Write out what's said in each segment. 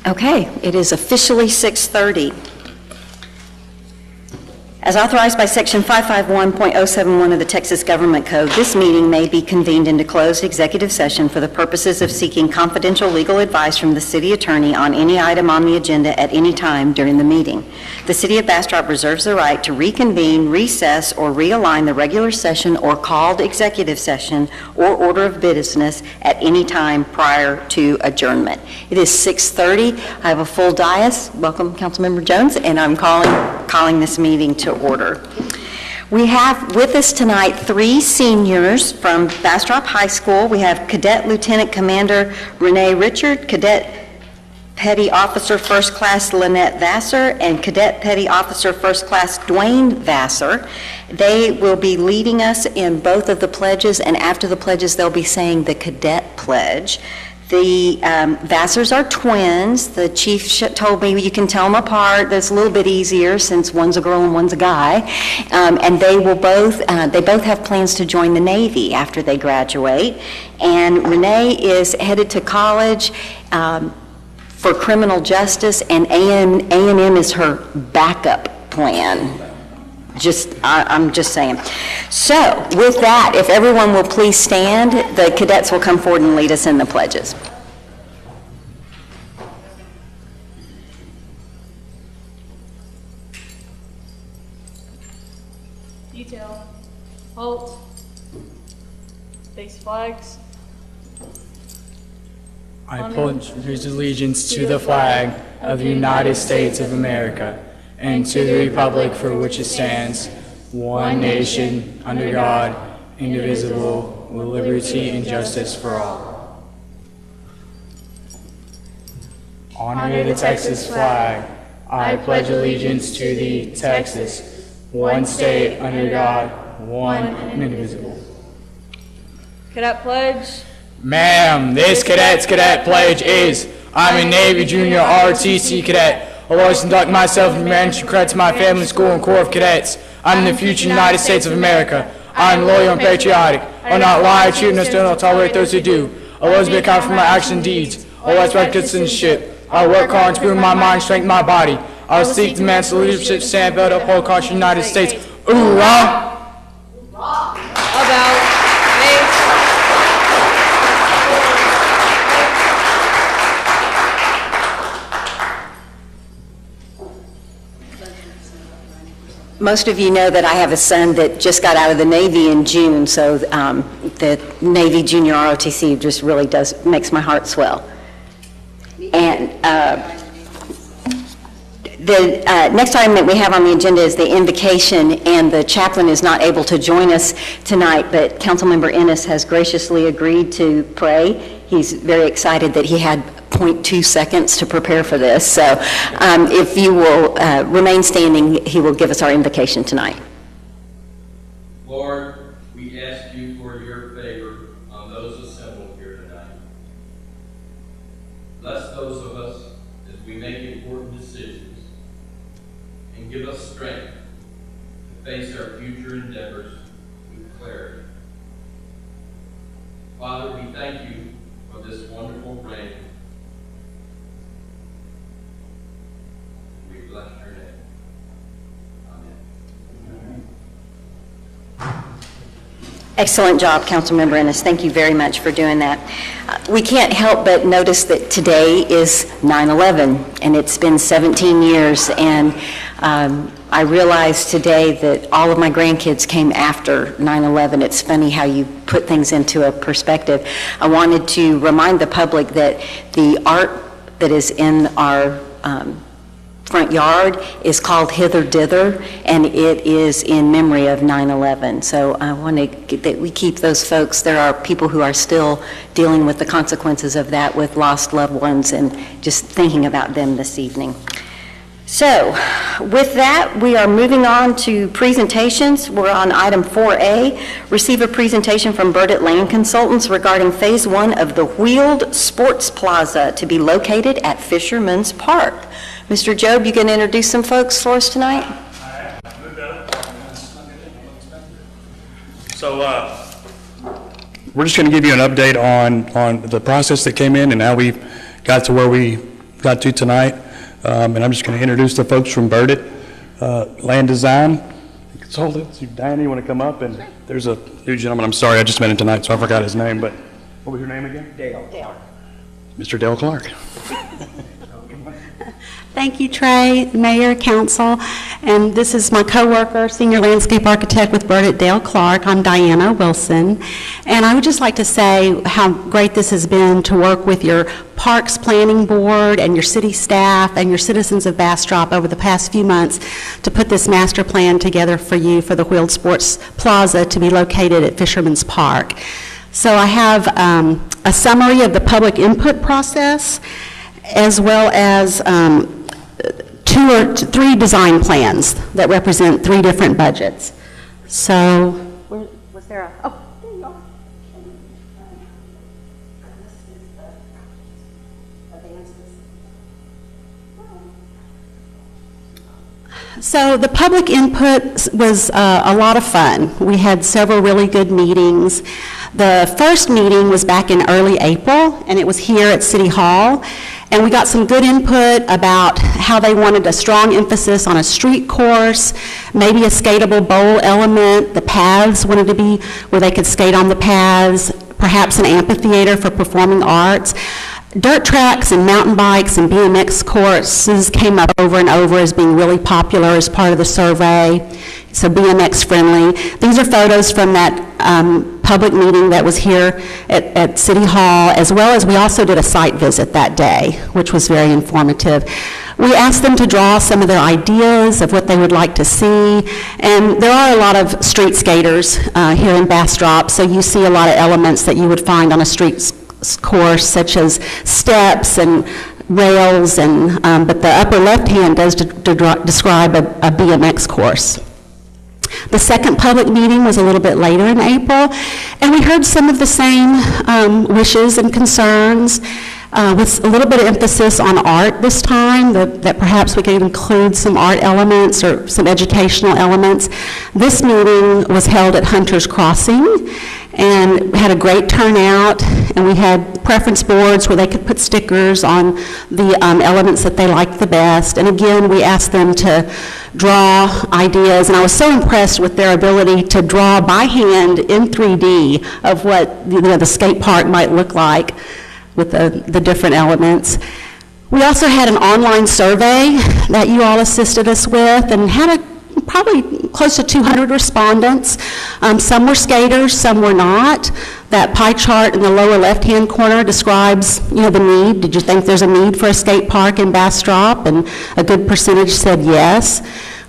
Okay, it is officially 6:30. As authorized by Section 551.071 of the Texas Government Code, this meeting may be convened into closed executive session for the purposes of seeking confidential legal advice from the city attorney on any item on the agenda at any time during the meeting. The City of Bastrop reserves the right to reconvene, recess, or realign the regular session or called executive session or order of business at any time prior to adjournment. It is 6:30. I have a full dais. Welcome, Councilmember Jones, and I'm calling this meeting to order. We have with us tonight 3 seniors from Bastrop High School. We have Cadet Lieutenant Commander Renee Richard, Cadet Petty Officer First Class Lynette Vassar, and Cadet Petty Officer First Class Dwayne Vassar. They will be leading us in both of the pledges, and after the pledges they'll be saying the Cadet Pledge. The Vassars are twins. The chief told me you can tell them apart. That's a little bit easier since one's a girl and one's a guy. And they both have plans to join the Navy after they graduate. And Renee is headed to college for criminal justice, and A&M is her backup plan. I'm just saying. So, with that, if everyone will please stand, the cadets will come forward and lead us in the pledges. Detail. Halt. Face flags. I pledge allegiance to the flag of the United States of America and to the republic for which it stands, one nation, under God, indivisible, with liberty and justice for all. Honor the Texas flag. I pledge allegiance to thee, Texas, one state, under God, one and indivisible. Cadet Pledge. Ma'am, this cadet's cadet pledge is, I'm a Navy Junior ROTC cadet. I always conduct myself in manner to credit to my family, school, and Corps of Cadets. I'm in the future United States of America. I am loyal and patriotic. I will not lie, cheat, nor steal, nor tolerate those who do. I will always be accountable for my actions and deeds. I will respect good citizenship. I will work hard to improve my mind, strengthen my body. I will seek to demand leadership, stand, build, uphold, culture, the United States. Hoorah! About face. Most of you know that I have a son that just got out of the Navy in June, so the Navy Junior ROTC just really makes my heart swell. And the next item that we have on the agenda is the invocation, and the chaplain is not able to join us tonight, but Councilmember Ennis has graciously agreed to pray. He's very excited that he had 0.2 seconds to prepare for this. So if you will remain standing, he will give us our invocation tonight. Lord, we ask you for your favor on those assembled here tonight. Bless those of us as we make important decisions, and give us strength to face our future endeavors with clarity. Father, we thank you for this wonderful rain. We bless your name. Amen. Excellent job, Councilmember Ennis. Thank you very much for doing that. We can't help but notice that today is 9/11, and it's been 17 years, and I realized today that all of my grandkids came after 9/11. It's funny how you put things into a perspective. I wanted to remind the public that the art that is in our front yard is called Hither Dither, and it is in memory of 9/11. So I want that we keep those folks. There are people who are still dealing with the consequences of that with lost loved ones, and just thinking about them this evening. So with that, we are moving on to presentations. We're on item 4A, receive a presentation from Burdett Land Consultants regarding phase 1 of the Wheeled Sports Plaza to be located at Fisherman's Park. Mr. Job, you can introduce some folks for us tonight? So we're just going to give you an update on the process that came in and how we got to where we got to tonight. And I'm just going to introduce the folks from Burdett Land Design Consultants. Diana, you want to come up? And there's a new gentleman, I'm sorry, I just met him tonight, so I forgot his name, but what was your name again? Dale. Mr. Dale Clark. Thank you, Trey, Mayor, Council, and this is my coworker, Senior Landscape Architect with Burdett, Dale Clark. I'm Diana Wilson, and I would just like to say how great this has been to work with your Parks Planning Board and your city staff and your citizens of Bastrop over the past few months to put this master plan together for you for the Wheeled Sports Plaza to be located at Fisherman's Park. So I have a summary of the public input process, as well as 2 or 3 design plans that represent 3 different budgets. So, was there a, oh, there you are. So the public input was a lot of fun. We had several really good meetings. The first meeting was back in early April, and it was here at City Hall. And we got some good input about how they wanted a strong emphasis on a street course, maybe a skatable bowl element. The paths wanted to be where they could skate on the paths, perhaps an amphitheater for performing arts. Dirt tracks and mountain bikes and BMX courses came up over and over as being really popular as part of the survey, so BMX friendly. These are photos from that public meeting that was here at City Hall, as well as we also did a site visit that day, which was very informative. We asked them to draw some of their ideas of what they would like to see, and there are a lot of street skaters here in Bastrop, so you see a lot of elements that you would find on a street course, such as steps and rails, and but the upper left hand does describe a BMX course. The second public meeting was a little bit later in April, and we heard some of the same wishes and concerns, with a little bit of emphasis on art this time, that perhaps we could include some art elements or some educational elements. This meeting was held at Hunter's Crossing, and we had a great turnout, and we had preference boards where they could put stickers on the elements that they liked the best. And again, we asked them to draw ideas, and I was so impressed with their ability to draw by hand in 3D of what the skate park might look like with the different elements. We also had an online survey that you all assisted us with, and had probably close to 200 respondents. Some were skaters, some were not. That pie chart in the lower left-hand corner describes, the need. Did you think there's a need for a skate park in Bastrop? And a good percentage said yes.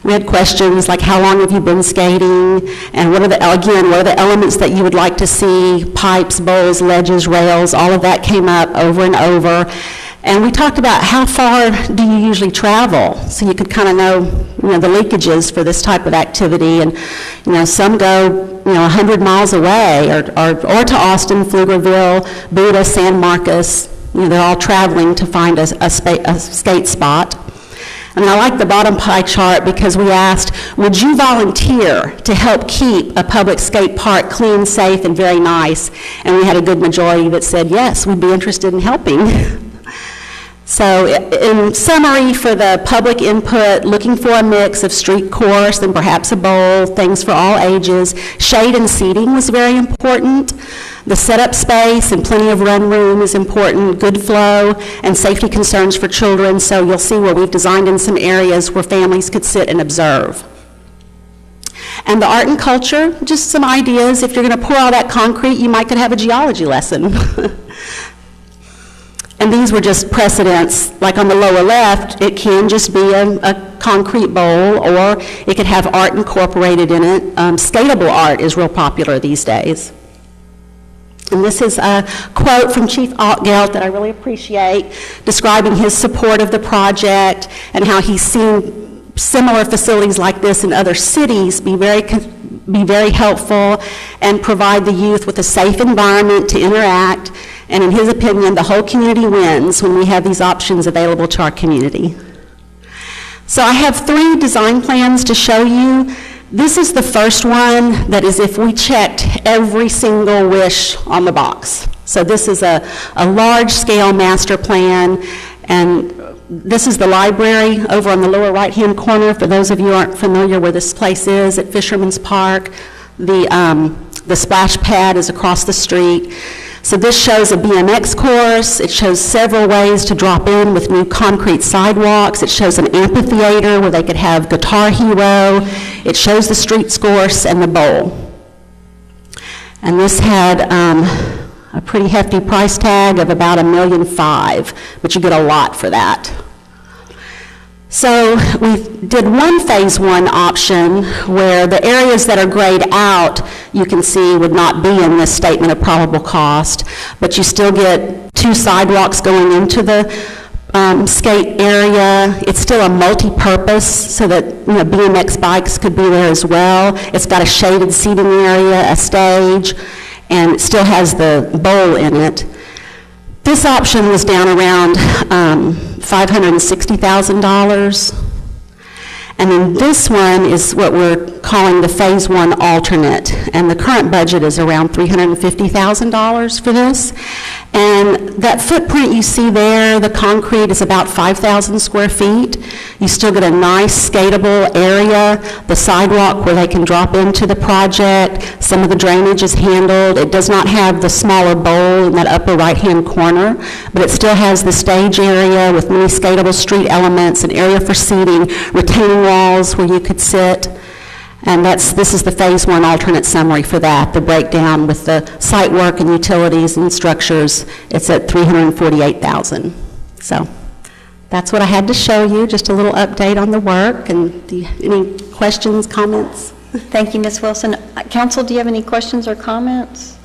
We had questions like, how long have you been skating? And what are the elements that you would like to see? Pipes, bowls, ledges, rails, all of that came up over and over. And we talked about how far do you usually travel, so you could kind of know, the leakages for this type of activity. And, some go, 100 miles away, or to Austin, Pflugerville, Buda, San Marcos. They're all traveling to find a skate spot. And I like the bottom pie chart because we asked, would you volunteer to help keep a public skate park clean, safe, and very nice? And we had a good majority that said, yes, we'd be interested in helping. So in summary, for the public input, looking for a mix of street course and perhaps a bowl, things for all ages. Shade and seating was very important. The setup space and plenty of run room is important, good flow, and safety concerns for children. So you'll see where we've designed in some areas where families could sit and observe. And the art and culture, just some ideas. If you're going to pour all that concrete, you might could have a geology lesson. And these were just precedents, like on the lower left, it can just be a concrete bowl, or it could have art incorporated in it. Skatable art is real popular these days. And this is a quote from Chief Altgeld that I really appreciate, describing his support of the project and how he's seen similar facilities like this in other cities be very helpful and provide the youth with a safe environment to interact. And in his opinion, the whole community wins when we have these options available to our community. So I have 3 design plans to show you. This is the first one that is if we checked every single wish on the box. So this is a large-scale master plan, And this is the library over on the lower right-hand corner. For those of you who aren't familiar where this place is, at Fisherman's Park, the splash pad is across the street. So this shows a BMX course. It shows several ways to drop in with new concrete sidewalks. It shows an amphitheater where they could have Guitar Hero. It shows the streets course and the bowl. And this had a pretty hefty price tag of about $1.5 million, but you get a lot for that. So we did one phase one option where the areas that are grayed out, you can see would not be in this statement of probable cost, but you still get 2 sidewalks going into the skate area. It's still a multi-purpose so that BMX bikes could be there as well. It's got a shaded seating area, a stage, and it still has the bowl in it. This option was down around $560,000. And then this one is what we're calling the phase one alternate. And the current budget is around $350,000 for this. And that footprint you see there, the concrete is about 5,000 square feet. You still get a nice skatable area, the sidewalk where they can drop into the project. Some of the drainage is handled. It does not have the smaller bowl in that upper right-hand corner, but it still has the stage area with many skatable street elements, an area for seating, retaining walls where you could sit. And this is the phase one alternate summary for that, the breakdown with the site work and utilities and structures. It's at $348,000. So that's what I had to show you, just a little update on the work. And any questions, comments? Thank you, Ms. Wilson. Council, do you have any questions or comments?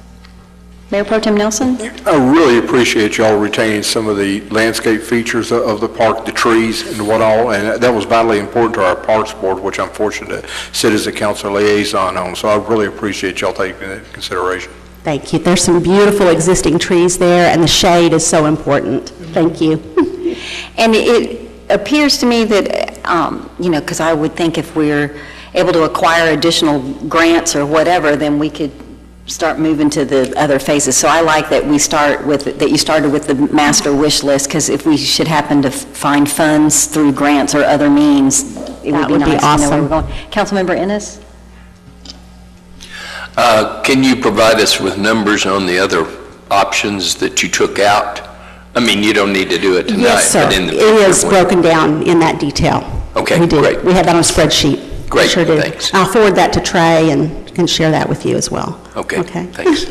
Mayor Pro Tem Nelson? I really appreciate y'all retaining some of the landscape features of the park, the trees and what all, and that was vitally important to our Parks Board, which I'm fortunate to sit as a council liaison on, so I really appreciate y'all taking that into consideration. Thank you. There's some beautiful existing trees there, and the shade is so important. Thank you. And it appears to me that, because I would think if we're able to acquire additional grants or whatever, then we could start moving to the other phases. So I like that we start with, that you started with the master wish list, because if we should happen to find funds through grants or other means, it would be nice to know where we're going. Councilmember Ennis? Can you provide us with numbers on the other options that you took out? I mean, you don't need to do it tonight. Yes, sir. But in the it is broken down in that detail. Okay, we did. Great. We have that on a spreadsheet. Great, sure did. Thanks. I'll forward that to Trey and can share that with you as well. Okay, thanks.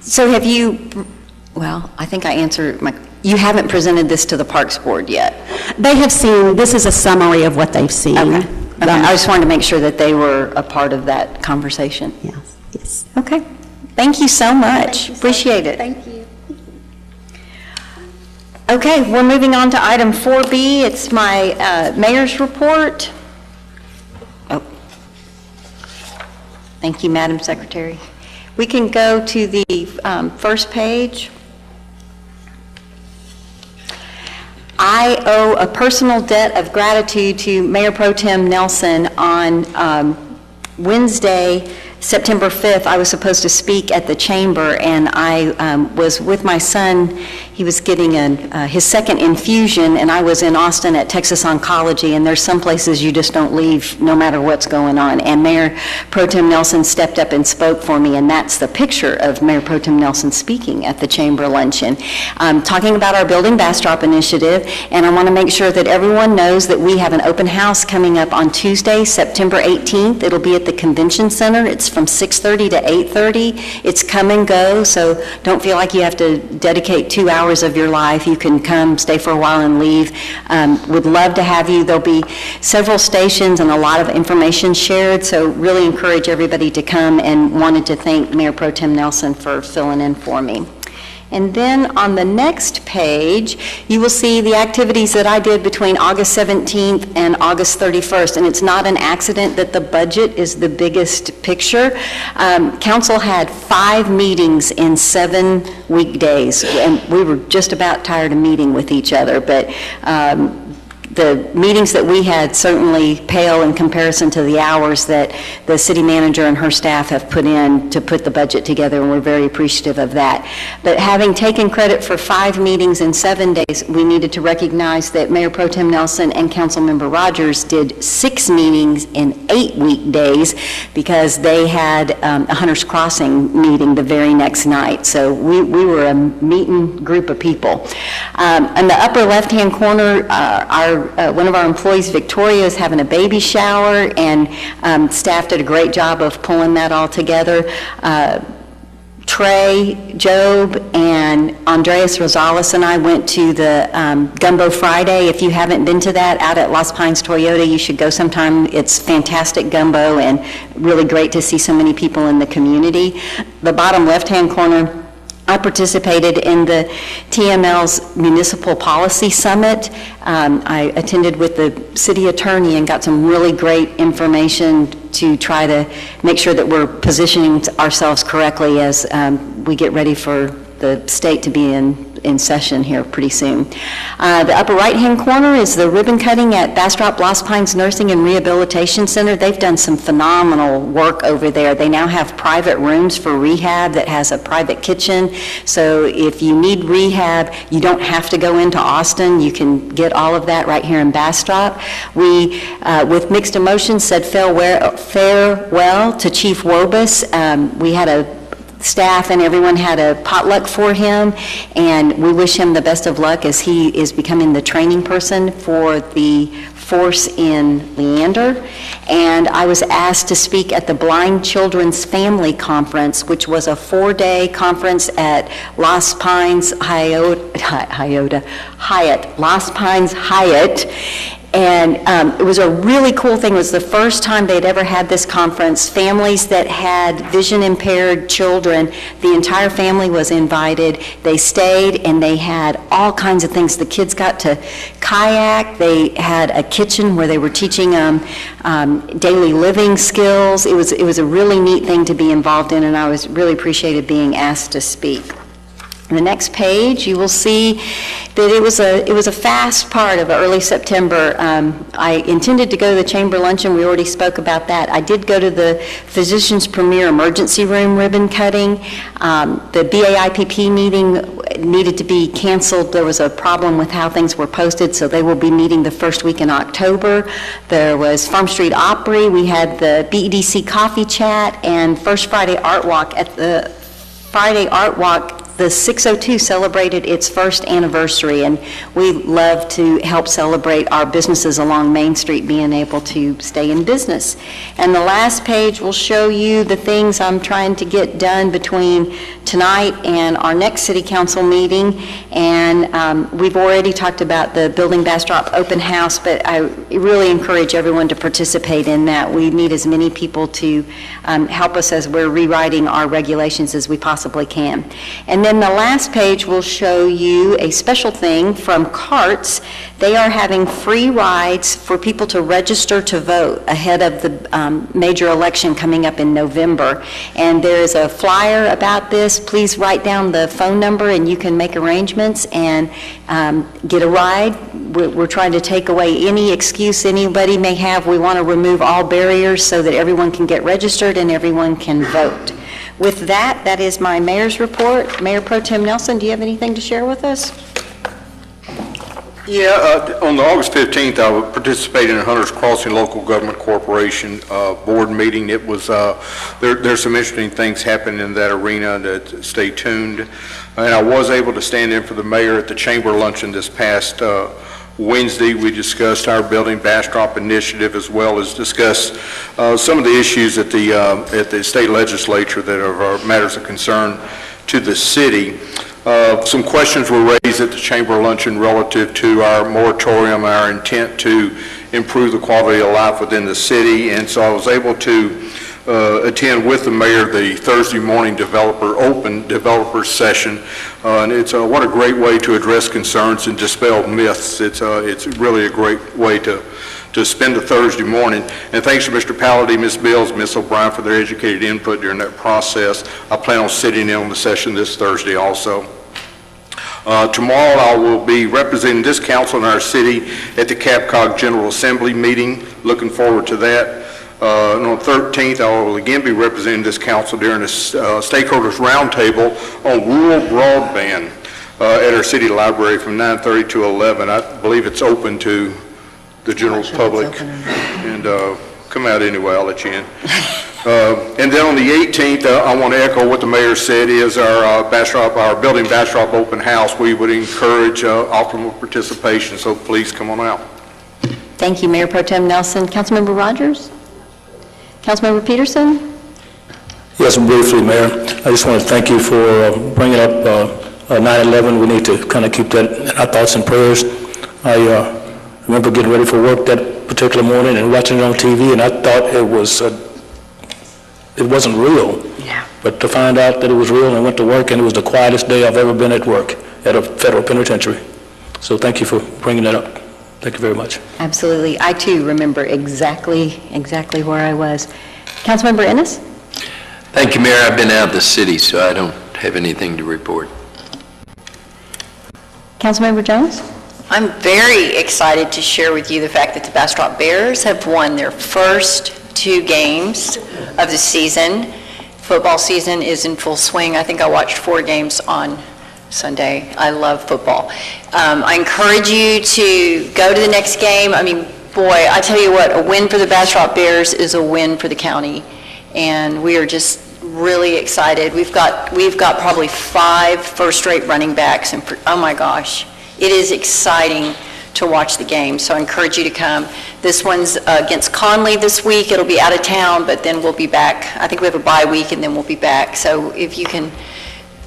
So have you, well, I think I answered you haven't presented this to the Parks Board yet? They have seen, this is a summary of what they've seen. Okay. I just wanted to make sure that they were a part of that conversation. Yes. Yes. Okay. Thank you so much. Appreciate it. Thank you. Okay, we're moving on to item 4B. It's my mayor's report. Oh. Thank you, Madam Secretary. We can go to the first page. I owe a personal debt of gratitude to Mayor Pro Tem Nelson. On Wednesday, September 5th, I was supposed to speak at the chamber, and I was with my son. He was getting his second infusion, and I was in Austin at Texas Oncology, and there's some places you just don't leave no matter what's going on. And Mayor Pro Tem Nelson stepped up and spoke for me, and that's the picture of Mayor Pro Tem Nelson speaking at the chamber luncheon, talking about our Building Bastrop initiative. And I want to make sure that everyone knows that we have an open house coming up on Tuesday, September 18th. It'll be at the Convention Center. It's from 6:30 to 8:30. It's come and go, so don't feel like you have to dedicate 2 hours of your life. You can come, stay for a while, and leave. Would love to have you. There'll be several stations and a lot of information shared, so really encourage everybody to come, and wanted to thank Mayor Pro Tem Nelson for filling in for me. And then on the next page, you will see the activities that I did between August 17th and August 31st. And it's not an accident that the budget is the biggest picture. Council had 5 meetings in 7 weekdays, and we were just about tired of meeting with each other. But the meetings that we had certainly pale in comparison to the hours that the city manager and her staff have put in to put the budget together, and we're very appreciative of that. But having taken credit for 5 meetings in 7 days, we needed to recognize that Mayor Pro Tem Nelson and Councilmember Rogers did 6 meetings in 8 weekdays because they had a Hunter's Crossing meeting the very next night. So we were a meeting group of people. In the upper left-hand corner, one of our employees, Victoria, is having a baby shower, and staff did a great job of pulling that all together. Trey, Job, and Andreas Rosales and I went to the Gumbo Friday. If you haven't been to that out at Las Pines Toyota, you should go sometime. It's fantastic gumbo and really great to see so many people in the community. The bottom left-hand corner, I participated in the TML's Municipal Policy Summit. I attended with the city attorney and got some really great information to try to make sure that we're positioning ourselves correctly as we get ready for the state to be in session here pretty soon. The upper right-hand corner is the ribbon cutting at Bastrop Las Pines Nursing and Rehabilitation Center. They've done some phenomenal work over there. They now have private rooms for rehab that has a private kitchen. So if you need rehab, you don't have to go into Austin. You can get all of that right here in Bastrop. We, with mixed emotions, said farewell to Chief Wobus. We had a staff and everyone had a potluck for him, and we wish him the best of luck as he is becoming the training person for the force in Leander. And I was asked to speak at the Blind Children's Family Conference, which was a 4-day conference at Las Pines Hyatt, Las Pines Hyatt. And it was a really cool thing. It was the first time they'd ever had this conference. Families that had vision impaired children, the entire family was invited. They stayed and they had all kinds of things. The kids got to kayak. They had a kitchen where they were teaching daily living skills. It was a really neat thing to be involved in, and I was really appreciated being asked to speak. On the next page, you will see that it was a fast part of early September. I intended to go to the chamber luncheon. We already spoke about that. I did go to the Physicians Premier Emergency Room ribbon cutting. The BAIPP meeting needed to be canceled. There was a problem with how things were posted, so they will be meeting the first week in October. There was Farm Street Opry. We had the BEDC Coffee Chat and First Friday Art Walk. At the Friday Art Walk, the 602 celebrated its first anniversary, and we love to help celebrate our businesses along Main Street being able to stay in business. And the last page will show you the things I'm trying to get done between tonight and our next city council meeting. And we've already talked about the Building Bastrop open house, but I really encourage everyone to participate in that. We need as many people to help us as we're rewriting our regulations as we possibly can. And then the last page will show you a special thing from CARTS. They are having free rides for people to register to vote ahead of the major election coming up in November. And there is a flyer about this. Please write down the phone number and you can make arrangements and get a ride. We're trying to take away any excuse anybody may have. We want to remove all barriers so that everyone can get registered and everyone can vote. With that, that is my mayor's report. Mayor Pro Tem Nelson, do you have anything to share with us? Yeah, on the August 15th, I participated in a Hunter's Crossing Local Government Corporation board meeting. It was, there's some interesting things happening in that arena, that stay tuned. And I was able to stand in for the mayor at the chamber luncheon this past Wednesday. We discussed our Building Bastrop initiative, as well as discussed some of the issues at the state legislature that are matters of concern to the city. Some questions were raised at the chamber luncheon relative to our moratorium, our intent to improve the quality of life within the city, and so I was able to attend with the mayor the Thursday morning open developer session, and it's what a great way to address concerns and dispel myths. It's really a great way to spend a Thursday morning. And thanks to Mr. Palladay, Ms. Bills, Ms. O'Brien for their educated input during that process. I plan on sitting in on the session this Thursday also. Tomorrow, I will be representing this council in our city at the CAPCOG General Assembly meeting. Looking forward to that. And on the 13th, I will again be representing this council during a stakeholders roundtable on rural broadband at our city library from 9:30 to 11. I believe it's open to the general public. And come out anyway, I'll let you in. And then on the 18th, I want to echo what the mayor said is our building Bastrop open house. We would encourage optimal participation, so please come on out. Thank you, Mayor Pro Tem Nelson. Councilmember Rogers? Councilmember Peterson? Yes, and briefly, Mayor, I just want to thank you for bringing up 9/11. We need to kind of keep that in our thoughts and prayers. I remember getting ready for work that particular morning and watching it on TV, and I thought it wasn't real. Yeah. But to find out that it was real, and I went to work, and it was the quietest day I've ever been at work at a federal penitentiary. So thank you for bringing that up. Thank you very much. Absolutely. I, too, remember exactly where I was. Councilmember Ennis? Thank you, Mayor. I've been out of the city, so I don't have anything to report. Councilmember Jones? I'm very excited to share with you the fact that the Bastrop Bears have won their first 2 games of the season. Football season is in full swing. I think I watched 4 games on Sunday. I love football. I encourage you to go to the next game. I mean, boy, I tell you what, a win for the Bastrop Bears is a win for the county, and we are just really excited. We've got probably 5 first-rate running backs, and oh my gosh, it is exciting to watch the game. So I encourage you to come. This one's against Conley this week. It'll be out of town, but then we'll be back. I think we have a bye week, and then we'll be back. So if you can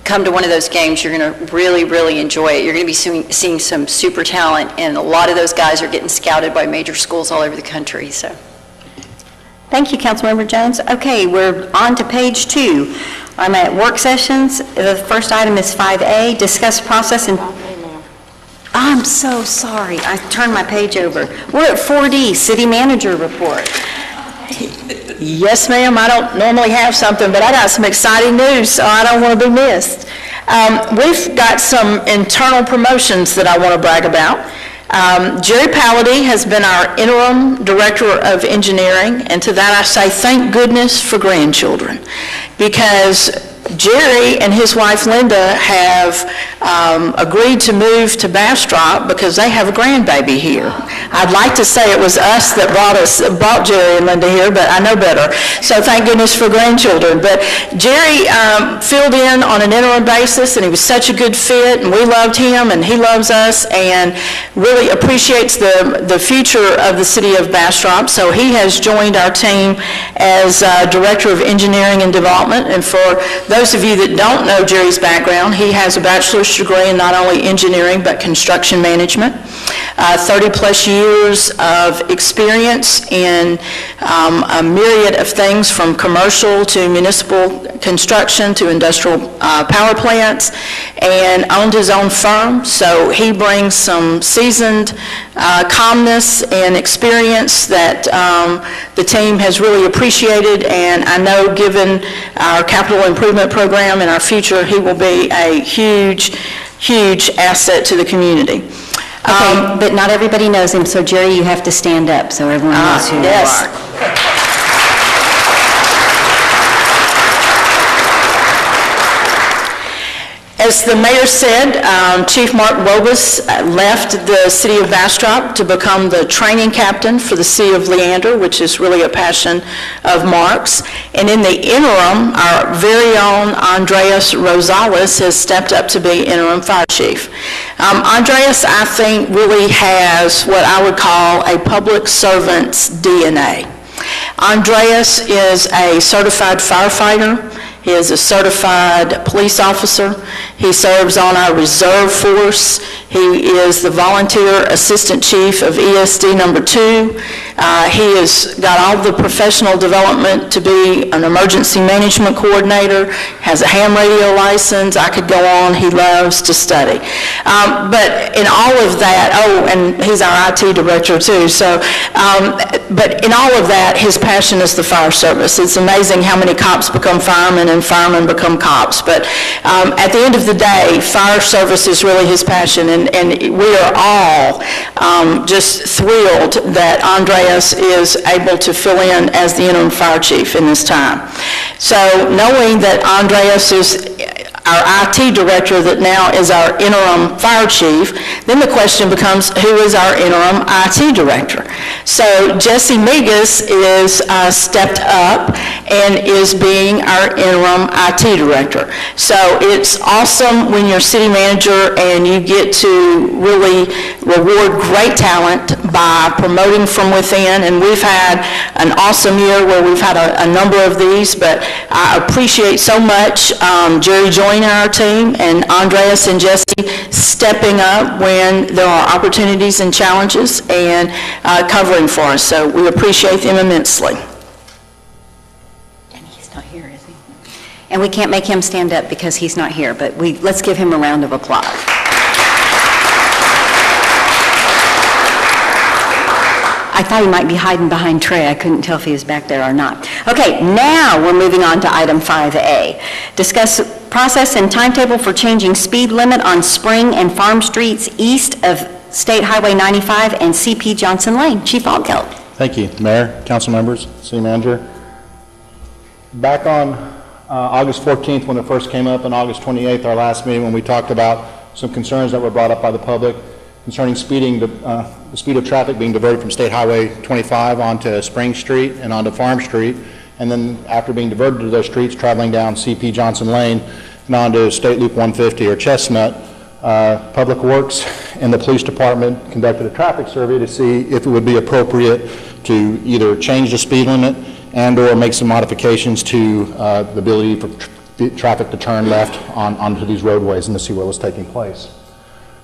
come to one of those games, you're going to really, really enjoy it. You're going to be seeing some super talent, and a lot of those guys are getting scouted by major schools all over the country. So, Thank you, Councilmember Jones. Okay, we're on to page 2. I'm at work sessions. The first item is 5A, discuss process and... I'm so sorry. I turned my page over. We're at 4D, city manager report. Yes, ma'am. I don't normally have something, but I got some exciting news, so I don't want to be missed. We've got some internal promotions that I want to brag about. Jerry Pallady has been our interim director of engineering, and to that I say thank goodness for grandchildren, because Jerry and his wife Linda have agreed to move to Bastrop because they have a grandbaby here. I'd like to say it was us that brought Jerry and Linda here, but I know better. So thank goodness for grandchildren. But Jerry filled in on an interim basis, and he was such a good fit, and we loved him, and he loves us, and really appreciates the future of the city of Bastrop. So he has joined our team as Director of Engineering and Development. And for those of you that don't know Jerry's background, he has a bachelor's degree in not only engineering but construction management, 30-plus years of experience in a myriad of things from commercial to municipal construction to industrial power plants, and owned his own firm. So he brings some seasoned calmness and experience that the team has really appreciated, and I know given our capital improvement program in our future, he will be a huge, huge asset to the community. Okay, but not everybody knows him, so Jerry, you have to stand up so everyone knows who you are. As the mayor said, Chief Mark Wobus left the city of Bastrop to become the training captain for the city of Leander, which is really a passion of Mark's. And in the interim, our very own Andreas Rosales has stepped up to be interim fire chief. Andreas, I think, really has what I would call a public servant's DNA. Andreas is a certified firefighter. He is a certified police officer. He serves on our reserve force. He is the volunteer assistant chief of ESD number 2. He has got all the professional development to be an emergency management coordinator, has a ham radio license. I could go on. He loves to study. But in all of that, and he's our IT director too. So but in all of that, his passion is the fire service. It's amazing how many cops become firemen and firemen become cops. But at the end of the day, fire service is really his passion, and we are all just thrilled that Andreas is able to fill in as the interim fire chief in this time. So knowing that Andreas is our IT director that now is our interim fire chief, then the question becomes, who is our interim IT director? So Jesse Migas is stepped up and is being our interim IT director. So it's awesome when you're city manager and you get to really reward great talent by promoting from within, and we've had an awesome year where we've had a number of these, but I appreciate so much Jerry joining our team and Andreas and Jesse stepping up when there are opportunities and challenges and covering for us. So we appreciate them immensely. And he's not here, is he? And we can't make him stand up because he's not here, but let's give him a round of applause. I thought he might be hiding behind Trey. I couldn't tell if he was back there or not. Okay, now we're moving on to item 5A. Discuss process and timetable for changing speed limit on Spring and Farm Streets east of State Highway 95 and CP Johnson Lane. Chief Altgeld. Thank you, Mayor, council members, city manager. Back on August 14th, when it first came up, and August 28th, our last meeting, when we talked about some concerns that were brought up by the public concerning speeding, the speed of traffic being diverted from State Highway 25 onto Spring Street and onto Farm Street, and then after being diverted to those streets, traveling down CP Johnson Lane and onto State Loop 150 or Chestnut. Public Works and the police department conducted a traffic survey to see if it would be appropriate to either change the speed limit and or make some modifications to the ability for traffic to turn left onto these roadways and to see what was taking place.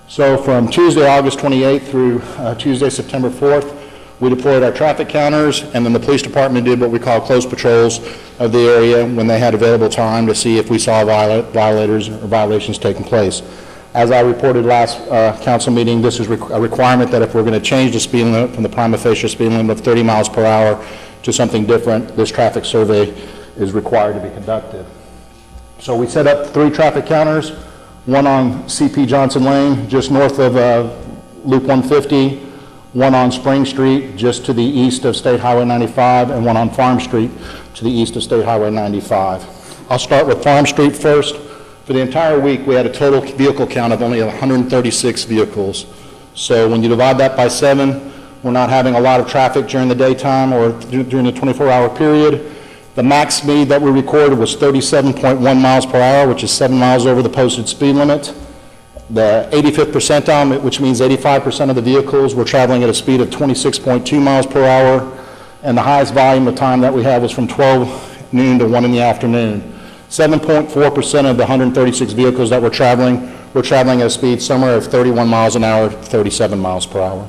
So from Tuesday, August 28th through Tuesday, September 4th, we deployed our traffic counters, and then the police department did what we call close patrols of the area when they had available time to see if we saw violators or violations taking place. As I reported last council meeting, this is a requirement that if we're going to change the speed limit from the prima facie speed limit of 30 miles per hour to something different, this traffic survey is required to be conducted. So we set up 3 traffic counters, one on CP Johnson Lane, just north of Loop 150, one on Spring Street, just to the east of State Highway 95, and one on Farm Street to the east of State Highway 95. I'll start with Farm Street first. For the entire week, we had a total vehicle count of only 136 vehicles. So when you divide that by 7, we're not having a lot of traffic during the daytime or during the 24-hour period. The max speed that we recorded was 37.1 miles per hour, which is 7 miles over the posted speed limit. The 85th percentile, which means 85% of the vehicles were traveling at a speed of 26.2 miles per hour, and the highest volume of time that we had was from 12 noon to 1 in the afternoon. 7.4% of the 136 vehicles that were traveling at a speed somewhere of 31 miles an hour, 37 miles per hour.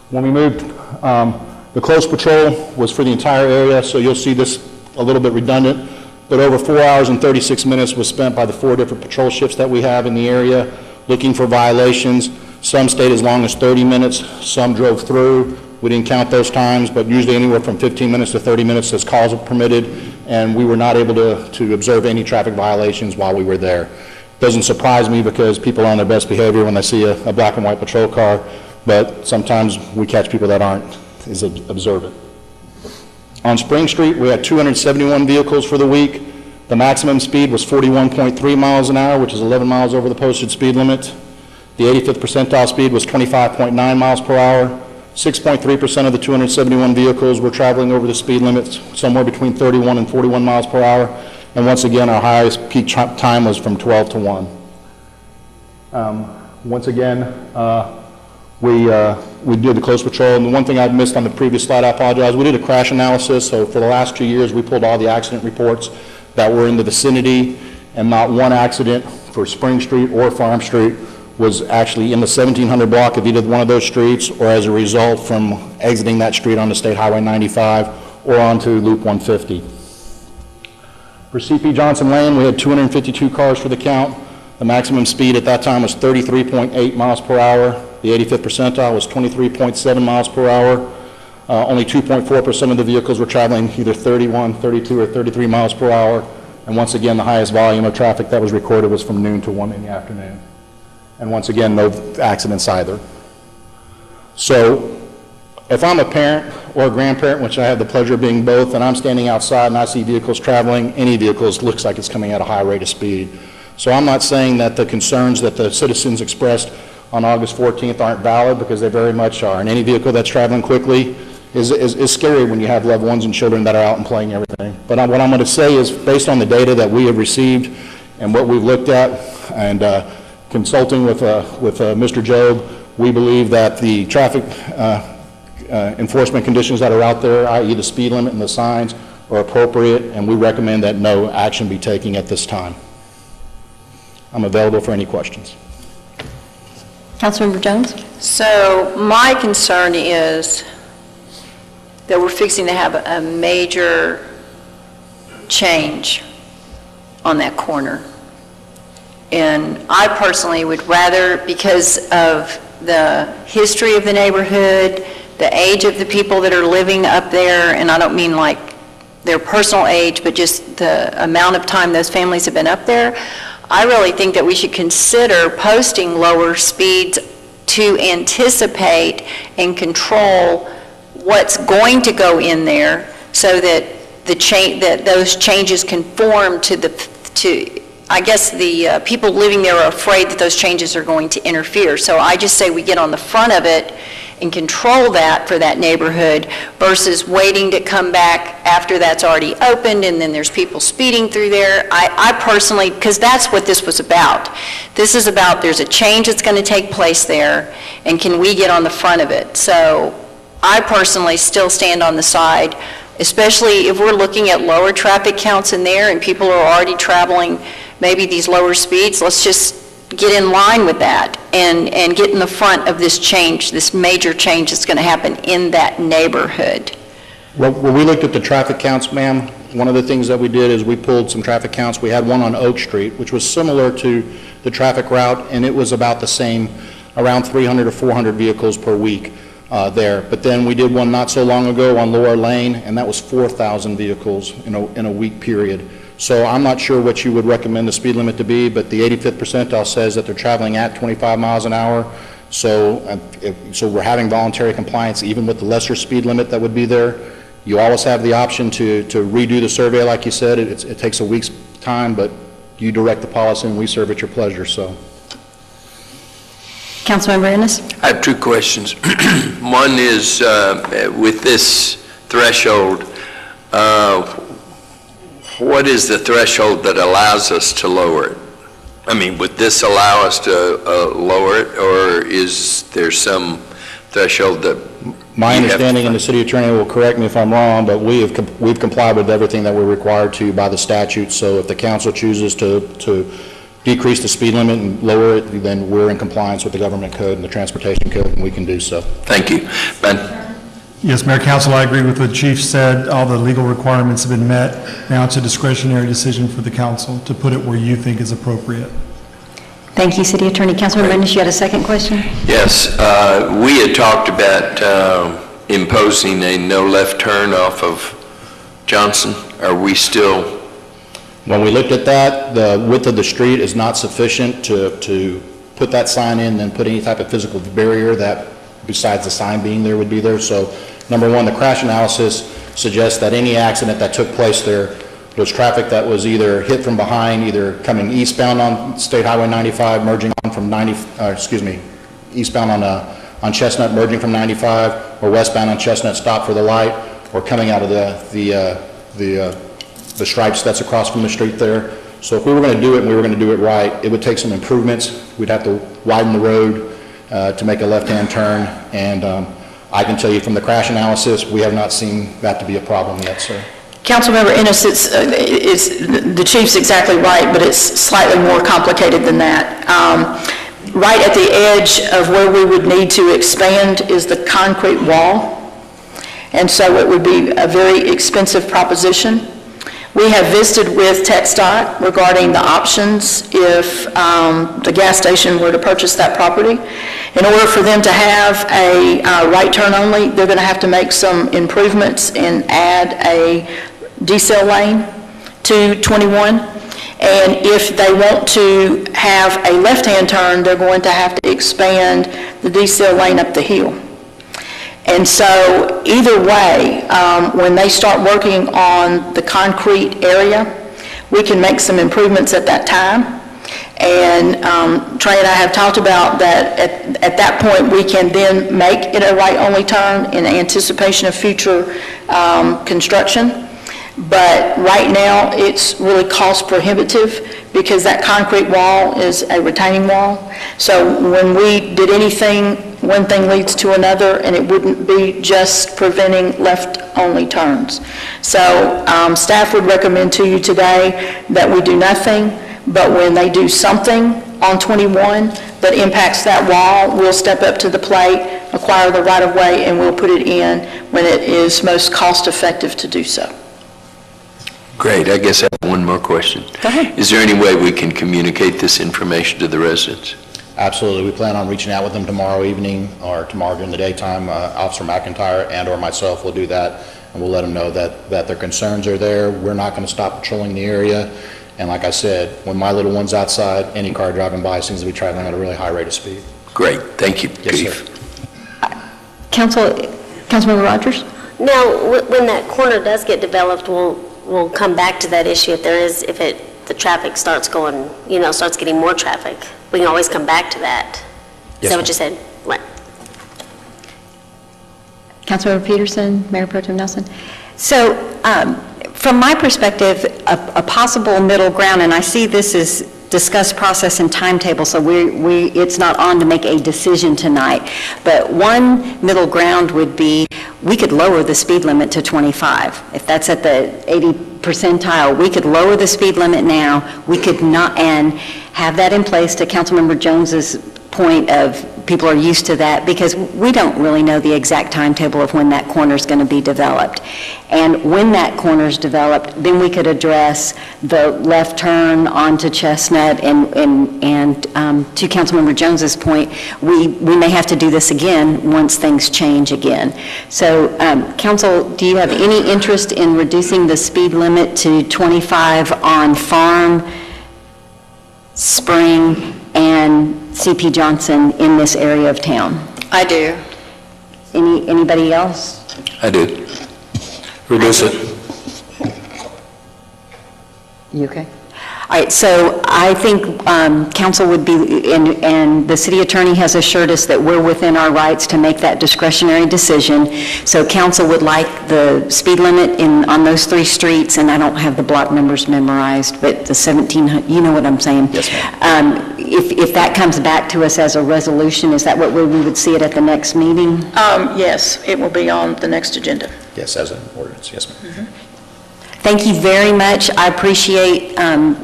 When we moved, the close patrol was for the entire area, so you'll see this a little bit redundant, but over 4 hours and 36 minutes was spent by the 4 different patrol shifts that we have in the area looking for violations. Some stayed as long as 30 minutes, some drove through. We didn't count those times, but usually anywhere from 15 minutes to 30 minutes as calls are permitted, and we were not able to observe any traffic violations while we were there. Doesn't surprise me because people are on their best behavior when they see a black and white patrol car, but sometimes we catch people that aren't as observant. On Spring Street, we had 271 vehicles for the week. The maximum speed was 41.3 miles an hour, which is 11 miles over the posted speed limit. The 85th percentile speed was 25.9 miles per hour. 6.3% of the 271 vehicles were traveling over the speed limits, somewhere between 31 and 41 miles per hour. And once again, our highest peak time was from 12 to 1. Once again, we did the close patrol. And the one thing I missed on the previous slide, I apologize, we did a crash analysis. So for the last 2 years, we pulled all the accident reports that were in the vicinity, and not one accident for Spring Street or Farm Street was actually in the 1700 block of either one of those streets or as a result from exiting that street onto State Highway 95 or onto Loop 150. For CP Johnson Lane, we had 252 cars for the count. The maximum speed at that time was 33.8 miles per hour. The 85th percentile was 23.7 miles per hour. Only 2.4% of the vehicles were traveling either 31, 32, or 33 miles per hour. And once again, the highest volume of traffic that was recorded was from noon to 1 in the afternoon. And once again, no accidents either. So if I'm a parent or a grandparent, which I have the pleasure of being both, and I'm standing outside and I see vehicles traveling, any vehicles looks like it's coming at a high rate of speed. So I'm not saying that the concerns that the citizens expressed on August 14th aren't valid, because they very much are. And any vehicle that's traveling quickly is scary when you have loved ones and children that are out and playing everything. But what I'm going to say is, based on the data that we have received and what we've looked at, and consulting with Mr. Job, we believe that the traffic enforcement conditions that are out there, i.e. the speed limit and the signs, are appropriate, and we recommend that no action be taken at this time. I'm available for any questions. Councilmember Jones? So my concern is that we're fixing to have a major change on that corner. And I personally would rather, because of the history of the neighborhood, the age of the people that are living up there, and I don't mean like their personal age, but just the amount of time those families have been up there, I really think that we should consider posting lower speeds to anticipate and control what's going to go in there, so that those changes conform to I guess the people living there are afraid that those changes are going to interfere. So I just say we get on the front of it and control that for that neighborhood, versus waiting to come back after that's already opened and then there's people speeding through there. I personally, because that's what this was about. This is about, there's a change that's going to take place there, and can we get on the front of it? So I personally still stand on the side, especially if we're looking at lower traffic counts in there and people are already traveling maybe these lower speeds. Let's just get in line with that and get in the front of this change, this major change that's going to happen in that neighborhood. Well, when we looked at the traffic counts, ma'am, one of the things that we did is we pulled some traffic counts. We had one on Oak Street, which was similar to the traffic route, and it was about the same, around 300 or 400 vehicles per week there. But then we did one not so long ago on Lower Lane, and that was 4,000 vehicles in a week period. So I'm not sure what you would recommend the speed limit to be, but the 85th percentile says that they're traveling at 25 miles an hour. So we're having voluntary compliance even with the lesser speed limit that would be there. You always have the option to redo the survey, like you said. It takes a week's time, but you direct the policy and we serve at your pleasure. So. Councilmember Ennis? I have two questions. One is with this threshold, what is the threshold that allows us to lower it? I mean, would this allow us to lower it, or is there some threshold that? My understanding, and the city attorney will correct me if I'm wrong, but we've complied with everything that we're required to by the statute. So if the council chooses to decrease the speed limit and lower it, then we're in compliance with the government code and the transportation code, and we can do so. Thank you. Ben? Yes, Mayor, Council, I agree with what the Chief said. All the legal requirements have been met. Now it's a discretionary decision for the council to put it where you think is appropriate. Thank you, City Attorney. Councilmember Ennis, you had a second question? Yes, we had talked about imposing a no left turn off of Johnson. Are we still? When we looked at that, the width of the street is not sufficient to put that sign in and put any type of physical barrier that, besides the sign being there, would be there. So, number one, the crash analysis suggests that any accident that took place there was traffic that was either hit from behind, either coming eastbound on State Highway 95, merging on from eastbound on Chestnut, merging from 95, or westbound on Chestnut, stop for the light, or coming out of the stripes that's across from the street there. So if we were going to do it and we were going to do it right, it would take some improvements. We'd have to widen the road to make a left-hand turn, and I can tell you from the crash analysis, we have not seen that to be a problem yet, sir. Councilmember Ennis, the Chief's exactly right, but it's slightly more complicated than that. Right at the edge of where we would need to expand is the concrete wall, and so it would be a very expensive proposition. We have visited with TxDOT regarding the options if the gas station were to purchase that property, In order for them to have a right turn only, they're going to have to make some improvements and add a decel lane to 21. And if they want to have a left-hand turn, they're going to have to expand the decel lane up the hill. And so either way, when they start working on the concrete area, we can make some improvements at that time. And Trey and I have talked about that at that point, we can then make it a right-only turn in anticipation of future construction. But right now, it's really cost prohibitive because that concrete wall is a retaining wall. So when we did anything, one thing leads to another, and it wouldn't be just preventing left-only turns. So staff would recommend to you today that we do nothing, but when they do something on 21 that impacts that wall, we'll step up to the plate, acquire the right-of-way, and we'll put it in when it is most cost-effective to do so. Great. I guess I have one more question. Go ahead. Is there any way we can communicate this information to the residents? Absolutely. We plan on reaching out with them tomorrow evening or tomorrow during the daytime. Officer McIntyre and or myself will do that, and we'll let them know that their concerns are there. We're not going to stop patrolling the area. And like I said, when my little one's outside, any car driving by seems to be traveling at a really high rate of speed. Great. Thank you, Yes, Chief. sir. Councilmember Rogers? Now, when that corner does get developed, we'll come back to that issue. If the traffic starts going, starts getting more traffic, we can always come back to that. Is that what you said? Right. Councilmember Peterson, Mayor Pro Tem Nelson. So from my perspective, a possible middle ground, and I see this is discuss process and timetable, so it's not on to make a decision tonight, but one middle ground would be we could lower the speed limit to 25. If that's at the 80 percentile, we could lower the speed limit now. We could not, and have that in place to Councilmember Jones's point of people are used to that, because we don't really know the exact timetable of when that corner is going to be developed. And when that corner is developed, then we could address the left turn onto Chestnut, and to Councilmember Jones's point, we may have to do this again once things change again. So Council, do you have any interest in reducing the speed limit to 25 on Farm, Spring, and C.P. Johnson in this area of town? I do. Anybody else? I do. Reduce it. You okay? All right, so I think council would be, and the city attorney has assured us that we're within our rights to make that discretionary decision. So council would like the speed limit on those 3 streets, and I don't have the block numbers memorized, but the 1700, you know what I'm saying? Yes, ma'am. If that comes back to us as a resolution, is that what we would see it at the next meeting? Yes, it will be on the next agenda. Yes, as an ordinance. Yes, ma'am. Thank you very much. I appreciate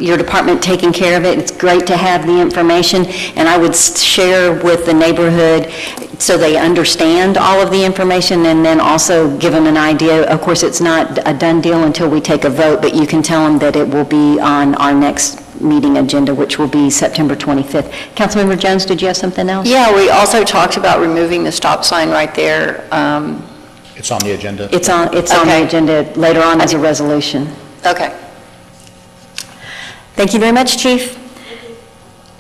your department taking care of it. It's great to have the information, and I would share with the neighborhood so they understand all of the information, and then also give them an idea. Of course, it's not a done deal until we take a vote, but you can tell them that it will be on our next meeting agenda, which will be September 25th. Councilmember Jones, did you have something else? Yeah, we also talked about removing the stop sign right there. It's on the agenda. It's on the agenda later on as a resolution. Okay. Thank you very much, Chief.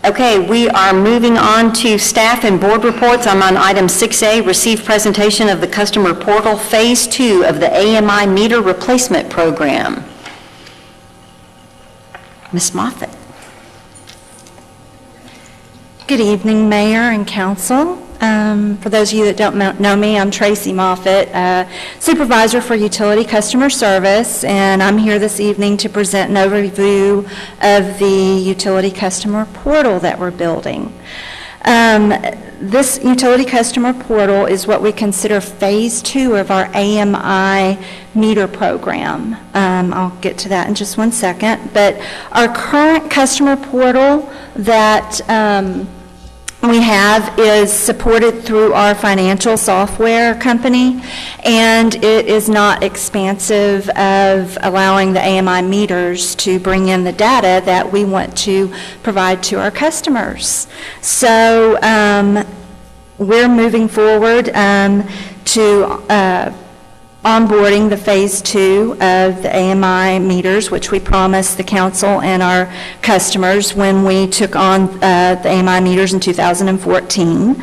Okay, we are moving on to staff and board reports. I'm on item 6A, receive presentation of the customer portal phase 2 of the AMI meter replacement program. Ms. Moffitt. Good evening, Mayor and Council. For those of you that don't know me, I'm Tracy Moffitt, Supervisor for Utility Customer Service, and I'm here this evening to present an overview of the Utility Customer Portal that we're building. This Utility Customer Portal is what we consider phase 2 of our AMI meter program. I'll get to that in just one second, but our current customer portal that we have is supported through our financial software company, and it is not expansive of allowing the AMI meters to bring in the data that we want to provide to our customers. So we're moving forward to onboarding the Phase 2 of the AMI meters, which we promised the council and our customers when we took on the AMI meters in 2014.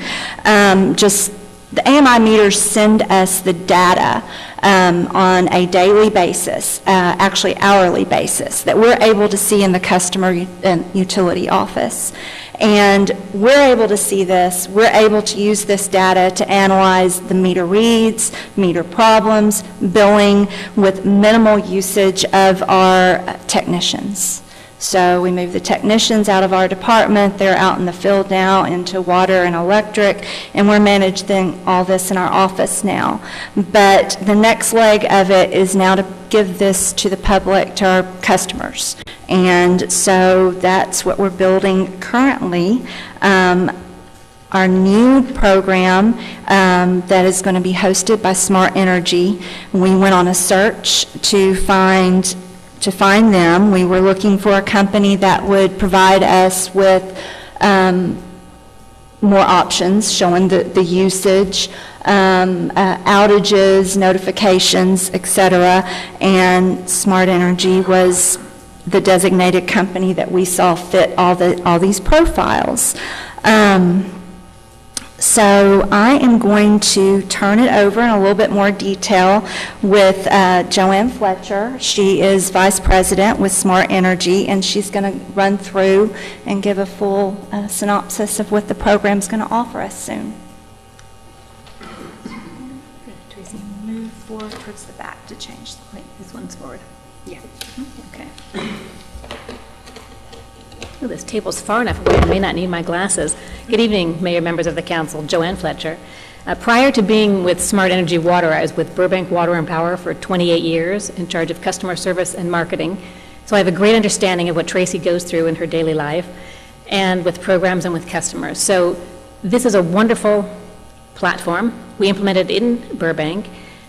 The AMI meters send us the data on a daily basis, actually hourly basis, that we're able to see in the customer utility office. And we're able to see this, we're able to use this data to analyze the meter reads, meter problems, billing with minimal usage of our technicians. So we move the technicians out of our department, they're out in the field now into water and electric, and we're managing all this in our office now. But the next leg of it is now to give this to the public, to our customers. And so that's what we're building currently. Our new program that is going to be hosted by Smart Energy, we went on a search to find them. We were looking for a company that would provide us with more options, showing the usage, outages, notifications, etc. And Smart Energy was the designated company that we saw fit all these profiles. So I am going to turn it over in a little bit more detail with Joanne Fletcher. She is Vice President with Smart Energy, and she's going to run through and give a full synopsis of what the program's going to offer us soon. Tracy, move forward towards the back to change the plate. This one's forward. Yeah. Okay. Oh, this table's far enough away, I may not need my glasses. Good evening, Mayor, members of the council. Joanne Fletcher. Prior to being with Smart Energy Water, I was with Burbank Water and Power for 28 years in charge of customer service and marketing. So I have a great understanding of what Tracy goes through in her daily life and with programs and with customers. So this is a wonderful platform. We implemented in Burbank,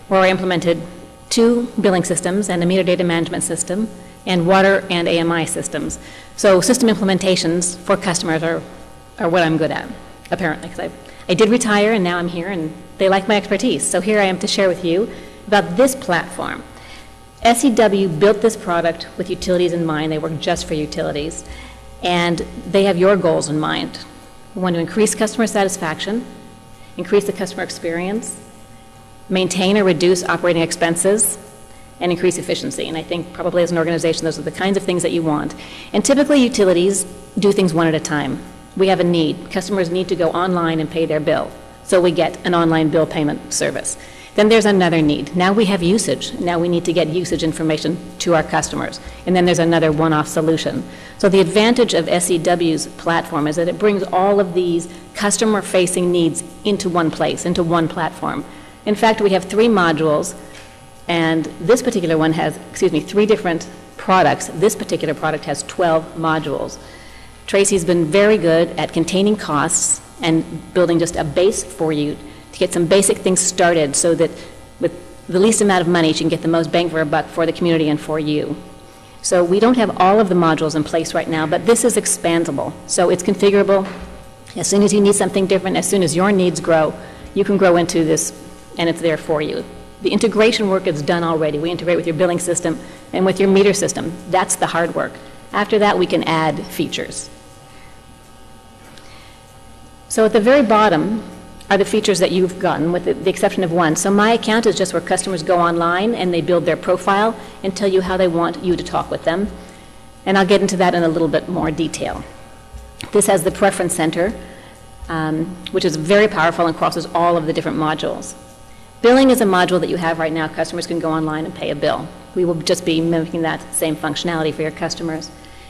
where I implemented 2 billing systems and a meter data management system, and water and AMI systems. So system implementations for customers are what I'm good at, apparently, because I did retire and now I'm here and they like my expertise. So here I am to share with you about this platform. SEW built this product with utilities in mind. They work just for utilities. And they have your goals in mind. We want to increase customer satisfaction, increase the customer experience, maintain or reduce operating expenses, and increase efficiency. And I think probably as an organization, those are the kinds of things that you want. And typically utilities do things one at a time. We have a need. Customers need to go online and pay their bill. So we get an online bill payment service. Then there's another need. Now we have usage. Now we need to get usage information to our customers. And then there's another one-off solution. So the advantage of SEW's platform is that it brings all of these customer-facing needs into one place, into one platform. In fact, we have 3 modules. And this particular one has, 3 different products. This particular product has 12 modules. Tracy's been very good at containing costs and building just a base for you to get some basic things started so that with the least amount of money, you can get the most bang for a buck for the community and for you. So we don't have all of the modules in place right now, but this is expandable. So it's configurable. As soon as you need something different, as soon as your needs grow, you can grow into this, and it's there for you. The integration work is done already. We integrate with your billing system and with your meter system. That's the hard work. After that, we can add features. So at the very bottom are the features that you've gotten, with the exception of one. So My Account is just where customers go online and they build their profile and tell you how they want you to talk with them. And I'll get into that in a little bit more detail. This has the Preference Center, which is very powerful and crosses all of the different modules. Billing is a module that you have right now. Customers can go online and pay a bill. We will just be mimicking that same functionality for your customers.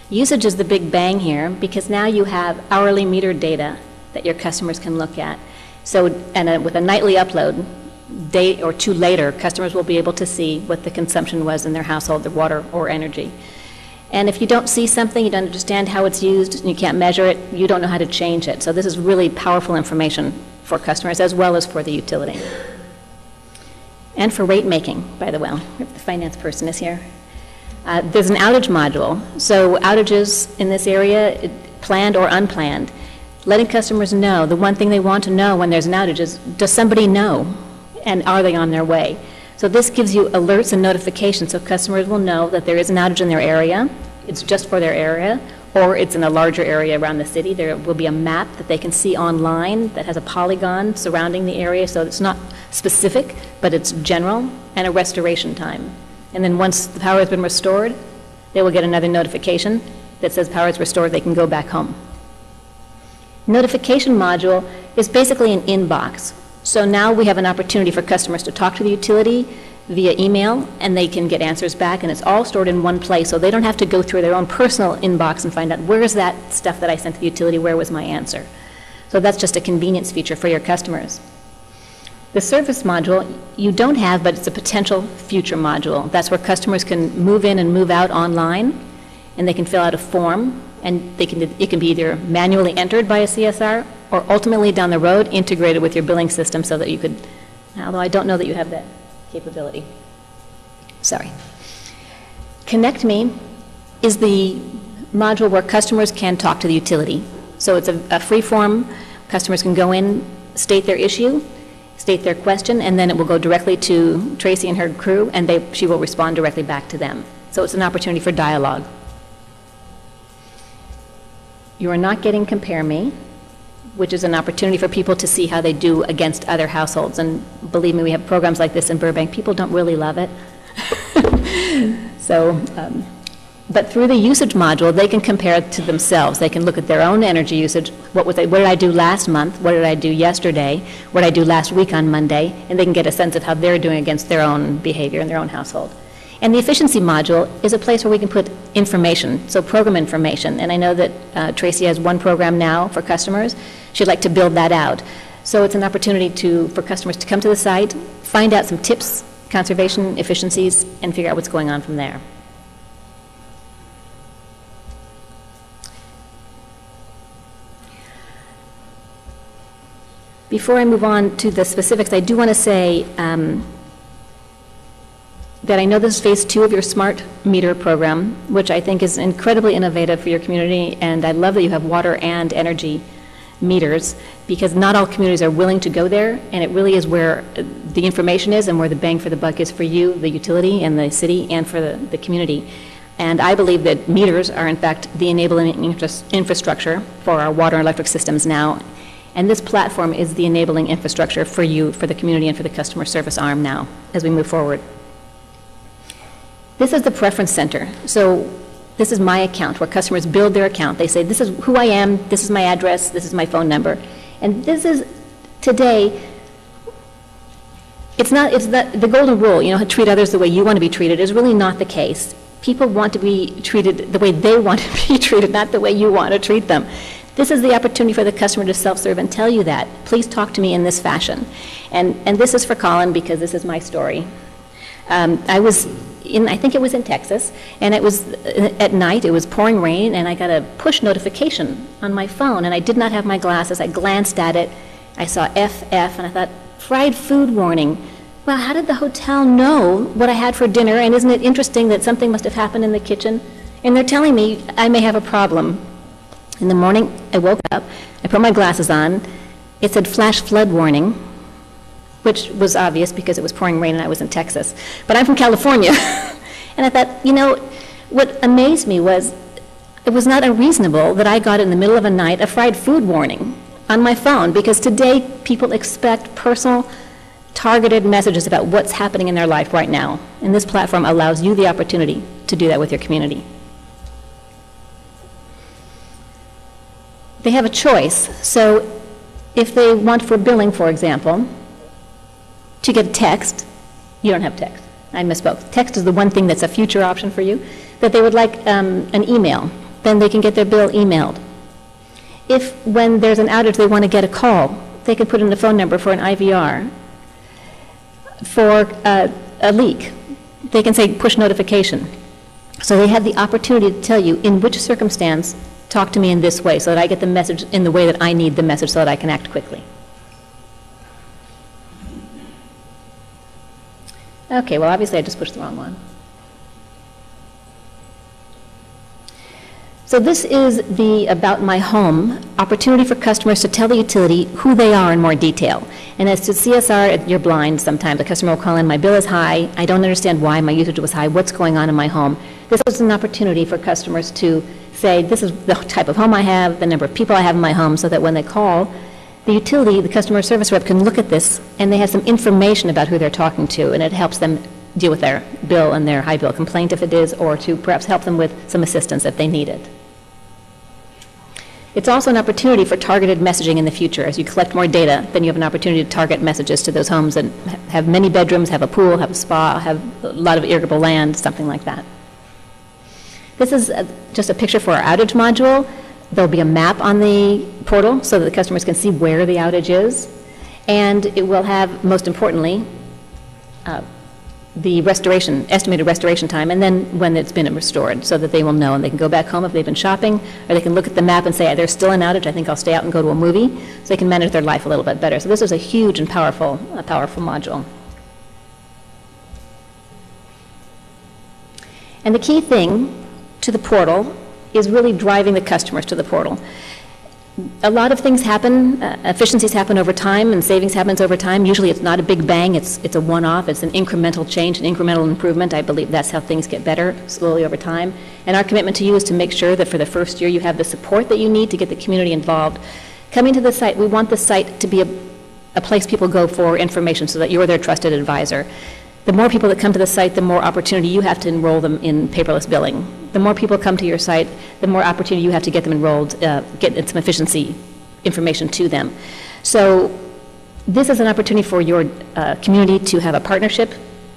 Usage is the big bang here because now you have hourly meter data that your customers can look at. So, with a nightly upload, day or 2 later, customers will be able to see what the consumption was in their household, their water or energy. And if you don't see something, you don't understand how it's used, and you can't measure it, you don't know how to change it. So this is really powerful information for customers as well as for the utility. And for rate making, by the way. The finance person is here. There's an outage module. So outages in this area, planned or unplanned. letting customers know. The one thing they want to know when there's an outage is, does somebody know? And are they on their way? So this gives you alerts and notifications, so customers will know that there is an outage in their area, it's just for their area, or it's in a larger area around the city. There will be a map that they can see online that has a polygon surrounding the area, so it's not specific, but it's general, and a restoration time. And then once the power has been restored, they will get another notification that says power is restored, they can go back home. Notification module is basically an inbox. So now we have an opportunity for customers to talk to the utility via email, and they can get answers back, and it's all stored in one place, so they don't have to go through their own personal inbox and find out, where is that stuff that I sent to the utility, where was my answer? So that's just a convenience feature for your customers. The service module, you don't have, but it's a potential future module. That's where customers can move in and move out online, and they can fill out a form, and it can be either manually entered by a CSR or ultimately down the road integrated with your billing system so that you could, although I don't know that you have that capability. Sorry. Connect Me is the module where customers can talk to the utility. So it's a free form. Customers can go in, state their issue, state their question, and then it will go directly to Tracy and her crew, and she will respond directly back to them. So it's an opportunity for dialogue. You are not getting Compare Me, which is an opportunity for people to see how they do against other households. And believe me, we have programs like this in Burbank. People don't really love it. But through the usage module, they can compare it to themselves. They can look at their own energy usage. What did I do last month? What did I do yesterday? What did I do last week on Monday? And they can get a sense of how they're doing against their own behavior in their own household. And the efficiency module is a place where we can put information, so program information. And I know that Tracy has one program now for customers. She'd like to build that out. So it's an opportunity for customers to come to the site, find out some tips, conservation efficiencies, and figure out what's going on from there. Before I move on to the specifics, I do want to say that I know this is phase 2 of your smart meter program, which I think is incredibly innovative for your community, and I love that you have water and energy meters, because not all communities are willing to go there, and it really is where the information is and where the bang for the buck is for you, the utility, and the city, and for the community. And I believe that meters are, in fact, the enabling infrastructure for our water and electric systems now, and this platform is the enabling infrastructure for you, for the community, and for the customer service arm now, as we move forward. This is the preference center. So this is my account, where customers build their account. They say, this is who I am, this is my address, this is my phone number. And this is, today, it's not the golden rule, treat others the way you want to be treated, is really not the case. People want to be treated the way they want to be treated, not the way you want to treat them. This is the opportunity for the customer to self-serve and tell you that. Please talk to me in this fashion. And this is for Colin, because this is my story. I think it was in Texas, and it was at night, it was pouring rain, and I got a push notification on my phone, and I did not have my glasses. I glanced at it, I saw FF, and I thought, fried food warning. Well, how did the hotel know what I had for dinner, and isn't it interesting that something must have happened in the kitchen? And they're telling me I may have a problem. In the morning, I woke up, I put my glasses on, it said flash flood warning, which was obvious because it was pouring rain and I was in Texas. But I'm from California. And I thought, what amazed me was it was not unreasonable that I got in the middle of a night a fried food warning on my phone, because today people expect personal, targeted messages about what's happening in their life right now. And this platform allows you the opportunity to do that with your community. They have a choice. So if they want for billing, for example, to get a text, you don't have text. I misspoke. Text is the one thing that's a future option for you, that they would like an email. Then they can get their bill emailed. If, when there's an outage, they want to get a call, they can put in the phone number for an IVR. For a leak, they can say push notification. So they have the opportunity to tell you in which circumstance, talk to me in this way, so that I get the message in the way that I need the message so that I can act quickly. Okay, well, obviously I just pushed the wrong one. So this is the About My Home, opportunity for customers to tell the utility who they are in more detail. And as to CSR, you're blind sometimes. The customer will call in, my bill is high, I don't understand why my usage was high, what's going on in my home. This is an opportunity for customers to say, this is the type of home I have, the number of people I have in my home, so that when they call, the utility, the customer service rep can look at this, and they have some information about who they're talking to, and it helps them deal with their bill and their high bill complaint if it is, or to perhaps help them with some assistance if they need it. It's also an opportunity for targeted messaging in the future. As you collect more data, then you have an opportunity to target messages to those homes that have many bedrooms, have a pool, have a spa, have a lot of irrigable land, something like that. This is just a picture for our outage module. There'll be a map on the portal so that the customers can see where the outage is. And it will have, most importantly, the restoration, estimated restoration time, and then when it's been restored, so that they will know, and they can go back home if they've been shopping, or they can look at the map and say, there's still an outage, I think I'll stay out and go to a movie, so they can manage their life a little bit better. So this is a huge and powerful module. And the key thing to the portal is really driving the customers to the portal. A lot of things happen, efficiencies happen over time, and savings happens over time. Usually it's not a big bang, it's a one-off, it's an incremental change, an incremental improvement. I believe that's how things get better, slowly over time. And our commitment to you is to make sure that for the first year you have the support that you need to get the community involved. Coming to the site, we want the site to be a place people go for information so that you're their trusted advisor. The more people that come to the site, the more opportunity you have to enroll them in paperless billing. The more people come to your site, the more opportunity you have to get them enrolled, get some efficiency information to them. So this is an opportunity for your community to have a partnership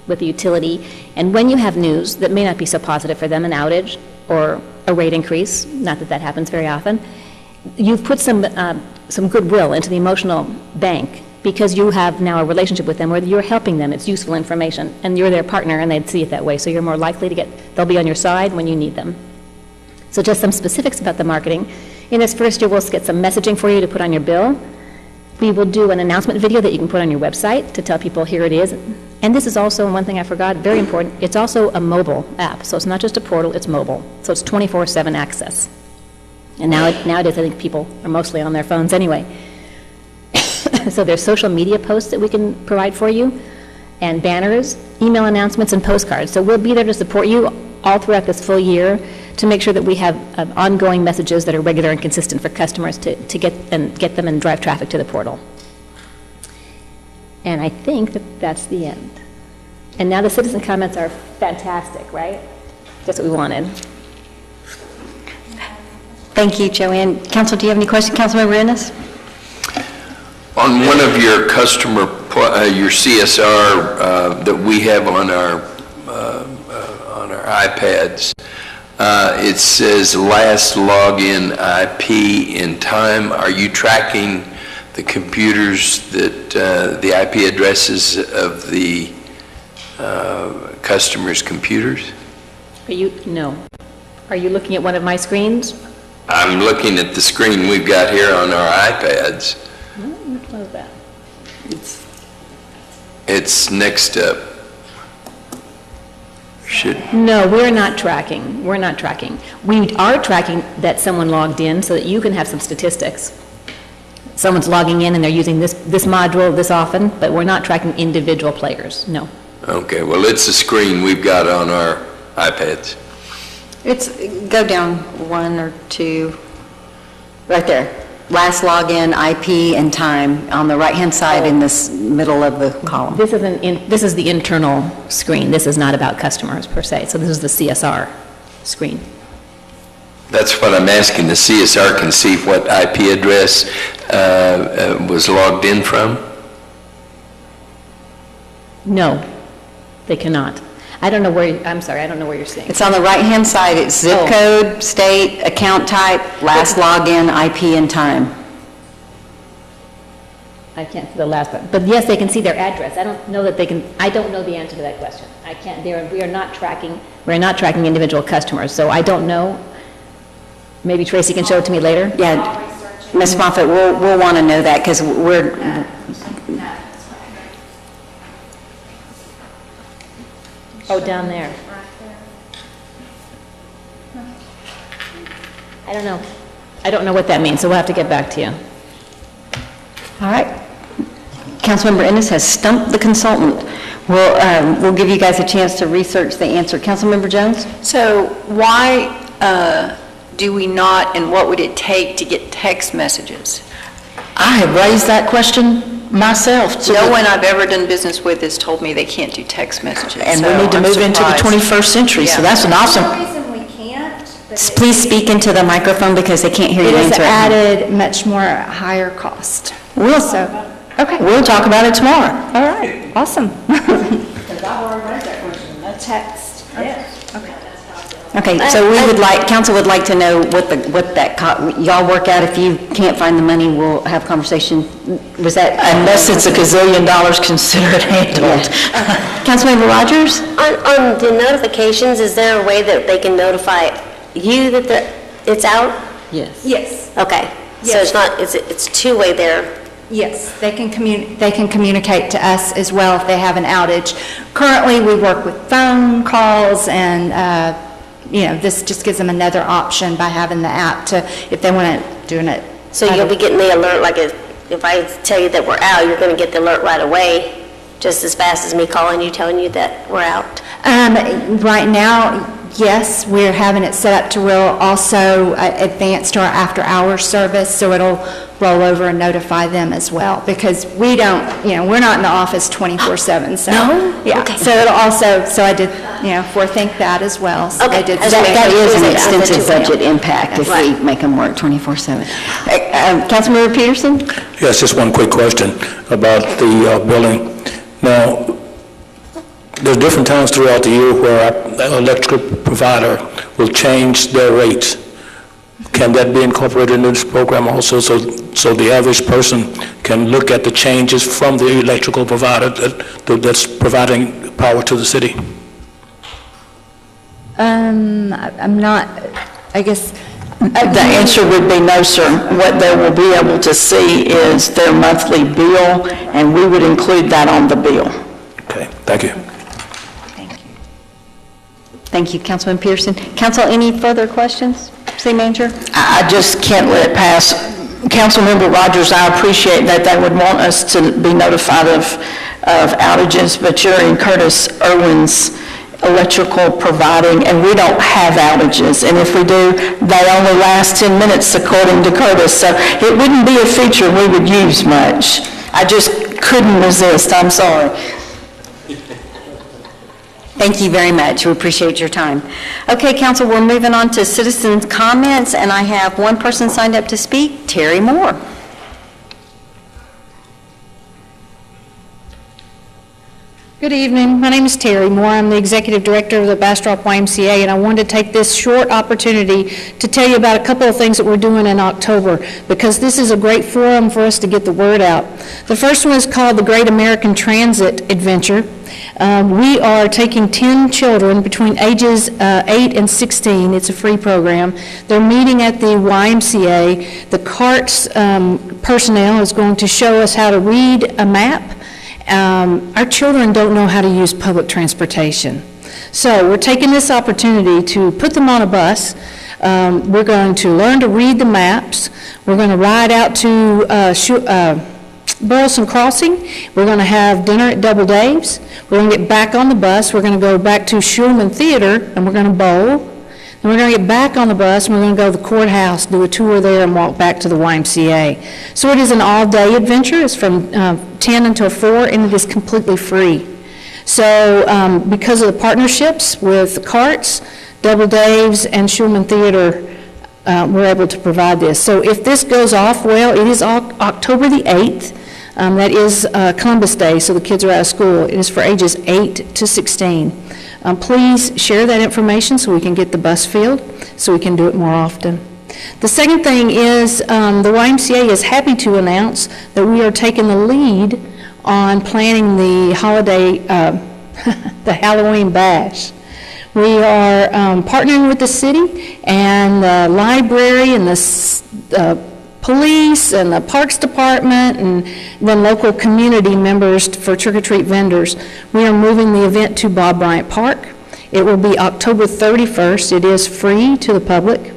with the utility, and when you have news that may not be so positive for them, an outage or a rate increase, not that that happens very often, you've put some goodwill into the emotional bank because you have now a relationship with them where you're helping them. It's useful information, and you're their partner, and they'd see it that way. So you're more likely to they'll be on your side when you need them. So just some specifics about the marketing. In this first year, we'll get some messaging for you to put on your bill. We will do an announcement video that you can put on your website to tell people, here it is. And this is also, one thing I forgot, very important, it's also a mobile app. So it's not just a portal, it's mobile. So it's 24/7 access. And nowadays, I think people are mostly on their phones anyway. So there's social media posts that we can provide for you, and banners, email announcements, and postcards. So we'll be there to support you all throughout this full year to make sure that we have ongoing messages that are regular and consistent for customers to get them and drive traffic to the portal. And I think that's the end. And now the citizen comments are fantastic, right? Just what we wanted. Thank you, Joanne. Council, do you have any questions? Councilmember Ennis? On one of your your CSR that we have on our iPads, it says last login IP in time. Are you tracking the computers that the IP addresses of the customers' computers? No. Are you looking at one of my screens? I'm looking at the screen we've got here on our iPads. Which one is that? It's next up. No, we're not tracking. We're not tracking. We are tracking that someone logged in so that you can have some statistics. Someone's logging in and they're using this module this often, but we're not tracking individual players, no. Okay, well, it's a screen we've got on our iPads. Go down one or two, right there. Last login, IP, and time on the right-hand side in this middle of the column. This is the internal screen. This is not about customers per se. So this is the CSR screen. That's what I'm asking. The CSR can see what IP address was logged in from? No, they cannot. I don't know where, I'm sorry, I don't know where you're seeing. It's on the right-hand side. It's zip code, state, account type, last login, IP, and time. I can't see the last one. But yes, they can see their address. I don't know that they can, I don't know the answer to that question. I can't, we are not tracking individual customers, so I don't know. Maybe Tracy can show it to me later. Yeah, Ms. Moffitt, we'll want to know that because we're... Oh, down there. I don't know. I don't know what that means, so we'll have to get back to you. All right. Councilmember Ennis has stumped the consultant. We'll give you guys a chance to research the answer. Councilmember Jones? So why do we not, and what would it take to get text messages? I have raised that question myself. No one I've ever done business with has told me they can't do text messages. And so we need to I'm move into the surprised. 21st century, so Yeah. that's an awesome. reason we can't, Please speak into the microphone because they can't hear you it is answer. added much more higher cost. We'll talk about it tomorrow. All right, awesome. Text. Yes. Okay, so we would like, council would like to know what that, y'all work out. If you can't find the money, we'll have conversation. Was that? Unless it's $1 gazillion, consider it handled. Councilmember Rogers? On the notifications, is there a way that they can notify you that it's out? Yes. Yes, Okay, so Yes. it's not, it's two-way there. yes, they can communicate to us as well if they have an outage. Currently, we work with phone calls and, this just gives them another option by having the app to, if they want to do it. So you'll be getting the alert, like if I tell you that we're out, you're going to get the alert right away, just as fast as me calling you, telling you that we're out? Right now, yes, we're having it set up to we'll also advance to our after-hours service, so it'll roll over and notify them as well, because we don't, we're not in the office 24/7, so. No? Yeah, Okay. so it'll also, so I did, forethink that as well. So Okay. I did That is an That's extensive a two-way. budget impact if we Right. make them work 24/7. Councilmember Peterson? Yes, just one quick question about the building. Now, there's different times throughout the year where our electrical provider will change their rates. Can that be incorporated into this program also, so the average person can look at the changes from the electrical provider that's providing power to the city? I'm not, I guess. The answer would be no, sir. What they will be able to see is their monthly bill, and we would include that on the bill. Okay, thank you. Thank you, Councilman Peterson. Council, any further questions? City Manager? I just can't let it pass. Councilmember Rogers, I appreciate that they would want us to be notified of outages, but you're in Curtis Irwin's electrical providing, and we don't have outages. And if we do, they only last 10 minutes according to Curtis. So it wouldn't be a feature we would use much. I just couldn't resist. I'm sorry. Thank you very much. We appreciate your time. Okay, council, we're moving on to citizens' comments, and I have one person signed up to speak, Terry Moore. Good evening. My name is Terry Moore. I'm the Executive Director of the Bastrop YMCA, and I wanted to take this short opportunity to tell you about a couple of things that we're doing in October, because this is a great forum for us to get the word out. The first one is called the Great American Transit Adventure. We are taking 10 children between ages 8 and 16. It's a free program. They're meeting at the YMCA. The CARTS personnel is going to show us how to read a map. Our children don't know how to use public transportation. So we're taking this opportunity to put them on a bus. We're going to learn to read the maps. We're going to ride out to Burleson Crossing. We're going to have dinner at Double Dave's. We're going to get back on the bus. We're going to go back to Schulman Theater, and we're going to bowl. Then we're going to get back on the bus, and we're going to go to the courthouse, do a tour there, and walk back to the YMCA. So it is an all-day adventure. It's from 10 until 4, and it is completely free. So because of the partnerships with CARTS, Double Dave's, and Schulman Theater, we're able to provide this. So if this goes off well, it is October the 8th. That is Columbus Day, so the kids are out of school. It is for ages 8 to 16. Please share that information so we can get the bus filled, so we can do it more often. The second thing is the YMCA is happy to announce that we are taking the lead on planning the holiday, the Halloween bash. We are partnering with the city and the library and the police and the parks department and then local community members for trick-or-treat vendors. We are moving the event to Bob Bryant Park. It will be October 31st. It is free to the public.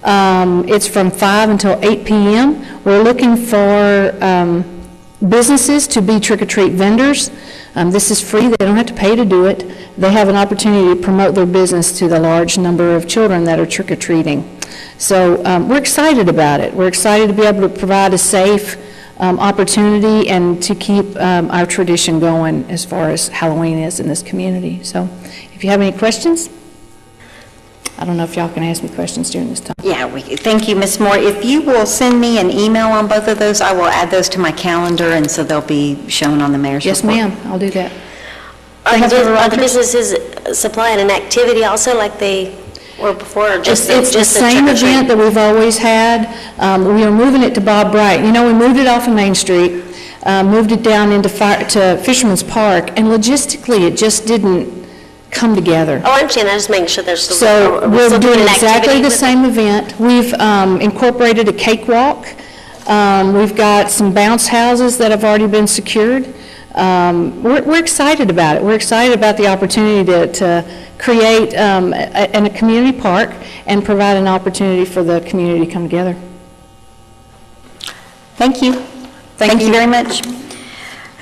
It's from 5 until 8 p.m. We're looking for businesses to be trick-or-treat vendors. This is free. They don't have to pay to do it. They have an opportunity to promote their business to the large number of children that are trick-or-treating. So we're excited about it. We're excited to be able to provide a safe opportunity and to keep our tradition going as far as Halloween is in this community. So if you have any questions, I don't know if y'all can ask me questions during this time. Yeah, thank you, Ms. Moore. If you will send me an email on both of those, I will add those to my calendar, and so they'll be shown on the mayor's report. Yes, ma'am, I'll do that. Are the businesses supplying an activity also like they were before, or just It's the same event that we've always had. We are moving it to Bob Bright. You know, we moved it off of Main Street, moved it down into to Fisherman's Park, and logistically, it just didn't come together. Oh, I understand. I just making sure there's still. So we're doing exactly the same event. We've incorporated a cakewalk. We've got some bounce houses that have already been secured. We're excited about it. We're excited about the opportunity to create a community park and provide an opportunity for the community to come together. Thank you. Thank you very much.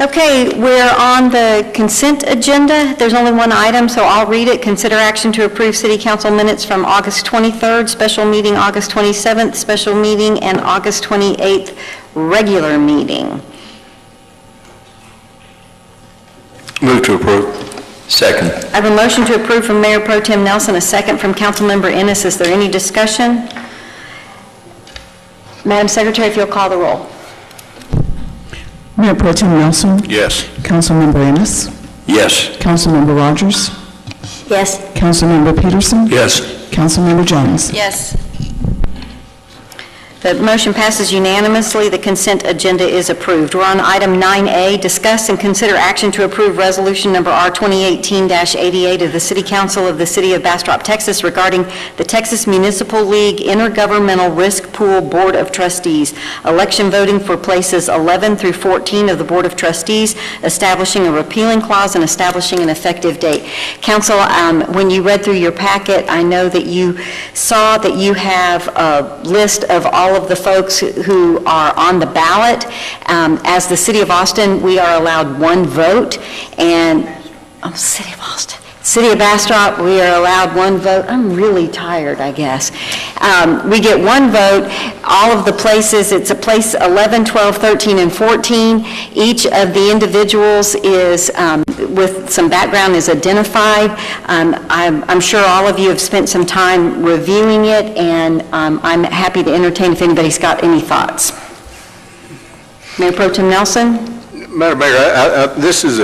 Okay, we're on the consent agenda. There's only one item, so I'll read it. Consider action to approve City Council minutes from August 23rd, special meeting August 27th, special meeting, and August 28th, regular meeting. Move to approve. Second. I have a motion to approve from Mayor Pro Tem Nelson, a second from Councilmember Ennis. Is there any discussion? Madam Secretary, if you'll call the roll. Mayor Pro Tem Nelson. Yes. Councilmember Ennis. Yes. Councilmember Rogers. Yes. Councilmember Peterson. Yes. Councilmember Jones. Yes. The motion passes unanimously. The consent agenda is approved. We're on item 9A, discuss and consider action to approve resolution number R 2018-88 of the City Council of the City of Bastrop, Texas regarding the Texas Municipal League Intergovernmental Risk Pool Board of Trustees, election voting for places 11 through 14 of the Board of Trustees, establishing a repealing clause and establishing an effective date. Council, when you read through your packet, I know that you saw that you have a list of all of the folks who are on the ballot. As the City of Austin, we are allowed one vote, and City of Austin. City of Bastrop, we are allowed one vote. I'm really tired, I guess. We get one vote. All of the places, it's a place 11, 12, 13, and 14. Each of the individuals is, with some background, is identified. I'm sure all of you have spent some time reviewing it, and I'm happy to entertain if anybody's got any thoughts. Mayor Pro Tem Nelson? Madam Mayor, this is,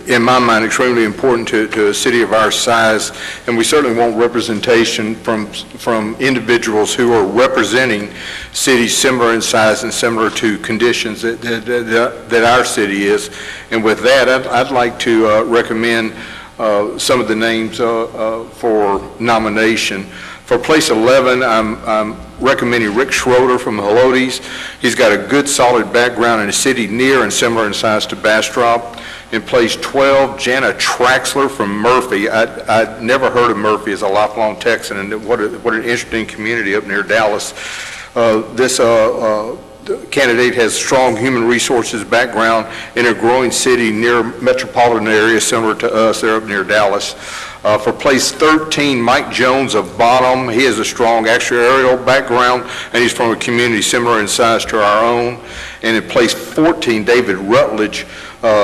in my mind, extremely important to a city of our size, and we certainly want representation from individuals who are representing cities similar in size and similar to conditions that our city is. And with that, I'd like to recommend some of the names for nomination. For place 11, I'm recommending Rick Schroeder from the Helotes. He's got a good, solid background in a city near and similar in size to Bastrop. In place 12, Jana Traxler from Murphy. I'd never heard of Murphy as a lifelong Texan, and what an interesting community up near Dallas. This candidate has strong human resources background in a growing city near metropolitan area similar to us. They're up near Dallas. For place 13, Mike Jones of Bonham. He has a strong actuarial background, and he's from a community similar in size to our own. And in place 14, David Rutledge,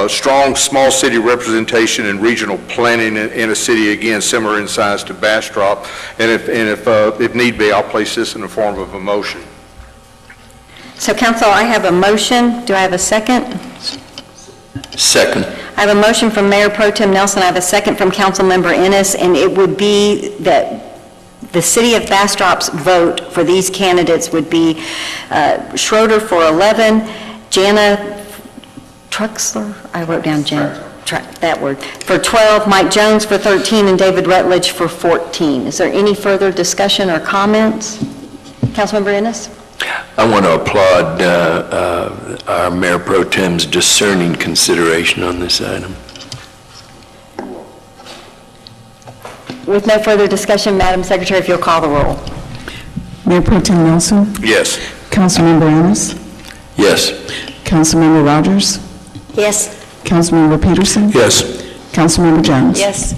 strong small city representation and regional planning in a city, again, similar in size to Bastrop. And if need be, I'll place this in the form of a motion. So, Council, I have a motion. Do I have a second? Second. I have a motion from Mayor Pro Tem Nelson. I have a second from Councilmember Ennis, and it would be that the City of Bastrop's vote for these candidates would be Schroeder for 11, Jana Traxler, I wrote down Jana, that word, for 12, Mike Jones for 13, and David Rutledge for 14. Is there any further discussion or comments? Councilmember Ennis? I want to applaud our Mayor Pro Tem's discerning consideration on this item. With no further discussion, Madam Secretary, if you'll call the roll. Mayor Pro Tem Nelson, Yes. Councilmember Ennis, Yes. Councilmember Rogers, Yes. Councilmember Peterson, Yes. Councilmember Jones. Yes.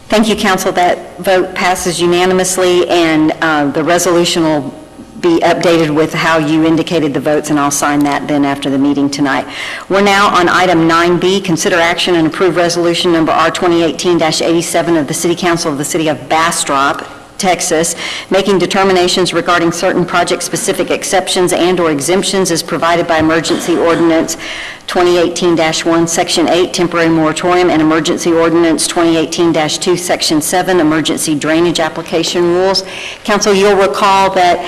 Thank you, council. That vote passes unanimously, and the resolution will be updated with how you indicated the votes, and I'll sign that then after the meeting tonight. We're now on item 9B, consider action and approve resolution number R 2018-87 of the City Council of the City of Bastrop, Texas, making determinations regarding certain project-specific exceptions and/or exemptions as provided by Emergency Ordinance 2018-1, Section 8, Temporary Moratorium, and Emergency Ordinance 2018-2, Section 7, Emergency Drainage Application Rules. Council, you'll recall that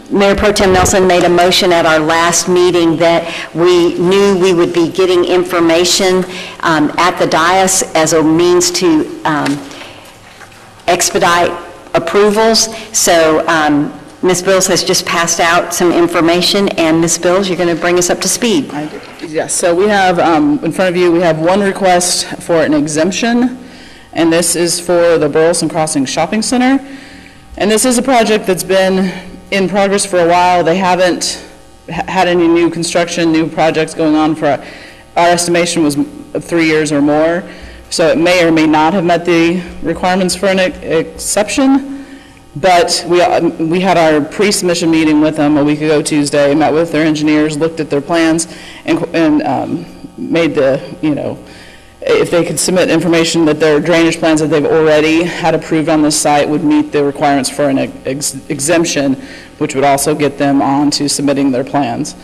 Mayor Pro Tem Nelson made a motion at our last meeting that we knew we would be getting information at the dais as a means to expedite approvals. So Ms. Bills has just passed out some information, and Ms. Bills, you're going to bring us up to speed. Yes, so we have, in front of you, we have one request for an exemption, and this is for the Burleson Crossing Shopping Center. And this is a project that's been in progress for a while. They haven't had any new construction, new projects going on for, our estimation was 3 years or more. So it may or may not have met the requirements for an exception. But we had our pre-submission meeting with them a week ago Tuesday, met with their engineers, looked at their plans, and made the, if they could submit information that their drainage plans that they've already had approved on this site would meet the requirements for an exemption, which would also get them on to submitting their plans.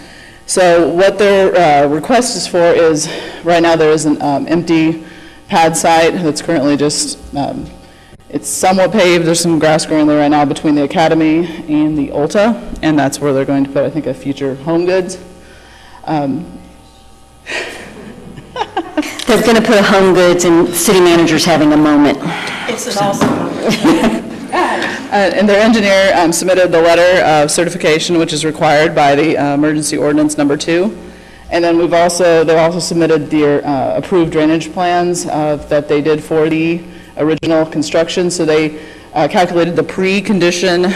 So what their request is for is, right now there is an empty pad site that's currently just, it's somewhat paved. There's some grass growing there right now between the Academy and the Ulta, and that's where they're going to put, I think, a future Home Goods. They're going to put a Home Goods, and city manager's having a moment. It's an awesome moment. And their engineer submitted the letter of certification, which is required by the Emergency Ordinance number 2. And then they also submitted their approved drainage plans that they did for the original construction. So they calculated the pre-condition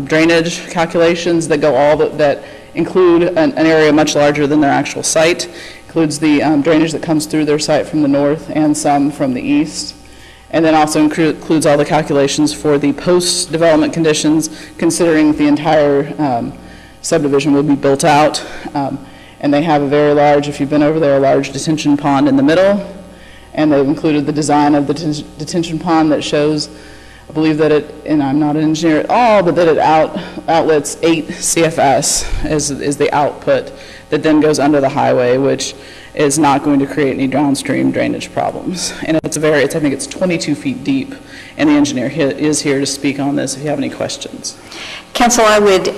drainage calculations that go that include an area much larger than their actual site. Includes the drainage that comes through their site from the north and some from the east. And then also includes all the calculations for the post-development conditions, considering the entire subdivision will be built out. And they have a very large, if you've been over there, a large detention pond in the middle. And they've included the design of the detention pond that shows, I believe that it, and I'm not an engineer at all, but that it outlets 8 CFS is the output that then goes under the highway, which is not going to create any downstream drainage problems. And I think it's 22 feet deep, and the engineer is here to speak on this if you have any questions. Council, I would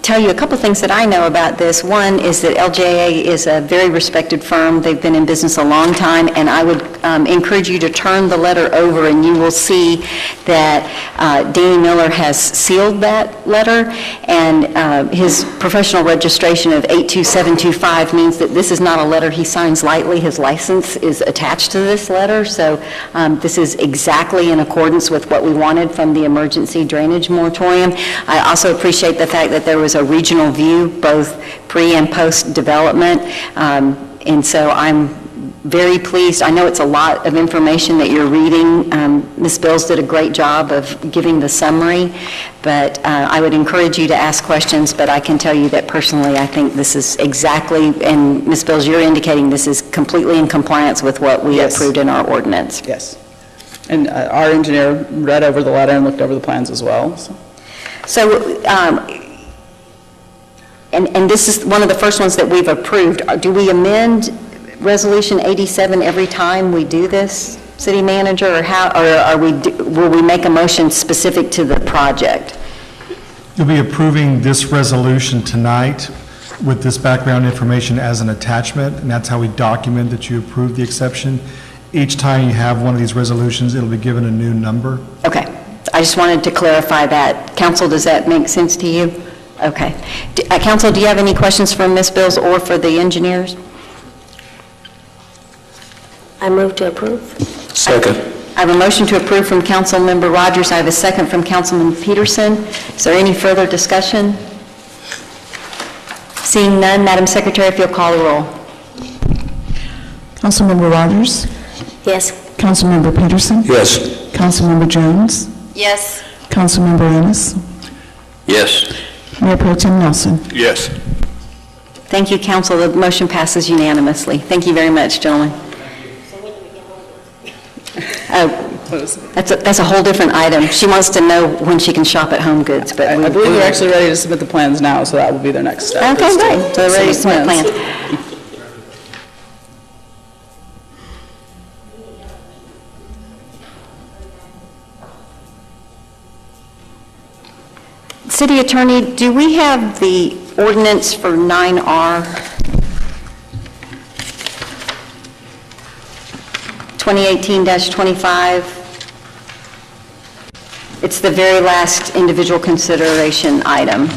tell you a couple things that I know about this. One is that LJA is a very respected firm. They've been in business a long time, and I would encourage you to turn the letter over, and you will see that Danny Miller has sealed that letter, and his professional registration of 82725 means that this is not a letter he signs lightly. His license is attached to this letter, so this is exactly in accordance with what we wanted from the emergency drainage moratorium. I also appreciate the fact that there was a regional view, both pre and post development, and so I'm very pleased. I know it's a lot of information that you're reading. Ms. Bills did a great job of giving the summary, but I would encourage you to ask questions, but I can tell you that personally I think this is exactly, and Ms. Bills, you're indicating this is completely in compliance with what we approved in our ordinance. Yes. And our engineer read over the letter and looked over the plans as well. So and this is one of the first ones that we've approved. Do we amend Resolution 87 every time we do this, City Manager, or how? Or will we make a motion specific to the project? You'll be approving this resolution tonight with this background information as an attachment, and that's how we document that you approve the exception. Each time you have one of these resolutions, it'll be given a new number. Okay. I just wanted to clarify that. Council, does that make sense to you? Okay. Council, do you have any questions for Ms. Bills or for the engineers? I move to approve. Second. I have a motion to approve from Councilmember Rogers. I have a second from Councilman Peterson. Is there any further discussion? Seeing none, Madam Secretary, if you'll call the roll. Councilmember Rogers? Yes. Councilmember Peterson? Yes. Councilmember Jones? Yes. Councilmember Ennis? Yes. Mayor Pro Tem Nelson? Yes. Thank you, Council. The motion passes unanimously. Thank you very much, gentlemen. That's a whole different item. She wants to know when she can shop at Home Goods, but I believe they're actually ready to submit the plans now, so that will be their next step. Okay, great. So they're ready to submit plans. City Attorney, do we have the ordinance for 9R? 2018-25? It's the very last individual consideration item.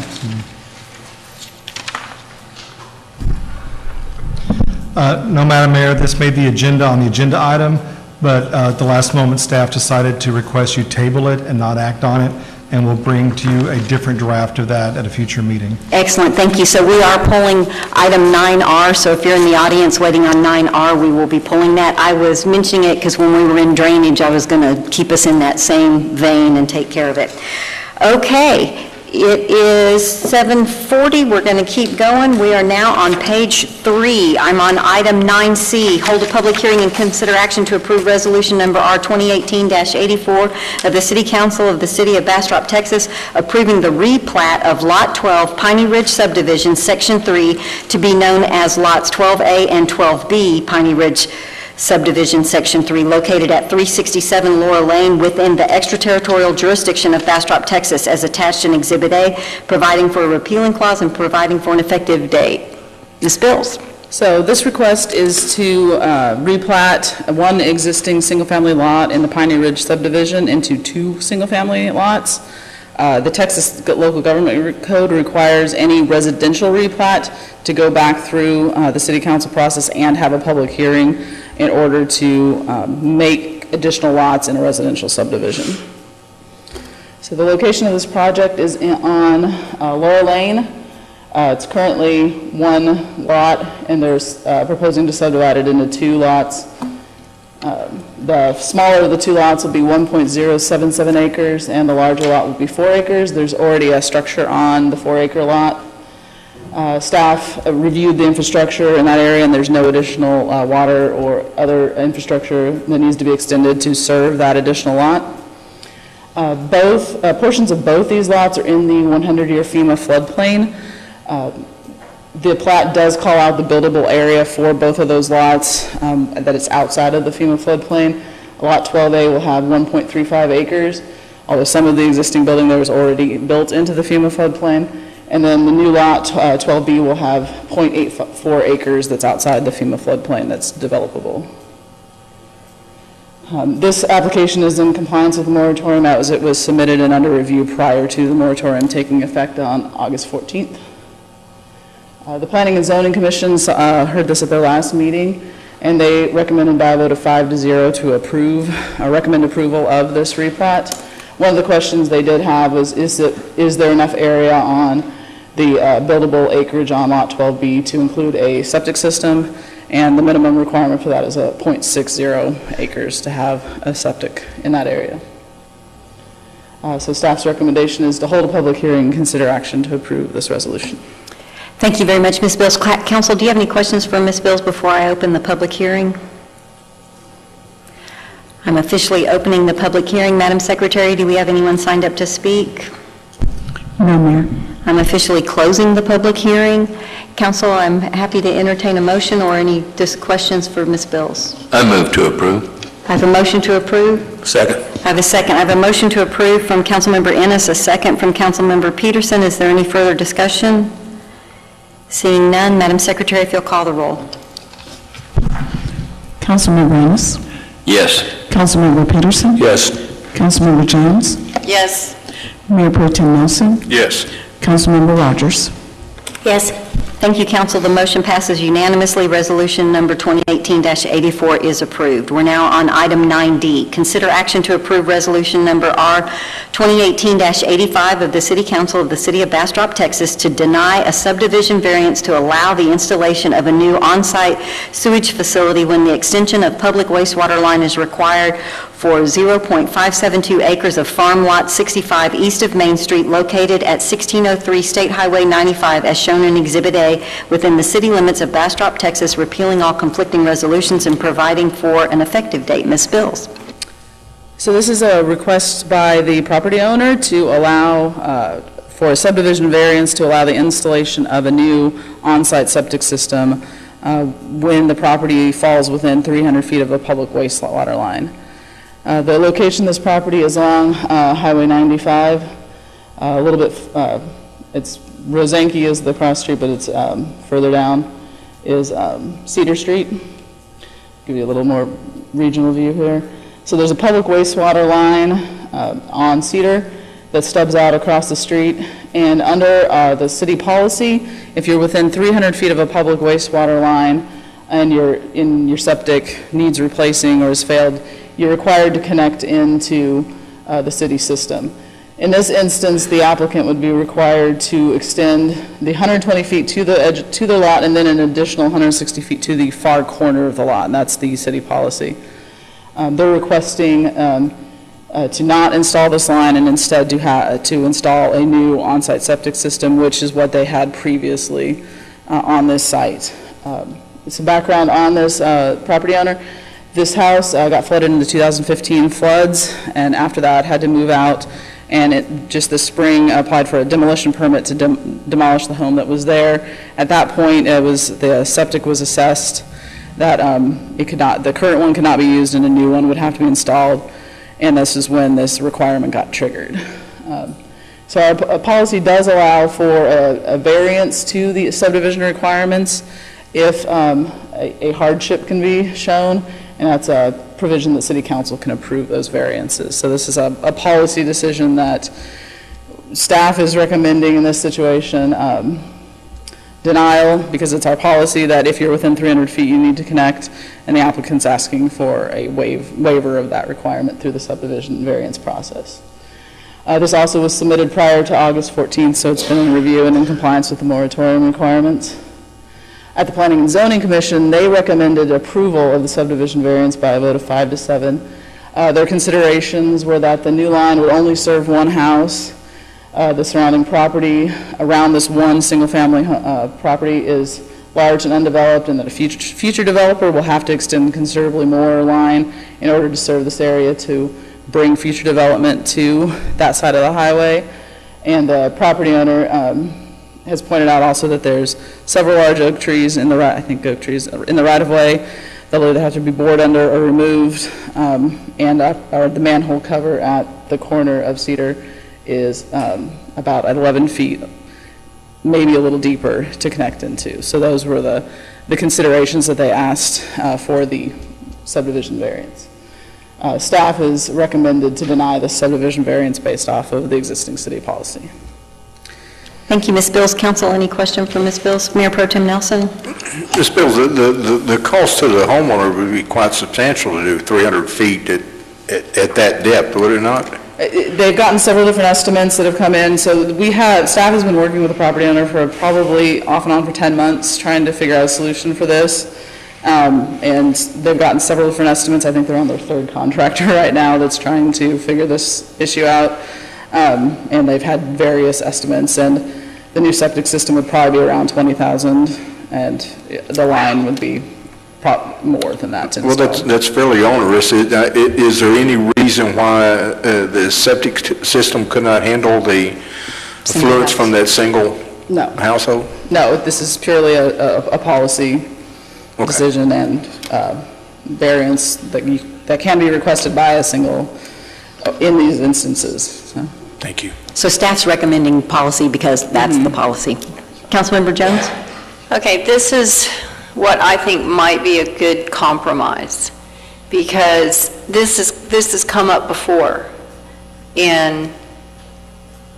No, Madam Mayor, this made the agenda on the agenda item, but at the last moment, staff decided to request you table it and not act on it, and we'll bring to you a different draft of that at a future meeting. Excellent, thank you. So we are pulling item 9R, so if you're in the audience waiting on 9R, we will be pulling that. I was mentioning it because when we were in drainage, I was going to keep us in that same vein and take care of it. Okay, it is 7:40. We're going to keep going. We are now on page 3. I'm on item 9C, hold a public hearing and consider action to approve resolution number R 2018-84 of the City Council of the City of Bastrop, Texas, approving the replat of Lot 12, Piney Ridge Subdivision, Section 3, to be known as Lots 12A and 12B, Piney Ridge Subdivision, Section 3, located at 367 Laurel Lane within the extraterritorial jurisdiction of Bastrop, Texas, as attached in Exhibit A, providing for a repealing clause and providing for an effective date. Ms. Bills. So this request is to replat one existing single-family lot in the Piney Ridge subdivision into 2 single-family lots. The Texas Local Government Code requires any residential replat to go back through the City Council process and have a public hearing in order to make additional lots in a residential subdivision. So the location of this project is on Laurel Lane. It's currently 1 lot, and there's proposing to subdivide it into 2 lots. The smaller of the 2 lots will be 1.077 acres, and the larger lot will be 4 acres. There's already a structure on the 4-acre lot. Staff reviewed the infrastructure in that area, and there's no additional water or other infrastructure that needs to be extended to serve that additional lot. Portions of both these lots are in the 100-year FEMA floodplain. The plat does call out the buildable area for both of those lots, that it's outside of the FEMA floodplain. Lot 12A will have 1.35 acres, although some of the existing building there is already built into the FEMA floodplain. And then the new lot, 12B, will have 0.84 acres that's outside the FEMA floodplain that's developable. This application is in compliance with the moratorium as it was submitted and under review prior to the moratorium taking effect on August 14th. The Planning and Zoning Commissions heard this at their last meeting, and they recommended by a vote of 5-0 to recommend approval of this replat. One of the questions they did have was, is there enough area on the buildable acreage on Lot 12B to include a septic system? And the minimum requirement for that is a 0.60 acres to have a septic in that area. So staff's recommendation is to hold a public hearing and consider action to approve this resolution. Thank you very much, Ms. Bills. Council, do you have any questions for Ms. Bills before I open the public hearing? I'm officially opening the public hearing. Madam Secretary, do we have anyone signed up to speak? No, Mayor. I'm officially closing the public hearing. Council, I'm happy to entertain a motion or any questions for Ms. Bills. I move to approve. I have a motion to approve. Second. I have a second. I have a motion to approve from Councilmember Ennis, a second from Councilmember Peterson. Is there any further discussion? Seeing none, Madam Secretary, if you'll call the roll. Councilmember Ennis? Yes. Councilmember Peterson? Yes. Councilmember Jones? Yes. Mayor Pro Tem Nelson? Yes. Councilmember Rogers? Yes. Thank you, council. The motion passes unanimously. Resolution number 2018-84 is approved. We're now on item 9D. Consider action to approve resolution number R 2018-85 of the City Council of the City of Bastrop, Texas, to deny a subdivision variance to allow the installation of a new on-site sewage facility when the extension of public wastewater line is required for 0.572 acres of farm lot 65 east of Main Street located at 1603 State Highway 95 as shown in Exhibit A within the city limits of Bastrop, Texas, repealing all conflicting resolutions and providing for an effective date. Ms. Bills. So this is a request by the property owner to allow for a subdivision variance to allow the installation of a new on-site septic system when the property falls within 300 feet of a public wastewater line. The location of this property is along Highway 95, a little bit, it's Rosanke is the cross street, but it's further down is Cedar Street. Give you a little more regional view here. So there's a public wastewater line on Cedar that stubs out across the street, and under the city policy, if you're within 300 feet of a public wastewater line and your septic needs replacing or has failed, you're required to connect into the city system. In this instance, the applicant would be required to extend the 120 feet to the edge to the lot and then an additional 160 feet to the far corner of the lot, and that's the city policy. They're requesting to not install this line and instead to install a new on-site septic system, which is what they had previously on this site. Some background on this property owner. This house got flooded in the 2015 floods, and after that had to move out, and it just this spring applied for a demolition permit to demolish the home that was there. At that point, the septic was assessed that the current one could not be used and a new one would have to be installed, and this is when this requirement got triggered. So our policy does allow for a variance to the subdivision requirements if a hardship can be shown, and that's a provision that City Council can approve those variances. So this is a policy decision that staff is recommending in this situation. Denial, because it's our policy that if you're within 300 feet, you need to connect, and the applicant's asking for a waiver of that requirement through the subdivision variance process. This also was submitted prior to August 14th, so it's been in review and in compliance with the moratorium requirements. At the Planning and Zoning Commission, they recommended approval of the subdivision variance by a vote of 5 to 7. Their considerations were that the new line would only serve one house. The surrounding property around this one single-family property is large and undeveloped, and that a future developer will have to extend considerably more line in order to serve this area to bring future development to that side of the highway. And the property owner has pointed out also that there's several large oak trees in the right, I think oak trees in the right-of-way that will either have to be bored under or removed, and the manhole cover at the corner of Cedar is about 11 feet, maybe a little deeper to connect into. So those were the considerations that they asked for the subdivision variance. Staff is recommended to deny the subdivision variance based off of the existing city policy. Thank you, Ms. Bills. Council, any question for Ms. Bills? Mayor Pro Tem Nelson? Ms. Bills, the cost to the homeowner would be quite substantial to do 300 feet at that depth, would it not? They've gotten several different estimates that have come in. So staff has been working with the property owner for probably off and on for 10 months trying to figure out a solution for this. And they've gotten several different estimates. I think they're on their third contractor right now that's trying to figure this issue out. And they've had various estimates, and the new septic system would probably be around $20,000, and the line would be more than that to install. Well, that's fairly onerous. Is there any reason why the septic system could not handle the effluents from that single household? No, this is purely a policy decision and variance that can be requested by a single in these instances. So. Thank you. So staff's recommending policy because that's the policy. Councilmember Jones? Okay, this is what I think might be a good compromise, because this has come up before in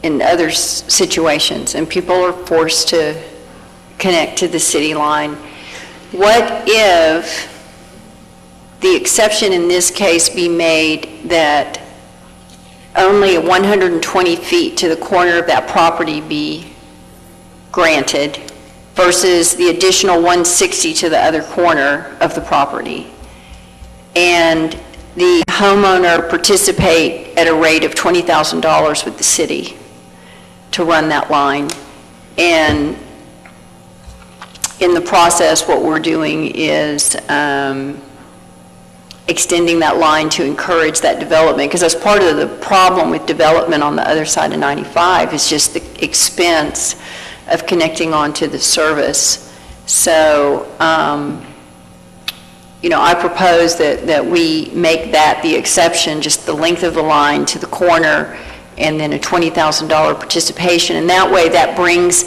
other situations, and people are forced to connect to the city line. What if the exception in this case be made that only 120 feet to the corner of that property be granted versus the additional 160 to the other corner of the property, and the homeowner participate at a rate of $20,000 with the city to run that line? And in the process, what we're doing is extending that line to encourage that development, because that's part of the problem with development on the other side of 95 is just the expense of connecting onto the service. So, I propose that we make that the exception, just the length of the line to the corner, and then a $20,000 participation. And that way, that brings,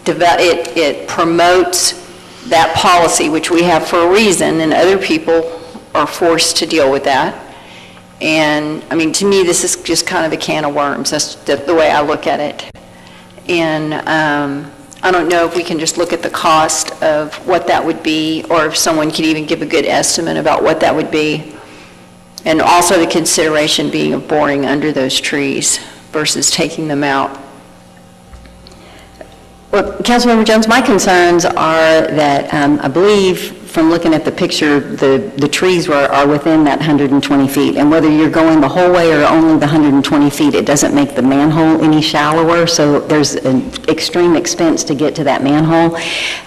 it promotes that policy, which we have for a reason, and other people are forced to deal with that. And, to me, this is just kind of a can of worms. That's the way I look at it. And I don't know if we can just look at the cost of what that would be, or if someone could even give a good estimate about what that would be. And also the consideration being of boring under those trees versus taking them out. Well, Councilmember Jones, my concerns are that I believe from looking at the picture, the trees are within that 120 feet. And whether you're going the whole way or only the 120 feet, it doesn't make the manhole any shallower. So there's an extreme expense to get to that manhole.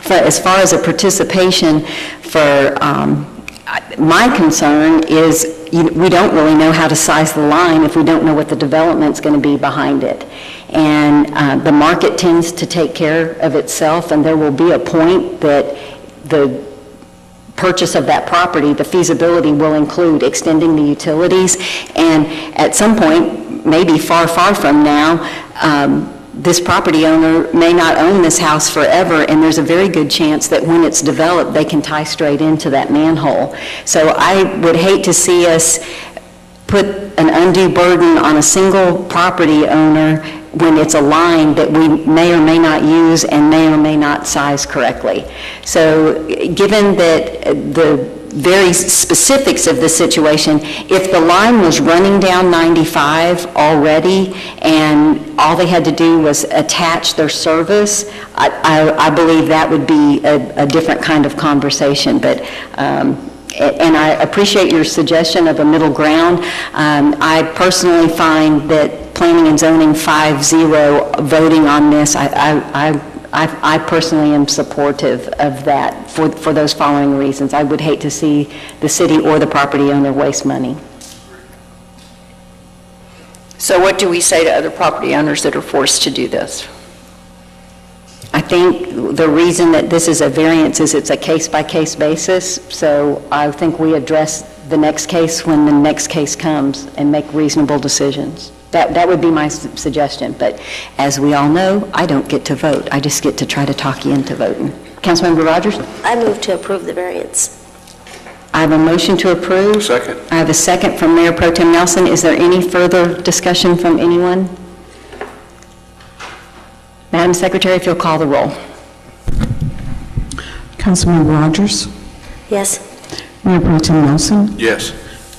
As far as a participation for, my concern is we don't really know how to size the line if we don't know what the development's going to be behind it. And the market tends to take care of itself, and there will be a point that the purchase of that property, the feasibility will include extending the utilities. And at some point, maybe far, far from now, this property owner may not own this house forever, and there's a very good chance that when it's developed, they can tie straight into that manhole. So I would hate to see us put an undue burden on a single property owner when it's a line that we may or may not use and may or may not size correctly. So given that the very specifics of the situation, if the line was running down 95 already and all they had to do was attach their service, I believe that would be a different kind of conversation. But and I appreciate your suggestion of a middle ground. I personally find that Planning and Zoning 5-0 voting on this, I personally am supportive of that for those following reasons. I would hate to see the city or the property owner waste money. So what do we say to other property owners that are forced to do this? I think the reason that this is a variance is it's a case-by-case basis, so I think we address the next case when the next case comes and make reasonable decisions. That would be my suggestion, but as we all know, I don't get to vote. I just get to try to talk you into voting. Councilmember Rogers? I move to approve the variance. I have a motion to approve. Second. I have a second from Mayor Pro Tem Nelson. Is there any further discussion from anyone? Madam Secretary, if you'll call the roll. Councilmember Rogers? Yes. Mayor Pro Tem Nelson? Yes.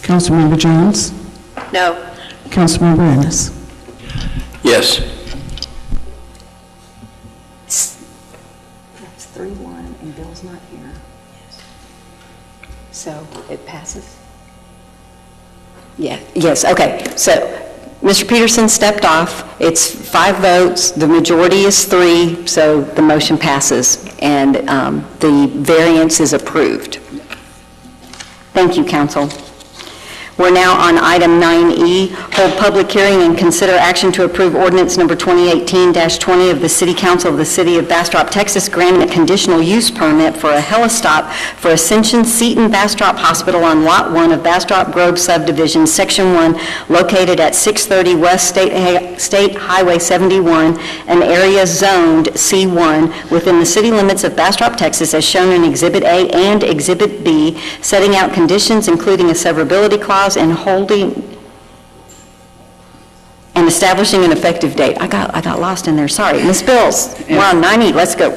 Councilmember Jones? No. Councilmember Ennis? Yes. That's 3-1, and Bill's not here. So it passes? Yeah, yes, okay. So Mr. Peterson stepped off. It's 5 votes. The majority is 3, so the motion passes, and the variance is approved. Thank you, council. We're now on item 9E, hold public hearing and consider action to approve ordinance number 2018-20 of the City Council of the City of Bastrop, Texas, granting a conditional use permit for a helistop for Ascension Seton Bastrop Hospital on Lot 1 of Bastrop Grove Subdivision, Section 1, located at 630 West State Highway 71, an area zoned C1 within the city limits of Bastrop, Texas, as shown in Exhibit A and Exhibit B, setting out conditions including a severability clause and holding and establishing an effective date. I got lost in there, sorry. Ms. Bills, we're on 9E, let's go.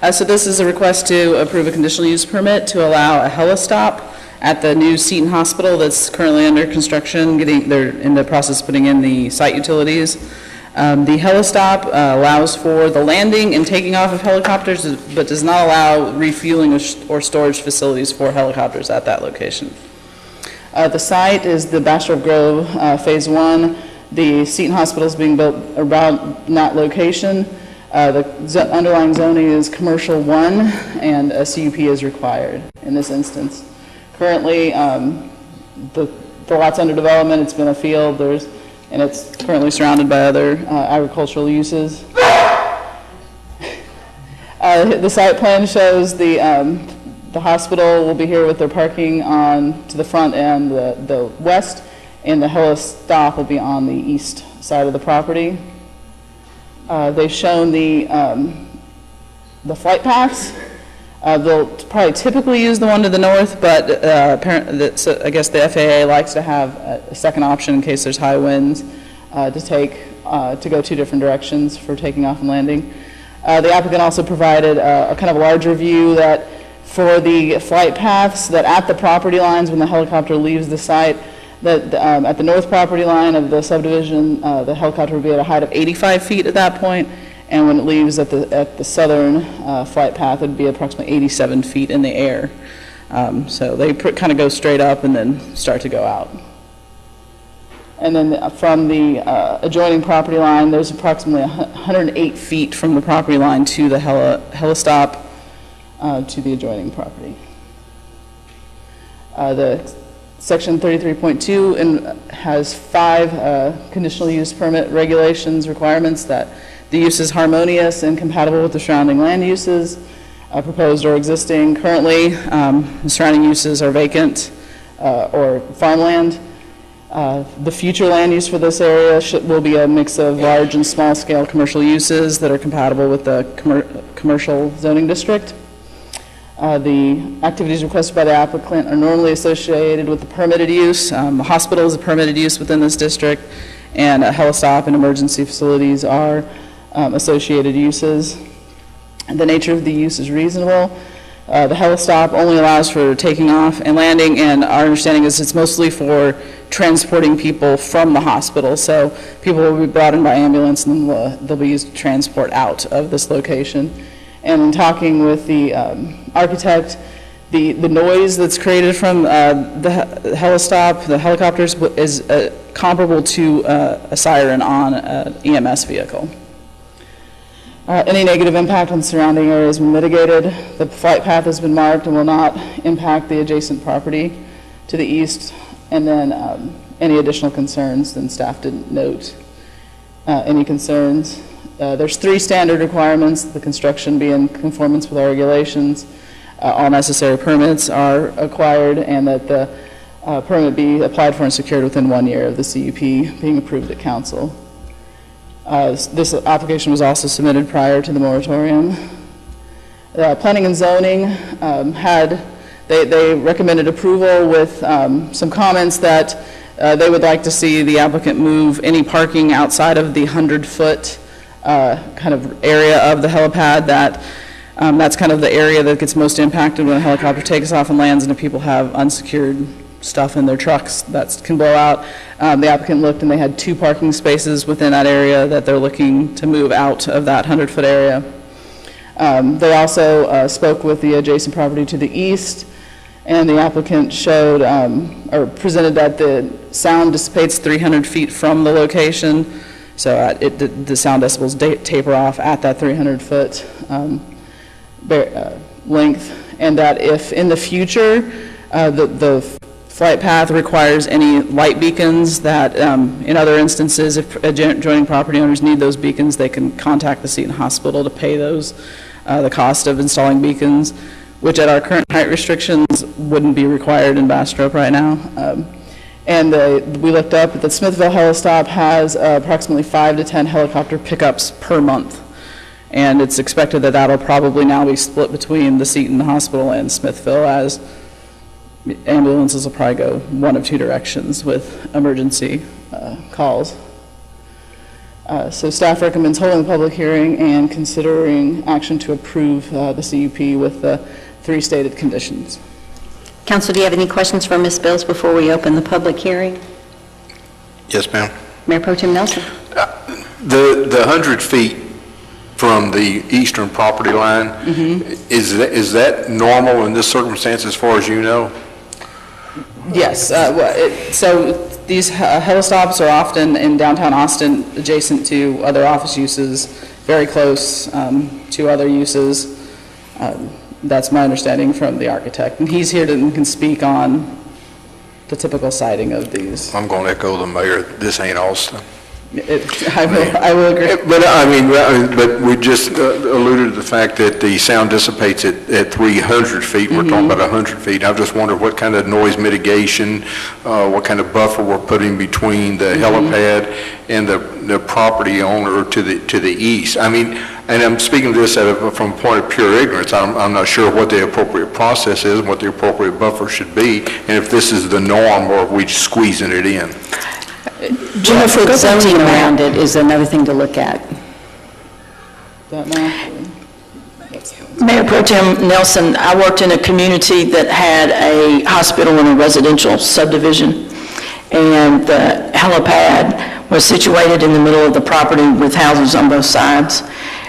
So this is a request to approve a conditional use permit to allow a helistop at the new Seton Hospital that's currently under construction. They're in the process of putting in the site utilities. The helistop allows for the landing and taking off of helicopters, but does not allow refueling or storage facilities for helicopters at that location. The site is the Bastrop Grove Phase 1. The Seton Hospital is being built around that location. The underlying zoning is Commercial 1, and a CUP is required in this instance. Currently, the lot's under development. It's been a field. And it's currently surrounded by other agricultural uses. The site plan shows the hospital will be here with their parking to the front and the west, and the helistop will be on the east side of the property. They've shown the flight paths. They'll probably typically use the one to the north, but I guess the FAA likes to have a second option in case there's high winds to go two different directions for taking off and landing. The applicant also provided a kind of larger view that for the flight paths, that at the property lines when the helicopter leaves the site, that at the north property line of the subdivision, the helicopter would be at a height of 85 feet at that point. And when it leaves at the southern flight path, it would be approximately 87 feet in the air. So they kind of go straight up and then start to go out. And then from the adjoining property line, there's approximately 108 feet from the property line to the helistop to the adjoining property. The Section 33.2 has 5 conditional use permit regulations requirements that the use is harmonious and compatible with the surrounding land uses, proposed or existing. Currently, the surrounding uses are vacant or farmland. The future land use for this area will be a mix of large and small scale commercial uses that are compatible with the commercial zoning district. The activities requested by the applicant are normally associated with the permitted use. The hospital is a permitted use within this district, and a helistop and emergency facilities are associated uses. The nature of the use is reasonable. The helistop only allows for taking off and landing, and our understanding is it's mostly for transporting people from the hospital. So people will be brought in by ambulance, and then they'll be used to transport out of this location. And in talking with the architect, the noise that's created from the helistop, the helicopters, is comparable to a siren on an EMS vehicle. Any negative impact on surrounding areas has been mitigated. The flight path has been marked and will not impact the adjacent property to the east. And then any additional concerns, then staff didn't note any concerns. There's 3 standard requirements: the construction be in conformance with our regulations, all necessary permits are acquired, and that the permit be applied for and secured within 1 year of the CUP being approved at council. This application was also submitted prior to the moratorium. Planning and zoning they recommended approval with some comments that they would like to see the applicant move any parking outside of the 100-foot kind of area of the helipad. That's kind of the area that gets most impacted when a helicopter takes off and lands, and if people have unsecured stuff in their trucks that can blow out. The applicant looked and they had 2 parking spaces within that area that they're looking to move out of that 100-foot area. They also spoke with the adjacent property to the east, and the applicant showed or presented that the sound dissipates 300 feet from the location, so the sound decibels taper off at that 300-foot length, and that if in the future the flight path requires any light beacons, that in other instances, if adjoining property owners need those beacons, they can contact the Seton Hospital to pay those, the cost of installing beacons, which at our current height restrictions wouldn't be required in Bastrop right now. We looked up that Smithville Helistop has approximately 5 to 10 helicopter pickups per month. And it's expected that that'll probably now be split between the Seton Hospital and Smithville, as ambulances will probably go one of 2 directions with emergency calls. So staff recommends holding the public hearing and considering action to approve the CUP with the 3 stated conditions. Council, do you have any questions for Ms. Bills before we open the public hearing? Yes, ma'am. Mayor Pro Tem Nelson. The 100 feet from the eastern property line, is that normal in this circumstance as far as you know? Yes, so these helistops are often in downtown Austin, adjacent to other office uses, very close to other uses. That's my understanding from the architect, and he's here and can speak on the typical siting of these. I'm going to echo the mayor, this ain't Austin. I will agree. But I mean, but we just alluded to the fact that the sound dissipates at 300 feet. We're talking about 100 feet. I just wondered what kind of noise mitigation, what kind of buffer we're putting between the helipad and the property owner to the east. I mean, and I'm speaking this from a point of pure ignorance. I'm not sure what the appropriate process is, what the appropriate buffer should be, and if this is the norm or if we're squeezing it in. Jennifer, zoning around it is another thing to look at. Mayor Pro Tem Nelson, I worked in a community that had a hospital and a residential subdivision, and the helipad was situated in the middle of the property with houses on both sides.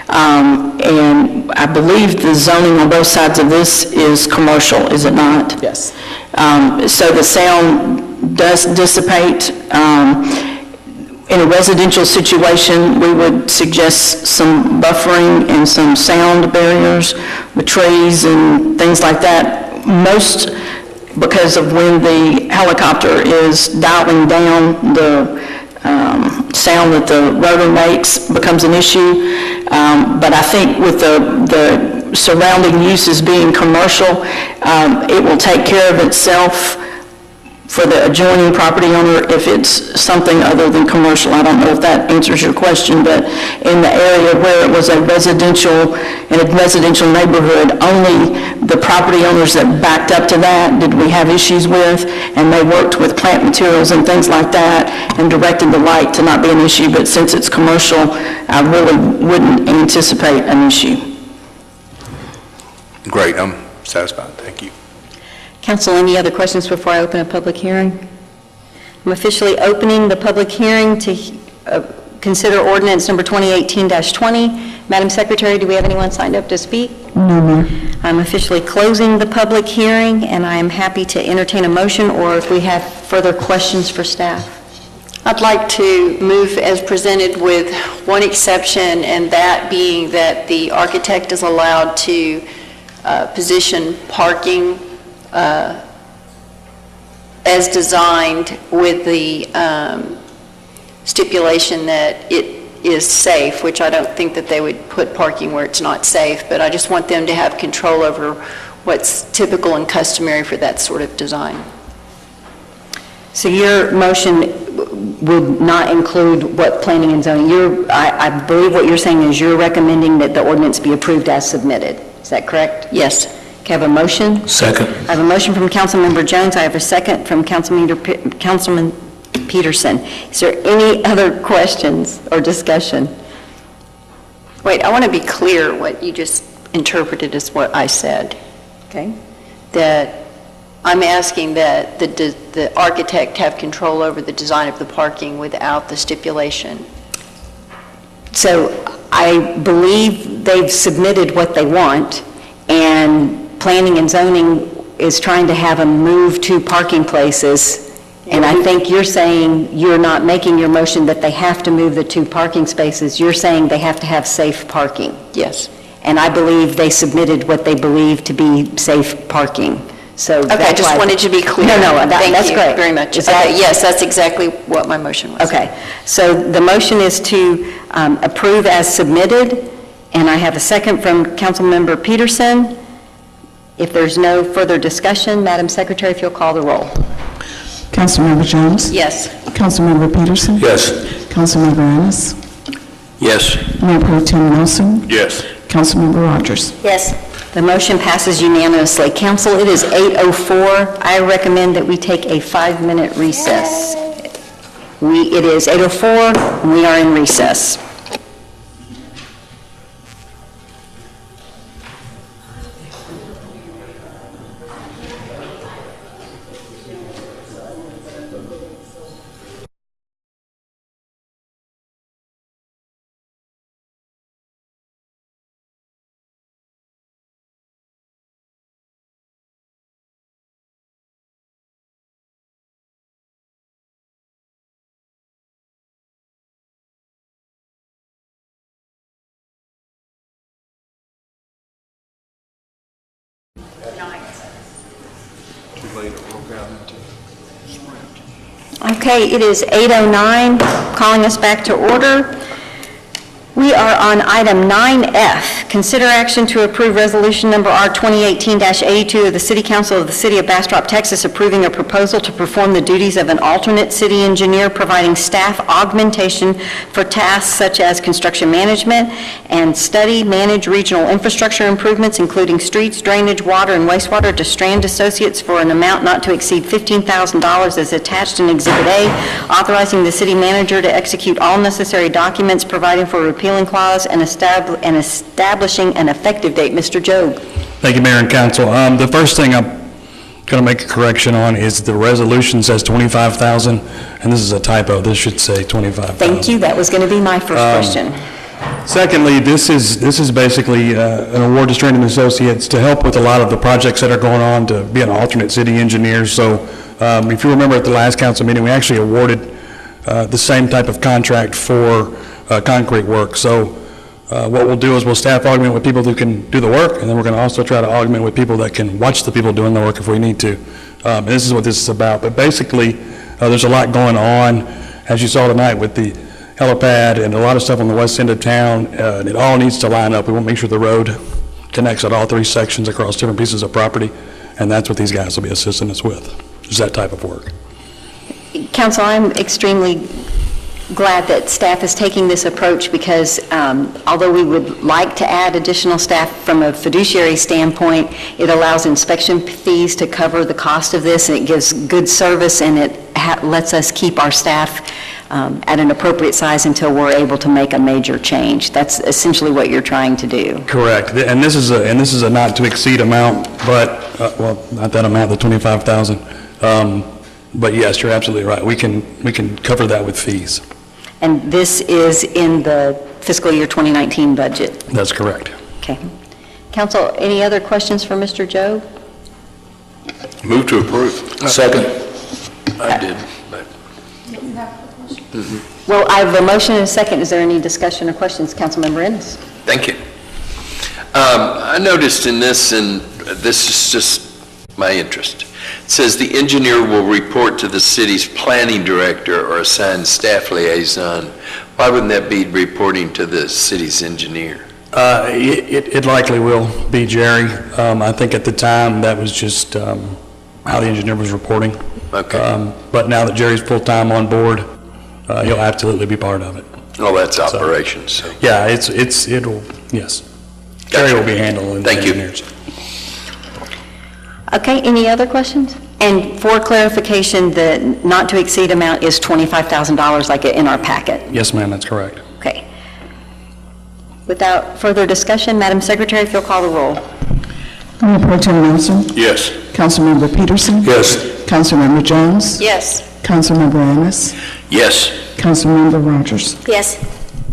And I believe the zoning on both sides of this is commercial, is it not? Yes. So the sound does dissipate. In a residential situation, we would suggest some buffering and some sound barriers with trees and things like that. Most because of when the helicopter is dialing down, the sound that the rotor makes becomes an issue. But I think with the surrounding uses being commercial, it will take care of itself for the adjoining property owner if it's something other than commercial. I don't know if that answers your question, but in the area where it was in a residential neighborhood, only the property owners that backed up to that did we have issues with, and they worked with plant materials and things like that and directed the light to not be an issue, but since it's commercial, I really wouldn't anticipate an issue. Great, I'm satisfied, thank you. Council, any other questions before I open a public hearing? I'm officially opening the public hearing to consider ordinance number 2018-20. Madam Secretary, do we have anyone signed up to speak? No, Mayor. I'm officially closing the public hearing, and I am happy to entertain a motion, or if we have further questions for staff. I'd like to move as presented with one exception, and that being that the architect is allowed to position parking as designed with the stipulation that it is safe, which I don't think that they would put parking where it's not safe, but I just want them to have control over what's typical and customary for that sort of design. So your motion would not include what planning and zoning, I believe what you're saying is you're recommending that the ordinance be approved as submitted. Is that correct? Yes. Okay, I have a motion. Second. I have a motion from Councilmember Jones. I have a second from Councilman Peterson. Is there any other questions or discussion? Wait, I want to be clear what you just interpreted as what I said. Okay. That I'm asking that the architect have control over the design of the parking without the stipulation. So I believe they've submitted what they want, and planning and zoning is trying to have them move to parking places, and I think you're saying you're not making your motion that they have to move the 2 parking spaces. You're saying they have to have safe parking. Yes. And I believe they submitted what they believe to be safe parking. So Okay, I just wanted to be clear. No, that's great. Thank you very much. Okay, yes, that's exactly what my motion was. Okay, so the motion is to approve as submitted, and I have a second from Councilmember Peterson. If there's no further discussion, Madam Secretary, if you'll call the roll. Councilmember Jones? Yes. Councilmember Peterson? Yes. Councilmember Ennis? Yes. Mayor Pro Tem Nelson? Yes. Councilmember Rogers? Yes. The motion passes unanimously. Council, it is 8:04. I recommend that we take a 5-minute recess. It is 8:04, and we are in recess. Okay, it is 8:09, calling us back to order. We are on item 9F, consider action to approve resolution number R 2018-82 of the City Council of the City of Bastrop, Texas, approving a proposal to perform the duties of an alternate city engineer, providing staff augmentation for tasks such as construction management and manage regional infrastructure improvements, including streets, drainage, water, and wastewater, to Strand Associates for an amount not to exceed $15,000 as attached in Exhibit A, authorizing the city manager to execute all necessary documents, providing for a repealing clause, and establishing an effective date. Mr. Jobe. Thank you, Mayor and Council. The first thing I'm going to make a correction on is the resolution says 25,000, and this is a typo. This should say 25,000. Thank you. That was going to be my first question. Secondly, this is basically an award to Strand Associates to help with a lot of the projects that are going on, to be an alternate city engineer. So if you remember at the last council meeting, we actually awarded the same type of contract for concrete work. So what we'll do is we'll staff augment with people who can do the work, and then we're going to also try to augment with people that can watch the people doing the work if we need to. And this is what this is about. But basically, there's a lot going on, as you saw tonight, with the helipad and a lot of stuff on the west end of town, and it all needs to line up. We want to make sure the road connects at all three sections across different pieces of property, and that's what these guys will be assisting us with, is that type of work. Council, I'm extremely glad that staff is taking this approach, because although we would like to add additional staff from a fiduciary standpoint, it allows inspection fees to cover the cost of this, and it gives good service, and it lets us keep our staff at an appropriate size until we're able to make a major change. That's essentially what you're trying to do. Correct. And this is a not to exceed amount, but well, not that amount, the 25,000. But yes, you're absolutely right. We can cover that with fees. And this is in the fiscal year 2019 budget? That's correct. Okay. Council, any other questions for Mr. Jobe? Move to approve. Second. I did. Well, I have a motion and a second. Is there any discussion or questions? Councilmember Ennis. Thank you. I noticed in this, and this is just my interest, it says the engineer will report to the city's planning director or assigned staff liaison. Why wouldn't that be reporting to the city's engineer? It likely will be Jerry. I think at the time that was just how the engineer was reporting. Okay. But now that Jerry's full-time on board, he'll absolutely be part of it. Oh, that's operations. So. Yeah, it'll, yes. Gotcha. Jerry will be handling the engineers. Okay, any other questions? And for clarification, the not to exceed amount is $25,000 like in our packet? Yes, ma'am, that's correct. Okay. Without further discussion, Madam Secretary, if you'll call the roll. Mayor Pro Tem Nelson? Yes. Councilmember Peterson? Yes. Councilmember Jones? Yes. Councilmember Ennis? Yes. Councilmember Rogers? Yes.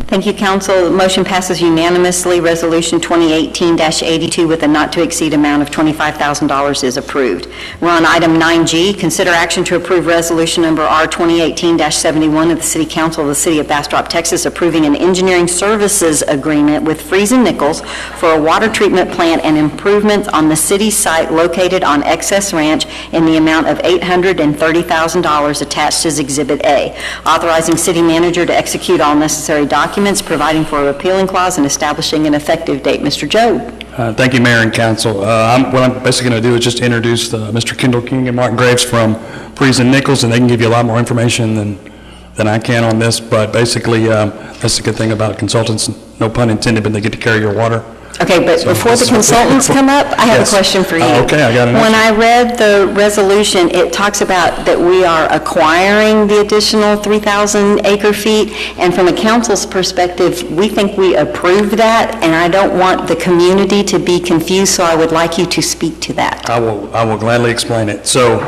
Thank you, Council. The motion passes unanimously. Resolution 2018-82 with a not-to-exceed amount of $25,000 is approved. We're on item 9G, consider action to approve resolution number R 2018-71 of the City Council of the City of Bastrop, Texas, approving an engineering services agreement with Friesen Nichols for a water treatment plant and improvements on the city site located on Excess Ranch in the amount of $830,000 attached as Exhibit A, authorizing city manager to execute all necessary documents, providing for a repealing clause, and establishing an effective date. Mr. Jobe. Thank you, Mayor and Council. What I'm basically going to do is just introduce Mr. Kendall King and Mark Graves from Friesen Nichols, and they can give you a lot more information than I can on this. But basically, that's the good thing about consultants, no pun intended, but they get to carry your water. Okay, but So- before the consultants come up, I have a Yes. question for you. Okay, I got an When answer. I read the resolution, it talks about that we are acquiring the additional 3,000 acre feet, and from a council's perspective, we think we approve that, and I don't want the community to be confused, so I would like you to speak to that. I will gladly explain it. So,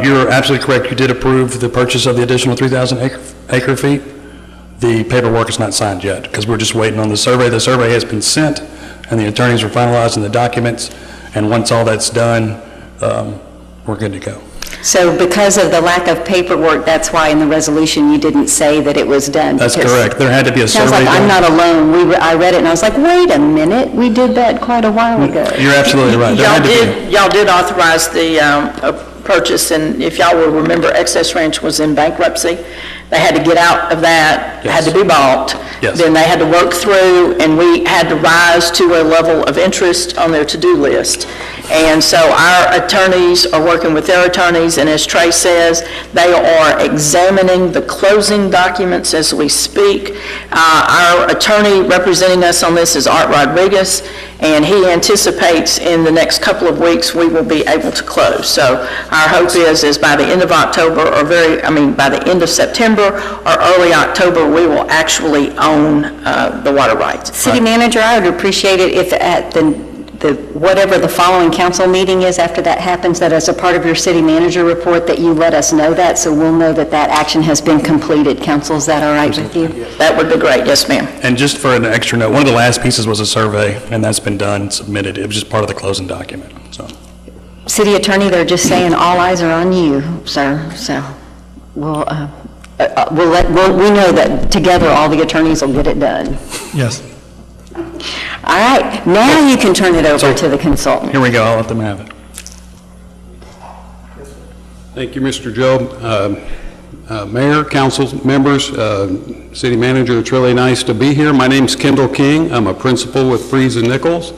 you're absolutely correct, you did approve the purchase of the additional 3,000 acre feet. The paperwork is not signed yet, because we're just waiting on the survey. The survey has been sent, and the attorneys are finalizing the documents, and once all that's done, we're good to go. So because of the lack of paperwork, that's why in the resolution you didn't say that it was done? That's because correct. There had to be a Sounds survey like I'm done. not alone. I read it and I was like, wait a minute, we did that quite a while ago. You're absolutely right. There had to be. Y'all did authorize the purchase, and if y'all will remember, Excess Ranch was in bankruptcy. They had to get out of that, had to be bought. Yes. Then they had to work through, and we had to rise to a level of interest on their to-do list. And so our attorneys are working with their attorneys, and as Trey says, they are examining the closing documents as we speak. Our attorney representing us on this is Art Rodriguez, and he anticipates in the next couple of weeks we will be able to close. So our hope is by the end of October, or by the end of September or early October, we will actually own the water rights. City manager, I would appreciate it if at whatever the following council meeting is after that happens, that as a part of your city manager report, that you let us know that, so we'll know that that action has been completed. Council, is that all right with you? That would be great, yes, ma'am. And just for an extra note, one of the last pieces was a survey, and that's been done and submitted. It was just part of the closing document, so. City attorney, they're just saying all eyes are on you, sir, so we know that together all the attorneys will get it done. Yes. All right, now you can turn it over to the consultant. Here we go, I'll let them have it. Thank you, Mr. Job. Mayor, council members, city manager, it's really nice to be here. My name's Kendall King. I'm a principal with Freeze and Nichols,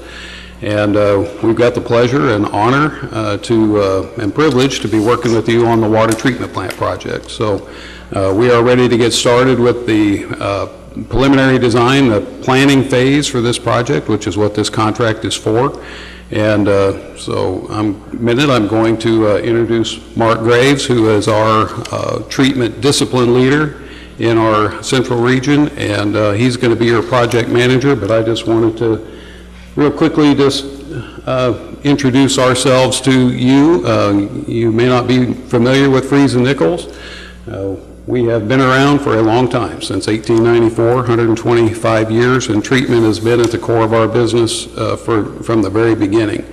and we've got the pleasure and honor and privilege to be working with you on the water treatment plant project. So we are ready to get started with the preliminary design, the planning phase for this project, which is what this contract is for. And so I'm going to introduce Mark Graves, who is our treatment discipline leader in our central region, and he's going to be your project manager. But I just wanted to real quickly just introduce ourselves to you. You may not be familiar with Freeze and Nichols. We have been around for a long time, since 1894, 125 years, and treatment has been at the core of our business from the very beginning.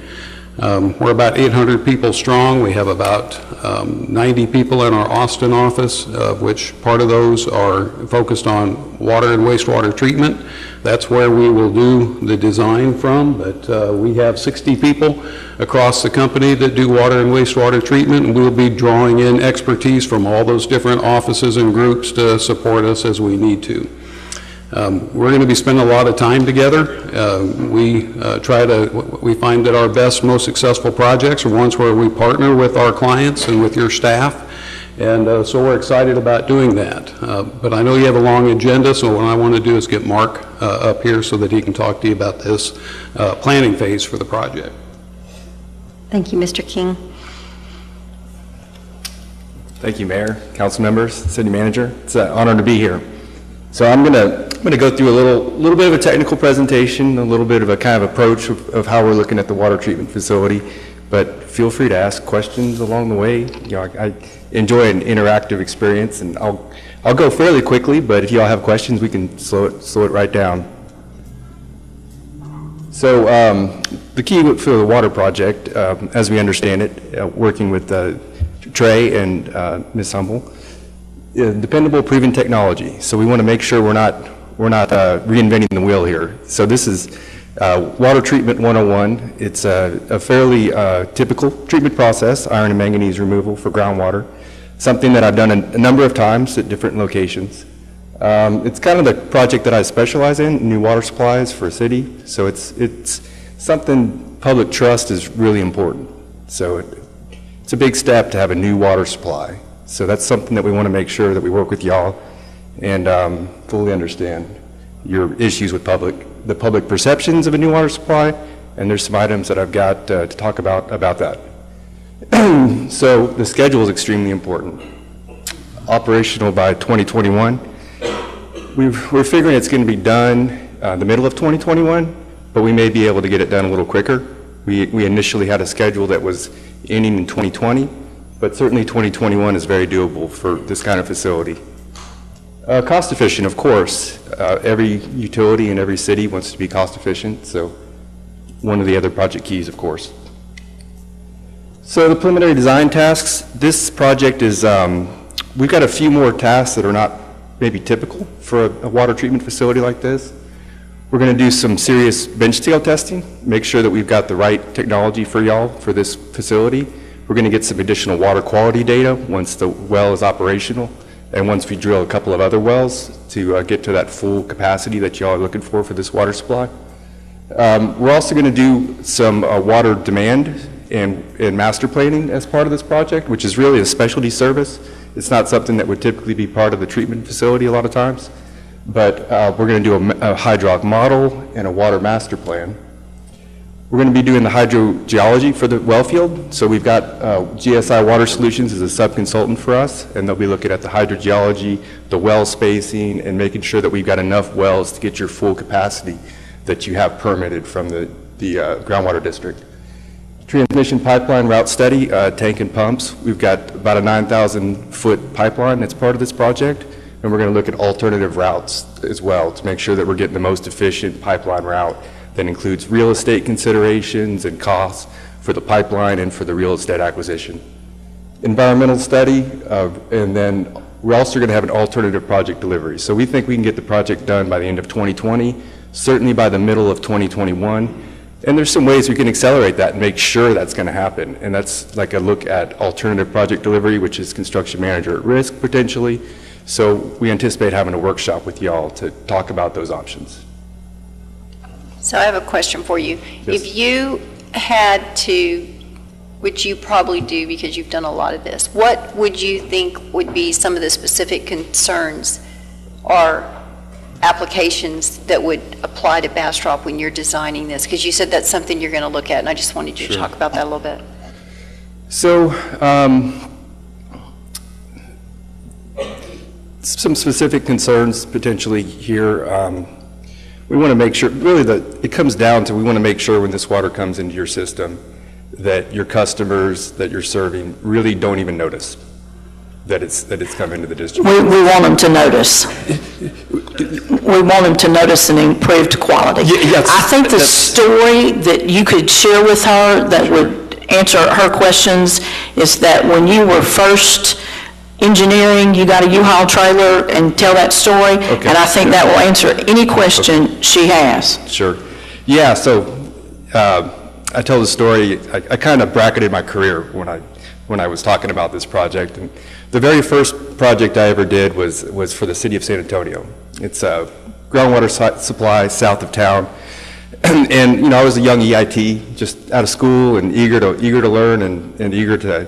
We're about 800 people strong. We have about 90 people in our Austin office, of which part of those are focused on water and wastewater treatment. That's where we will do the design from, but we have 60 people across the company that do water and wastewater treatment, and we'll be drawing in expertise from all those different offices and groups to support us as we need to. We're going to be spending a lot of time together. We find that our best, most successful projects are ones where we partner with our clients and with your staff, and so we're excited about doing that. But I know you have a long agenda, so what I want to do is get Mark up here so that he can talk to you about this planning phase for the project. Thank you, Mr. King. Thank you, Mayor, council members, city manager. It's an honor to be here. So I'm gonna go through a little bit of a technical presentation, a little bit of a kind of approach of how we're looking at the water treatment facility, but feel free to ask questions along the way. You know, I enjoy an interactive experience, and I'll go fairly quickly, but if y'all have questions, we can slow it right down. So the key for the water project, as we understand it, working with Trey and Ms. Humble, dependable, proven technology. So we want to make sure we're not reinventing the wheel here. So this is water treatment 101. It's a fairly typical treatment process, iron and manganese removal for groundwater. Something that I've done a number of times at different locations. It's kind of the project that I specialize in, new water supplies for a city. So it's something public trust is really important. So it's a big step to have a new water supply. So that's something that we want to make sure that we work with y'all and fully understand your issues with public the public perceptions of a new water supply, and there's some items that I've got to talk about that. So the schedule is extremely important. Operational by 2021. We're figuring it's going to be done the middle of 2021, but we may be able to get it done a little quicker. We initially had a schedule that was ending in 2020, but certainly 2021 is very doable for this kind of facility. Cost efficient, of course. Every utility in every city wants to be cost efficient, so one of the other project keys, of course. So the preliminary design tasks, this project is, we've got a few more tasks that are not maybe typical for a water treatment facility like this. We're going to do some serious bench scale testing, make sure that we've got the right technology for y'all for this facility. We're going to get some additional water quality data once the well is operational, and once we drill a couple of other wells to get to that full capacity that y'all are looking for this water supply. We're also going to do some water demand and master planning as part of this project, which is really a specialty service. It's not something that would typically be part of the treatment facility a lot of times, but we're going to do a hydraulic model and a water master plan. We're going to be doing the hydrogeology for the well field, so we've got GSI Water Solutions as a sub-consultant for us, and they'll be looking at the hydrogeology, the well spacing, and making sure that we've got enough wells to get your full capacity that you have permitted from the groundwater district. Transmission pipeline route study, tank and pumps. We've got about a 9,000-foot pipeline that's part of this project, and we're going to look at alternative routes as well to make sure that we're getting the most efficient pipeline route that includes real estate considerations and costs for the pipeline and for the real estate acquisition. Environmental study, and then we're also going to have an alternative project delivery. So we think we can get the project done by the end of 2020, certainly by the middle of 2021. And there's some ways we can accelerate that and make sure that's going to happen. And that's like a look at alternative project delivery, which is construction manager at risk potentially. So we anticipate having a workshop with y'all to talk about those options. So I have a question for you. Yes. If you had to, which you probably do because you've done a lot of this, what would you think would be some of the specific concerns or applications that would apply to Bastrop when you're designing this? Because you said that's something you're going to look at, and I just wanted you to talk about that a little bit. So some specific concerns potentially here. We want to make sure, really it comes down to we want to make sure when this water comes into your system that your customers that you're serving really don't even notice that it's come into the distribution. We want them to notice. We want them to notice an improved quality. Yes, I think the story that you could share with her that would answer her questions is that when you were first engineering, you got a U-Haul trailer, and tell that story, Okay. and I think that will answer any question she has. Sure. Yeah, so I tell the story, I kind of bracketed my career when I was talking about this project. And the very first project I ever did was for the city of San Antonio. It's a groundwater supply south of town. And you know, I was a young EIT, just out of school and eager to learn and eager to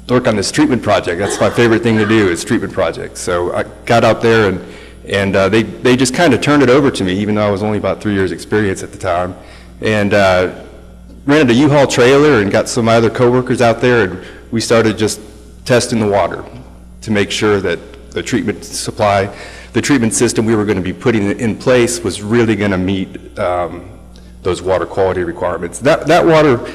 work on this treatment project. That's my favorite thing to do, is treatment projects. So I got out there and they just kind of turned it over to me, even though I was only about 3 years experience at the time. And rented a U-Haul trailer and got some of my other coworkers out there, and we started just testing the water to make sure that the treatment supply, the treatment system we were going to be putting in place was really going to meet those water quality requirements. That water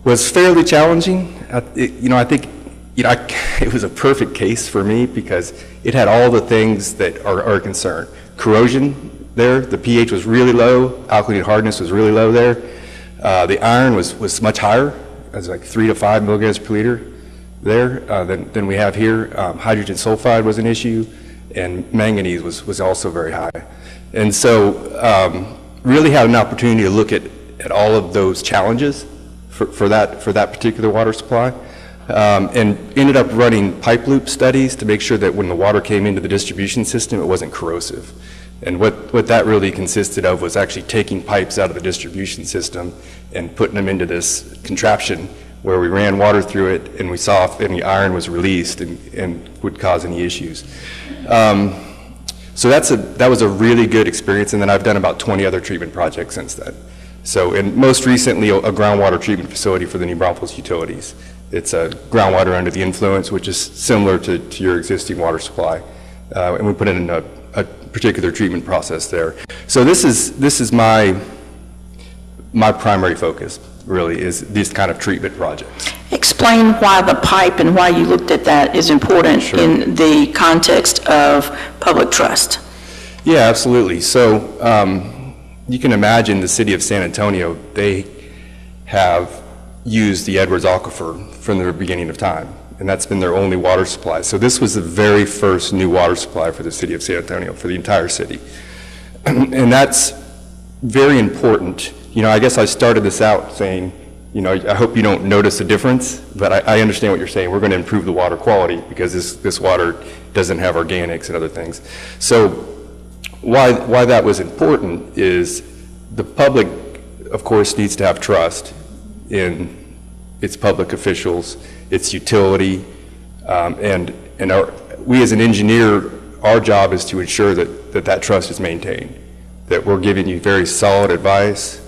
was fairly challenging. I think it was a perfect case for me because it had all the things that are a concern. Corrosion there, the pH was really low, alkaline hardness was really low there. The iron was much higher, it was like 3 to 5 milligrams per liter there than we have here. Hydrogen sulfide was an issue, and manganese was also very high. And so really had an opportunity to look at all of those challenges for that particular water supply, and ended up running pipe loop studies to make sure that when the water came into the distribution system, it wasn't corrosive. And what that really consisted of was actually taking pipes out of the distribution system and putting them into this contraption where we ran water through it, and we saw if any iron was released and would cause any issues. So that was a really good experience, and then I've done about 20 other treatment projects since then. So, and most recently, a groundwater treatment facility for the New Braunfels utilities. It's a groundwater under the influence, which is similar to your existing water supply. And we put in a particular treatment process there. So this is my primary focus, really, is these kind of treatment projects. Explain why the pipe and why you looked at that is important in the context of public trust. Yeah, absolutely. So you can imagine the city of San Antonio, they have used the Edwards Aquifer from the beginning of time, and that's been their only water supply. So this was the very first new water supply for the city of San Antonio, for the entire city. And that's very important. You know, I guess I started this out saying, you know, I hope you don't notice a difference, but I understand what you're saying. We're going to improve the water quality because this water doesn't have organics and other things. So why that was important is the public, of course, needs to have trust in its public officials, its utility, and we as an engineer, our job is to ensure that trust is maintained, that we're giving you very solid advice,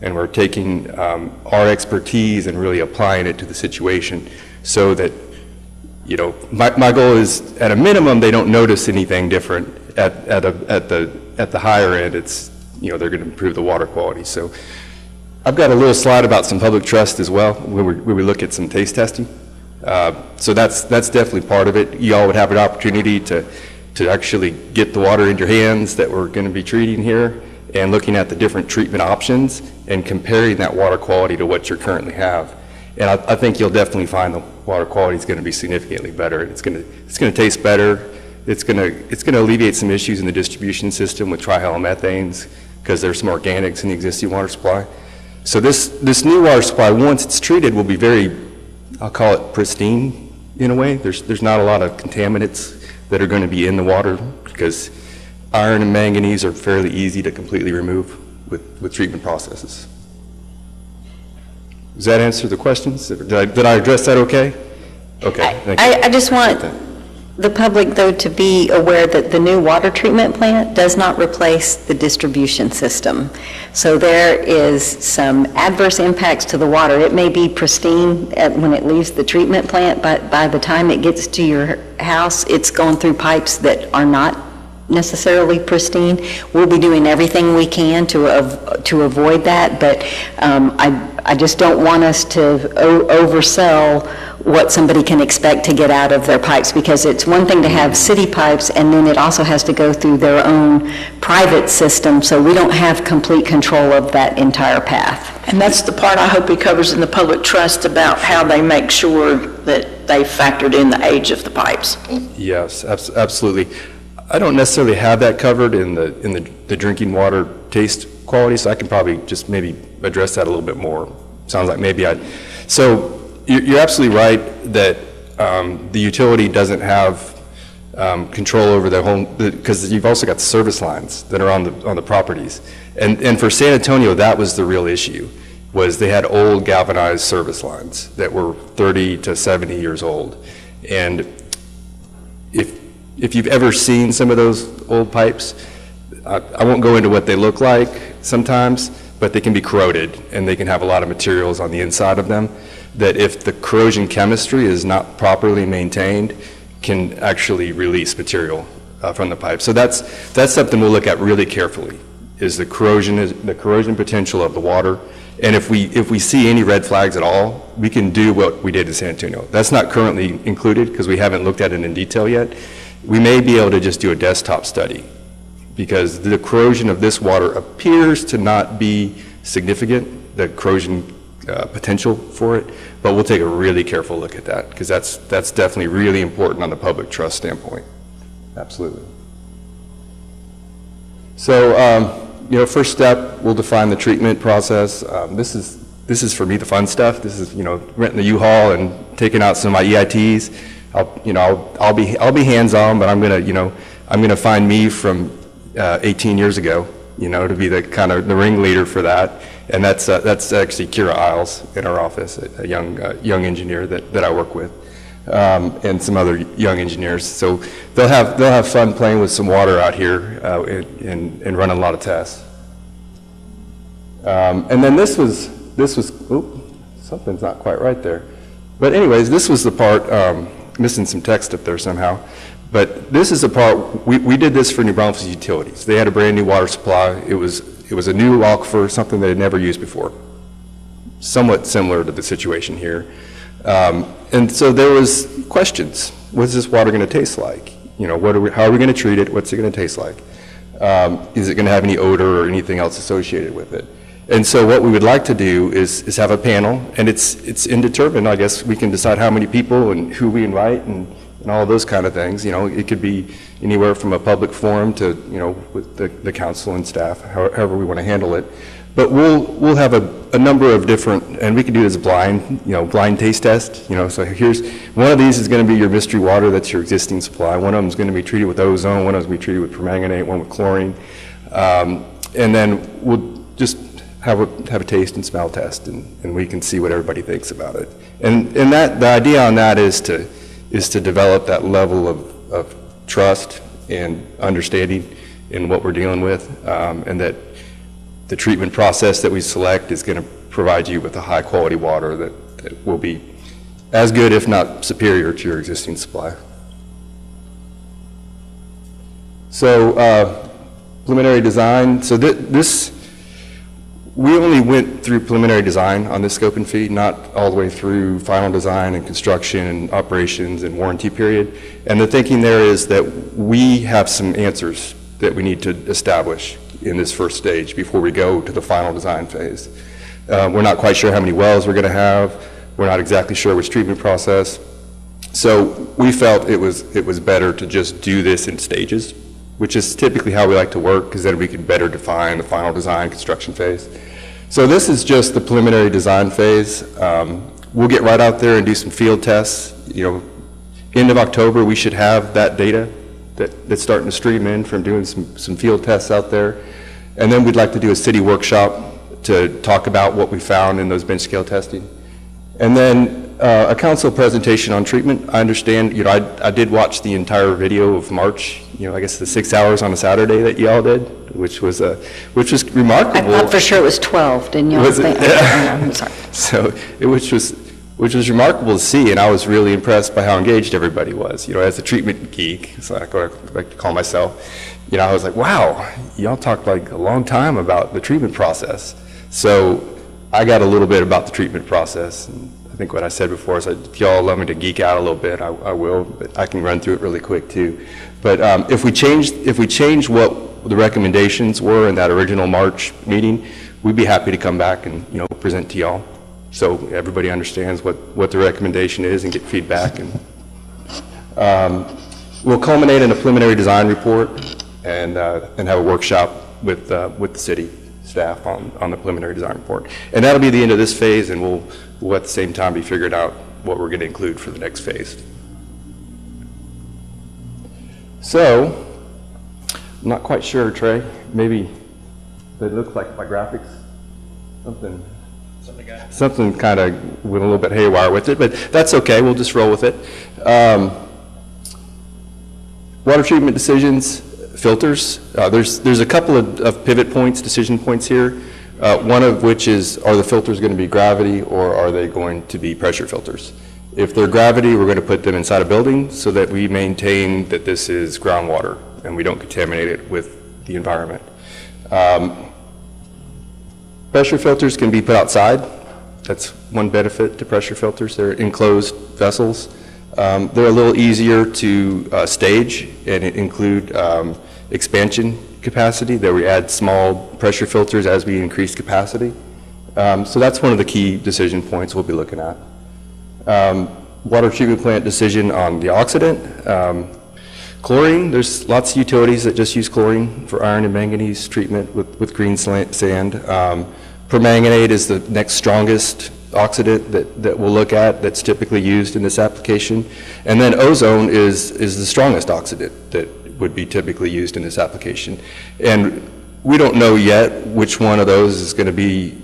and we're taking our expertise and really applying it to the situation so that, you know, my goal is, at a minimum, they don't notice anything different. At the higher end, it's, you know, they're going to improve the water quality. So I've got a little slide about some public trust as well, where we look at some taste testing. So that's definitely part of it. You all would have an opportunity to actually get the water in your hands that we're going to be treating here, and looking at the different treatment options and comparing that water quality to what you currently have. And I think you'll definitely find the water quality is going to be significantly better. It's going to taste better. It's going to alleviate some issues in the distribution system with trihalomethanes, because there's some organics in the existing water supply. So this new water supply, once it's treated, will be very, I'll call it pristine in a way. There's not a lot of contaminants that are going to be in the water, because iron and manganese are fairly easy to completely remove with treatment processes. Does that answer the questions? Did I address that okay? Okay, thank you. I just want the public, though, to be aware that the new water treatment plant does not replace the distribution system. So there is some adverse impacts to the water. It may be pristine when it leaves the treatment plant, but by the time it gets to your house, it's going through pipes that are not necessarily pristine. We'll be doing everything we can to avoid that, but I just don't want us to oversell what somebody can expect to get out of their pipes, because it's one thing to have city pipes, and then it also has to go through their own private system, so we don't have complete control of that entire path. And that's the part I hope he covers in the public trust, about how they make sure that they factored in the age of the pipes. Yes, absolutely. I don't necessarily have that covered in the drinking water taste quality, so I can probably just maybe address that a little bit more. Sounds like maybe so you're absolutely right that the utility doesn't have control over the whole, because you've also got service lines that are on the properties. And for San Antonio, that was the real issue, was they had old galvanized service lines that were 30 to 70 years old. And if you've ever seen some of those old pipes, I won't go into what they look like sometimes, but they can be corroded, and they can have a lot of materials on the inside of them that, if the corrosion chemistry is not properly maintained, can actually release material from the pipe. So that's something we'll look at really carefully, is the corrosion potential of the water. And if we see any red flags at all, we can do what we did in San Antonio. That's not currently included because we haven't looked at it in detail yet. We may be able to just do a desktop study, because the corrosion of this water appears to not be significant, the corrosion potential for it, but we'll take a really careful look at that, because that's definitely really important on the public trust standpoint. Absolutely. So, you know, first step, we'll define the treatment process. This is for me the fun stuff. This is, you know, renting the U-Haul and taking out some of my EITs. I'll be hands-on, but I'm gonna find me from 18 years ago, you know, to be the kind of the ringleader for that. And that's actually Kira Isles in our office, a young engineer that I work with. and some other young engineers. So they'll have fun playing with some water out here and running a lot of tests. And then this was, oop, something's not quite right there. But anyways, this was the part, missing some text up there somehow. But this is the part, we did this for New Braunfels Utilities. They had a brand new water supply. It was a new aquifer, something they had never used before. Somewhat similar to the situation here. And so there was questions. What's this water going to taste like? You know, how are we going to treat it? What's it going to taste like? Is it going to have any odor or anything else associated with it? And so what we would like to do is have a panel, and it's indeterminate. I guess we can decide how many people and who we invite and all those kind of things. You know, it could be anywhere from a public forum to, you know, with the council and staff, however we want to handle it. But we'll have a number of different, and we can do this blind taste test. You know, so here's, one of these is going to be your mystery water, that's your existing supply. One of them is going to be treated with ozone, one of them is going to be treated with permanganate, one with chlorine. And then we'll just have a taste and smell test, and we can see what everybody thinks about it. And that, the idea on that is to develop that level of trust and understanding in what we're dealing with, and that the treatment process that we select is going to provide you with a high quality water that will be as good, if not superior, to your existing supply. So preliminary design, so we only went through preliminary design on this scope and fee, not all the way through final design and construction and operations and warranty period. And the thinking there is that we have some answers that we need to establish in this first stage before we go to the final design phase. We're not quite sure how many wells we're going to have. We're not exactly sure which treatment process. So we felt it was better to just do this in stages, which is typically how we like to work, because then we can better define the final design construction phase. So this is just the preliminary design phase. We'll get right out there and do some field tests. You know, end of October, we should have that data that's starting to stream in from doing some field tests out there. And then we'd like to do a city workshop to talk about what we found in those bench scale testing. And then a council presentation on treatment. I understand, you know, I did watch the entire video of March, you know, I guess the 6 hours on a Saturday that y'all did, which was remarkable. I thought for sure it was 12, didn't you? Was it? I'm sorry. So, which was remarkable to see, and I was really impressed by how engaged everybody was. You know, as a treatment geek, so I like to call myself, you know, I was like, wow, y'all talked like a long time about the treatment process. So I got a little bit about the treatment process. And I think what I said before is that if y'all allow me to geek out a little bit, I will, but I can run through it really quick too. But if we change what the recommendations were in that original March meeting, we'd be happy to come back and, you know, present to y'all, so everybody understands what the recommendation is and get feedback. And we'll culminate in a preliminary design report and have a workshop with the city staff on the preliminary design report. And that'll be the end of this phase, and we'll at the same time be figuring out what we're going to include for the next phase. So, I'm not quite sure, Trey, maybe it looks like my graphics, something kind of went a little bit haywire with it, but that's okay, we'll just roll with it. Water treatment decisions, filters. There's a couple of pivot points, decision points here, one of which is, are the filters going to be gravity or are they going to be pressure filters? If they're gravity, we're going to put them inside a building so that we maintain that this is groundwater and we don't contaminate it with the environment. Pressure filters can be put outside. That's one benefit to pressure filters. They're enclosed vessels. They're a little easier to stage and include expansion capacity, that we add small pressure filters as we increase capacity. So that's one of the key decision points we'll be looking at. Water treatment plant decision on the oxidant. Chlorine, there's lots of utilities that just use chlorine for iron and manganese treatment with green sand. Permanganate is the next strongest oxidant that we'll look at that's typically used in this application. And then ozone is the strongest oxidant that would be typically used in this application. And we don't know yet which one of those is going to be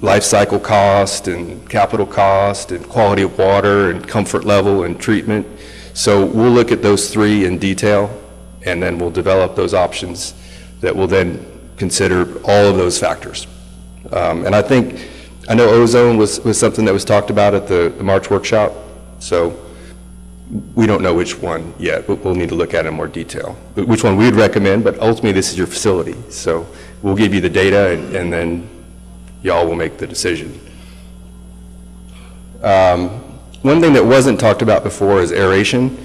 life cycle cost and capital cost and quality of water and comfort level and treatment. So we'll look at those three in detail, and then we'll develop those options that will then consider all of those factors. And I know ozone was something that was talked about at the March workshop, so we don't know which one yet, but we'll need to look at it in more detail. Which one we'd recommend, but ultimately this is your facility, so we'll give you the data and then y'all will make the decision. One thing that wasn't talked about before is aeration.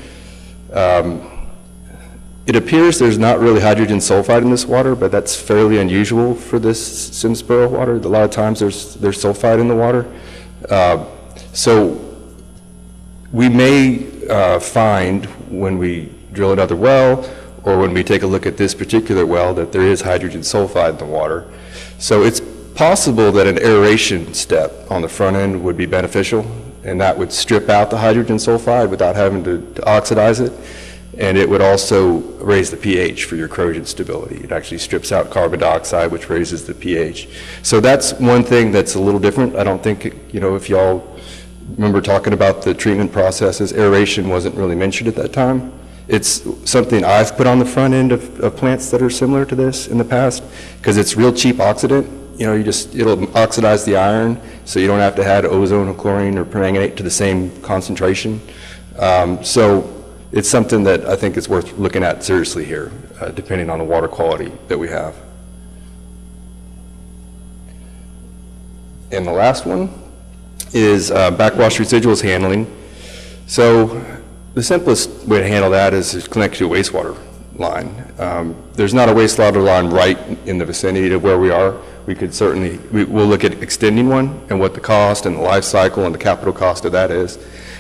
It appears there's not really hydrogen sulfide in this water, but that's fairly unusual for this Simsboro water. A lot of times there's sulfide in the water. So we may find when we drill another well or when we take a look at this particular well that there is hydrogen sulfide in the water. So it's possible that an aeration step on the front end would be beneficial, and that would strip out the hydrogen sulfide without having to oxidize it. And it would also raise the pH for your corrosion stability. It actually strips out carbon dioxide, which raises the pH. So that's one thing that's a little different. I don't think, if y'all remember talking about the treatment processes, aeration wasn't really mentioned at that time. It's something I've put on the front end of plants that are similar to this in the past, because it's real cheap oxidant. It'll oxidize the iron, so you don't have to add ozone or chlorine or permanganate to the same concentration. So it's something that I think is worth looking at seriously here, depending on the water quality that we have. And the last one is backwash residuals handling. So the simplest way to handle that is to connect to a wastewater line. There's not a wastewater line right in the vicinity of where we are. We could certainly, we'll look at extending one and what the cost and the life cycle and the capital cost of that is.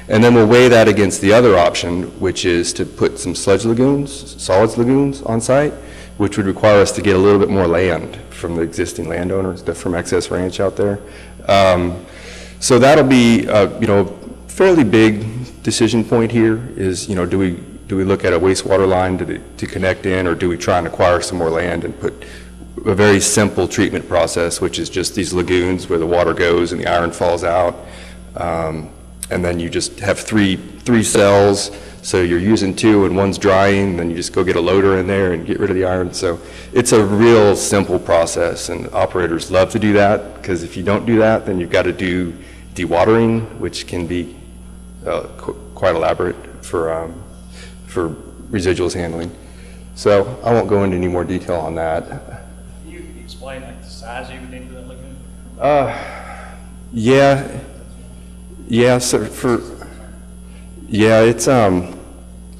And then we'll weigh that against the other option, which is to put some sludge lagoons, solids lagoons on site, which would require us to get a little bit more land from the existing landowners, from Excess Ranch out there. So that'll be, fairly big decision point here is, do we look at a wastewater line to connect in, or do we try and acquire some more land and put a very simple treatment process, which is just these lagoons where the water goes and the iron falls out. And then you just have three cells, so you're using two and one's drying, then you just go get a loader in there and get rid of the iron. So it's a real simple process, and operators love to do that, because if you don't do that, then you've got to do dewatering, which can be quite elaborate for residuals handling. So I won't go into any more detail on that. Can you explain the size you would need for that lagoon? Yeah, so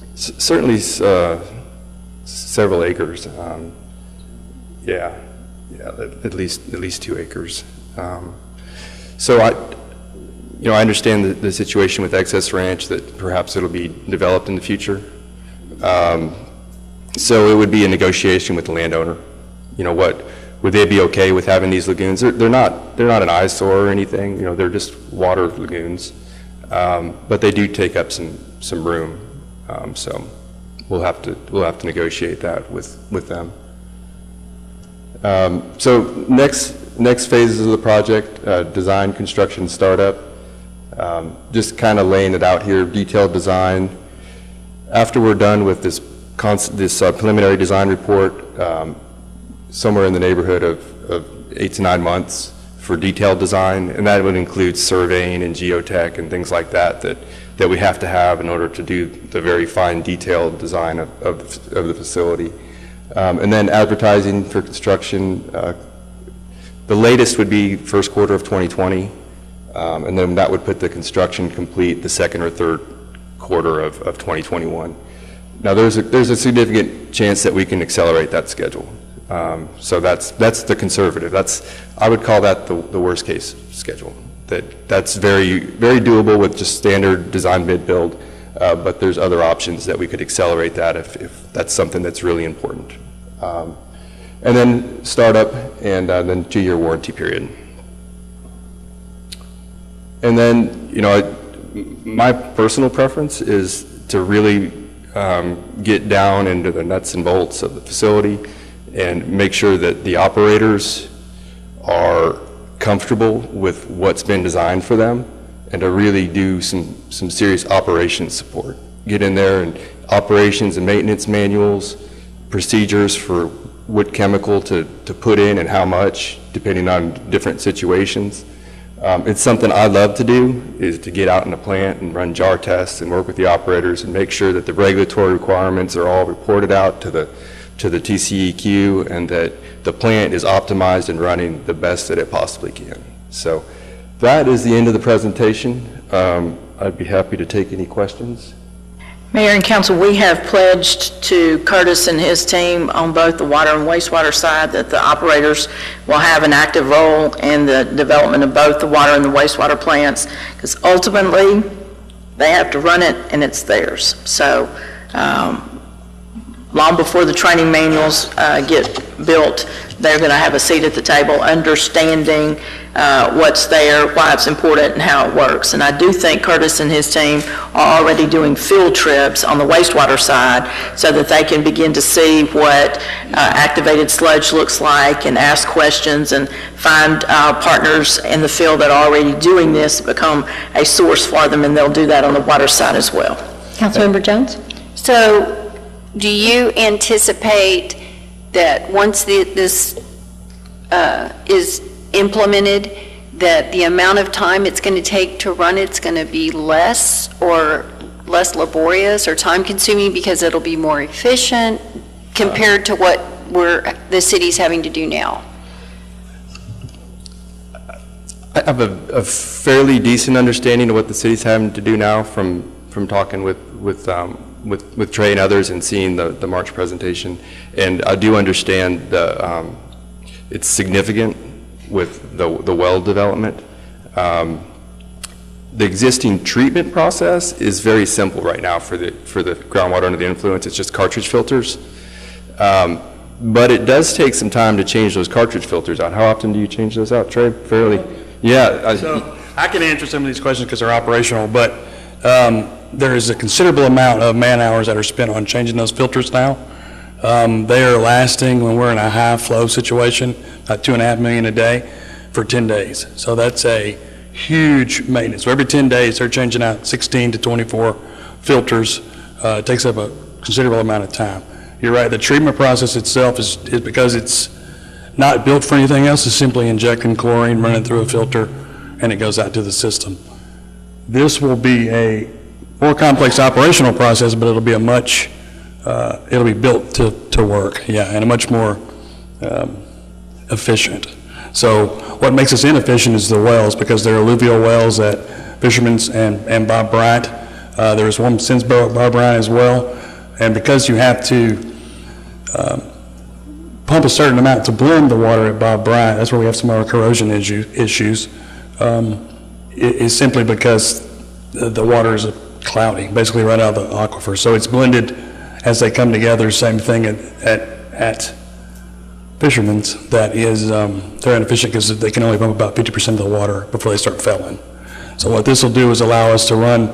it's certainly several acres. At least 2 acres. So I understand the situation with Excess Ranch, that perhaps it'll be developed in the future. So it would be a negotiation with the landowner. Would they be okay with having these lagoons? They're not an eyesore or anything. They're just water lagoons, but they do take up some room. So we'll have to negotiate that with them. So next phases of the project: design, construction, startup. Just kind of laying it out here, detailed design. After we're done with this preliminary design report, somewhere in the neighborhood of 8 to 9 months for detailed design, and that would include surveying and geotech and things like that we have to have in order to do the very fine detailed design of the facility. And then advertising for construction, the latest would be first quarter of 2020, and then that would put the construction complete the second or third quarter of 2021. Now there's a significant chance that we can accelerate that schedule. So that's the conservative. I would call that the worst case schedule. That's very, very doable with just standard design bid build, but there's other options that we could accelerate that if that's something that's really important. And then startup, and then 2-year warranty period. And then, my personal preference is to really get down into the nuts and bolts of the facility and make sure that the operators are comfortable with what's been designed for them and to really do some serious operations support. Get in there and operations and maintenance manuals, procedures for what chemical to put in and how much, depending on different situations. It's something I love to do, is to get out in the plant and run jar tests and work with the operators and make sure that the regulatory requirements are all reported out to the TCEQ and that the plant is optimized and running the best that it possibly can. So that is the end of the presentation. I'd be happy to take any questions. Mayor and council, we have pledged to Curtis and his team on both the water and wastewater side that the operators will have an active role in the development of both the water and the wastewater plants, because ultimately they have to run it and it's theirs. So long before the training manuals get built, they're going to have a seat at the table understanding what's there, why it's important, and how it works. And I do think Curtis and his team are already doing field trips on the wastewater side so that they can begin to see what activated sludge looks like and ask questions and find partners in the field that are already doing this, become a source for them, and they'll do that on the water side as well. Councilmember Jones? So do you anticipate that once this is implemented, that the amount of time it's going to take to run it's going to be less or less laborious or time consuming because it'll be more efficient compared to what the city's having to do now? I have a fairly decent understanding of what the city's having to do now from talking with Trey and others and seeing the March presentation, and I do understand it's significant with the well development. The existing treatment process is very simple right now for the groundwater under the influence. It's just cartridge filters, but it does take some time to change those cartridge filters out. How often do you change those out, Trey? Fairly, yeah. So I can answer some of these questions because they're operational, but there is a considerable amount of man hours that are spent on changing those filters now. They are lasting, when we're in a high flow situation, about 2.5 million a day for 10 days. So that's a huge maintenance. So every 10 days they're changing out 16 to 24 filters. It takes up a considerable amount of time. You're right, the treatment process itself is because it's not built for anything else, is simply injecting chlorine, running through a filter, and it goes out to the system. This will be a more complex operational process, but it'll be it'll be built to work, yeah, and a much more efficient. So what makes us inefficient is the wells, because they're alluvial wells at Fisherman's and Bob Bryant. There's one since Bob Bryant as well, and because you have to pump a certain amount to blend the water at Bob Bryant, that's where we have some of our corrosion issues, is simply because the water is cloudy, basically right out of the aquifer. So it's blended as they come together. Same thing at Fisherman's. That is, they're inefficient because they can only pump about 50% of the water before they start failing. So what this will do is allow us to run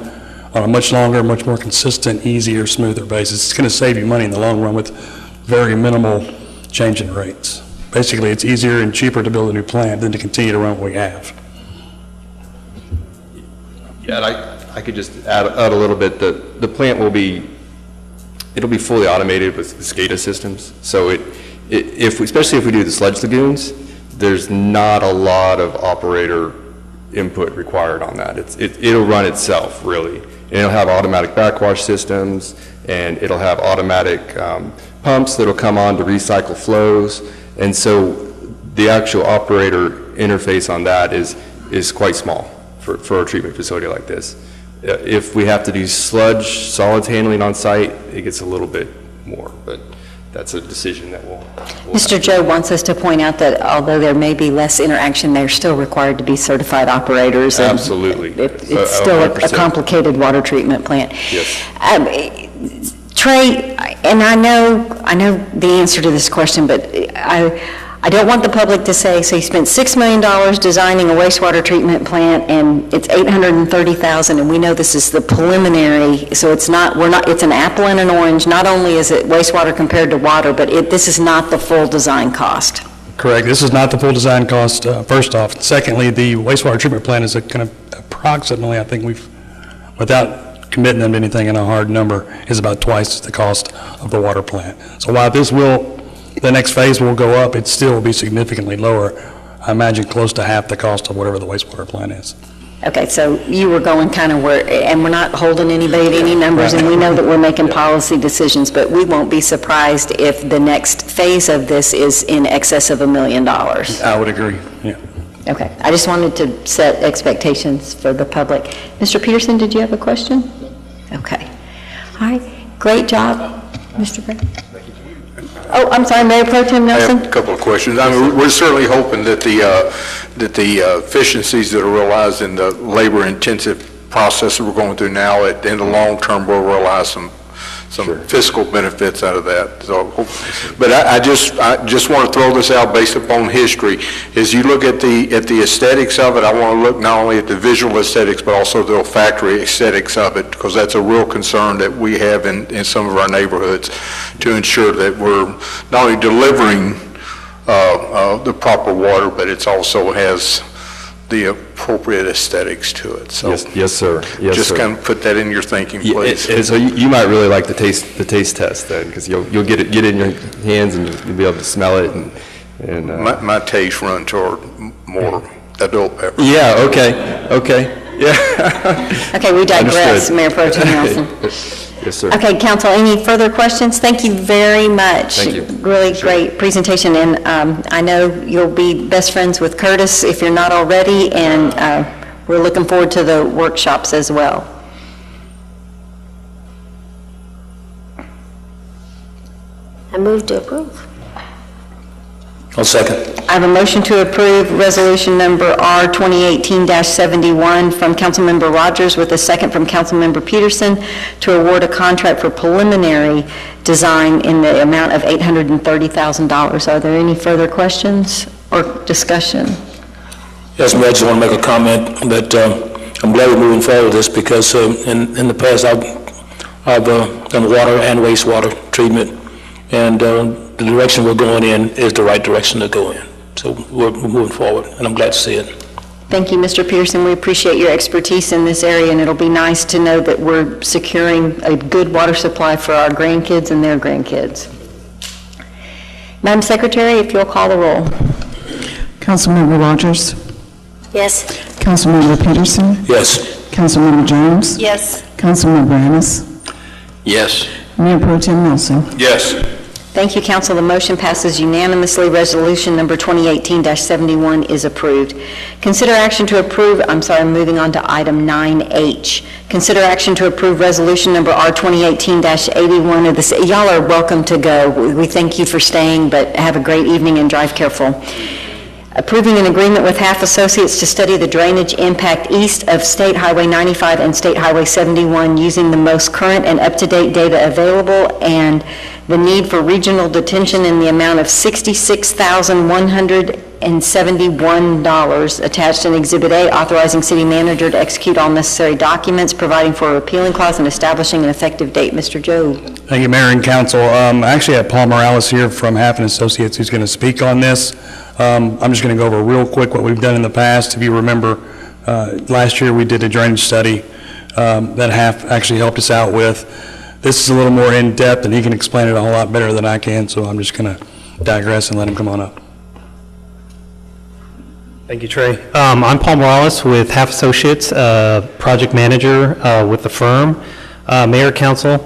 on a much longer, much more consistent, easier, smoother basis. It's going to save you money in the long run with very minimal change in rates. Basically, it's easier and cheaper to build a new plant than to continue to run what we have. Yeah, I could just add a little bit. The plant will be, it'll be fully automated with SCADA systems. So especially if we do the sludge lagoons, there's not a lot of operator input required on that. It'll run itself, really. And it'll have automatic backwash systems, and it'll have automatic pumps that'll come on to recycle flows. And so the actual operator interface on that is quite small for a treatment facility like this. If we have to do sludge solids handling on site, it gets a little bit more, but that's a decision that we'll Mr. Joe wants us to point out that although there may be less interaction, they're still required to be certified operators. Absolutely. It's still a complicated water treatment plant. Yes. Trey, and I know the answer to this question, but I don't want the public to say, so you spent $6 million designing a wastewater treatment plant and it's $830,000, and we know this is the preliminary, so it's an apple and an orange. Not only is it wastewater compared to water, but this is not the full design cost. Correct. This is not the full design cost, first off. Secondly, the wastewater treatment plant is kind of approximately, I think without committing them to anything in a hard number, is about twice the cost of the water plant. So while the next phase will go up, it still will be significantly lower. I imagine close to half the cost of whatever the wastewater plant is. Okay, so you were going kind of where, and we're not holding anybody to any numbers, and we know that we're making policy decisions, but we won't be surprised if the next phase of this is in excess of $1 million. I would agree, yeah. Okay, I just wanted to set expectations for the public. Mr. Peterson, did you have a question? Okay. All right, great job, Mr. Brown. Oh, I'm sorry, Mayor Pro Tem Nelson? I have a couple of questions. I mean, we're certainly hoping that the efficiencies that are realized in the labor-intensive process that we're going through now, in the long term, will realize some fiscal benefits out of that. So, but I just want to throw this out based upon history. As you look at the aesthetics of it, I want to look not only at the visual aesthetics, but also the olfactory aesthetics of it, because that's a real concern that we have in some of our neighborhoods, to ensure that we're not only delivering the proper water, but it also has the appropriate aesthetics to it. So Yes, sir. Yes, just sir. kind of put that in your thinking, please. And so you might really like the taste test then, because you'll get it in your hands and you'll be able to smell it and My taste run toward more adult beverage. Yeah. Okay. Yeah. Okay, we digress, Understood. Mayor Pro Tem Nelson. Yes, sir. Okay, council, any further questions? Thank you very much. Thank you. Really great presentation, and I know you'll be best friends with Curtis if you're not already, and we're looking forward to the workshops as well. I move to approve. I'll second. I have a motion to approve resolution number R 2018-71 from Councilmember Rogers with a second from Councilmember Peterson to award a contract for preliminary design in the amount of $830,000. Are there any further questions or discussion? Yes, Mayor, I just want to make a comment that I'm glad we're moving forward with this, because in the past, I've done water and wastewater treatment, and the direction we're going in is the right direction to go in. So we're moving forward, and I'm glad to see it. Thank you, Mr. Peterson. We appreciate your expertise in this area, and it'll be nice to know that we're securing a good water supply for our grandkids and their grandkids. Madam Secretary, if you'll call the roll. Councilmember Rogers? Yes. Councilmember Peterson? Yes. Councilmember Jones? Yes. Councilmember Ennis? Yes. Mayor Pro Tem Nelson? Yes. Thank you, council. The motion passes unanimously. Resolution number 2018-71 is approved. Consider action to approve, moving on to item 9H. Consider action to approve resolution number R 2018-81 of the city. Y'all are welcome to go. We thank you for staying, but have a great evening and drive careful. Approving an agreement with Half Associates to study the drainage impact east of State Highway 95 and State Highway 71 using the most current and up-to-date data available, and the need for regional detention in the amount of $66,171 attached in Exhibit A, authorizing city manager to execute all necessary documents, providing for a repealing clause, and establishing an effective date. Mr. Joe. Thank you, Mayor and Council. I actually have Paul Morales here from Half & Associates who's going to speak on this. I'm just going to go over real quick what we've done in the past. If you remember, last year we did a drainage study that Half actually helped us out with. This is a little more in-depth, and he can explain it a whole lot better than I can, so I'm just going to digress and let him come on up. Thank you, Trey. I'm Paul Morales with Half Associates, project manager with the firm. Mayor, Council,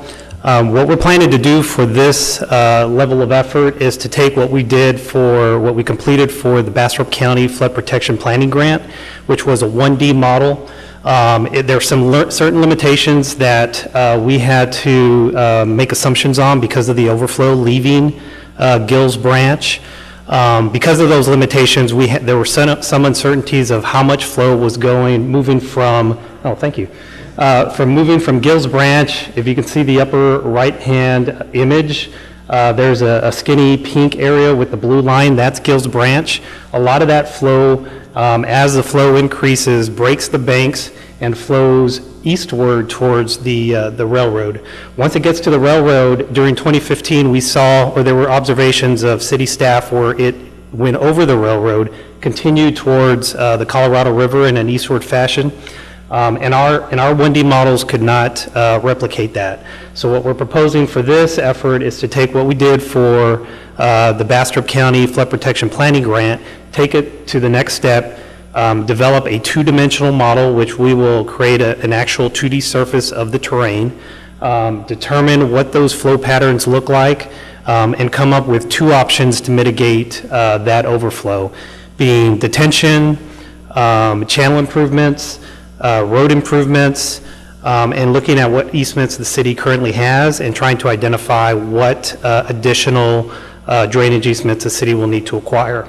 what we're planning to do for this level of effort is to take what we completed for the Bastrop County Flood Protection Planning Grant, which was a 1D model. There are some certain limitations that we had to make assumptions on because of the overflow leaving Gills Branch. Because of those limitations, there were some uncertainties of how much flow was moving from Gills Branch. If you can see the upper right-hand image, there's a skinny pink area with the blue line. That's Gills Branch. A lot of that flow, as the flow increases, breaks the banks and flows eastward towards the railroad. Once it gets to the railroad, during 2015, there were observations of city staff where it went over the railroad continued towards the Colorado River in an eastward fashion. And our 1D models could not replicate that. So what we're proposing for this effort is to take what we did for the Bastrop County Flood Protection Planning Grant, take it to the next step, develop a two-dimensional model, which we will create an actual 2D surface of the terrain, determine what those flow patterns look like, and come up with two options to mitigate that overflow, being detention, channel improvements, road improvements, and looking at what easements the city currently has and trying to identify what additional drainage easements the city will need to acquire.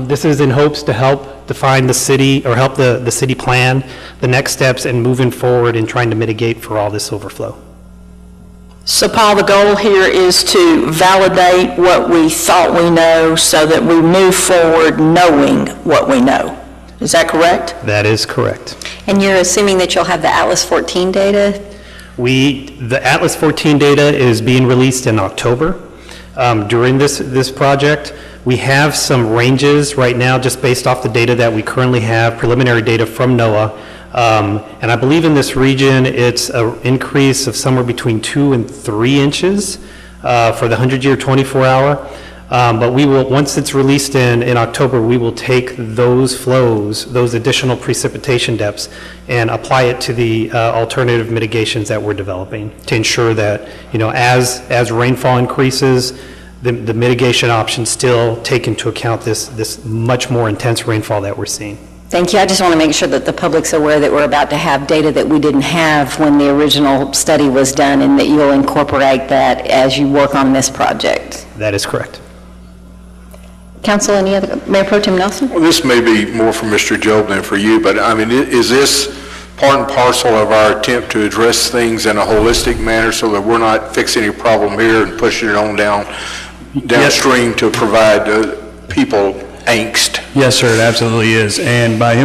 This is in hopes to help define the city, or help the city plan the next steps in moving forward and trying to mitigate for all this overflow. So Paul, the goal here is to validate what we thought we know so that we move forward knowing what we know. Is that correct? That is correct. And you're assuming that you'll have the Atlas 14 data? The Atlas 14 data is being released in October. During this project, we have some ranges right now just based off the data that we currently have, preliminary data from NOAA. And I believe in this region, it's an increase of somewhere between 2 and 3 inches for the 100-year 24-hour. But we will, once it's released in October, we will take those flows, those additional precipitation depths, and apply it to the alternative mitigations that we're developing to ensure that, as rainfall increases, the mitigation options still take into account this much more intense rainfall that we're seeing. Thank you. I just want to make sure that the public's aware that we're about to have data that we didn't have when the original study was done, and that you'll incorporate that as you work on this project. That is correct. Council, any other? Mayor Pro Tem Nelson? Well, this may be more for Mr. Job than for you, but I mean, is this part and parcel of our attempt to address things in a holistic manner so that we're not fixing any problem here and pushing it on downstream to provide people angst? Yes, sir, it absolutely is. And by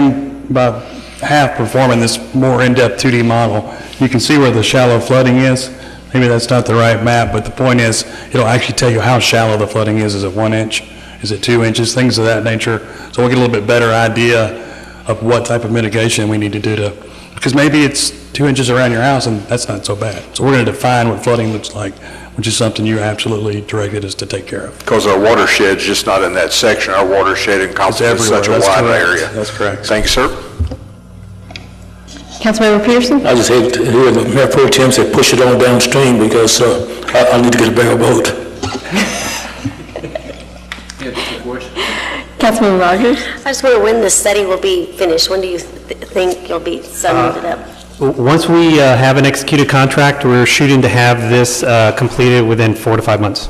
half performing this more in-depth 2D model, you can see where the shallow flooding is. Maybe that's not the right map, but the point is, it'll actually tell you how shallow the flooding is. Is it 1 inch? Is it 2 inches? Things of that nature. So we'll get a little bit better idea of what type of mitigation we need to do because maybe it's 2 inches around your house and that's not so bad. So we're going to define what flooding looks like, which is something you absolutely directed us to take care of. Because our watershed's just not in that section. Our watershed encompasses such a wide area. That's correct. Thank you, sir. Councilmember Peterson? I just hate to hear the Mayor Pro Tem say push it on downstream because I need to get a bigger boat. Councilman Rogers? I just wonder when the study will be finished. When do you think you'll be summing it up? Once we have an executed contract, we're shooting to have this completed within 4 to 5 months.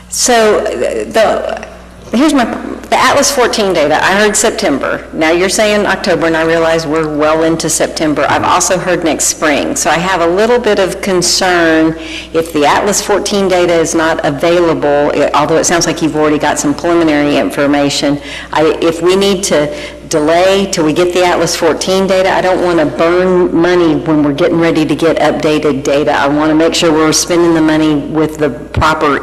So here's the Atlas 14 data. I heard September. Now you're saying October, and I realize we're well into September. I've also heard next spring. So I have a little bit of concern if the Atlas 14 data is not available, although it sounds like you've already got some preliminary information. If we need to delay till we get the Atlas 14 data, I don't want to burn money when we're getting ready to get updated data. I want to make sure we're spending the money with the proper,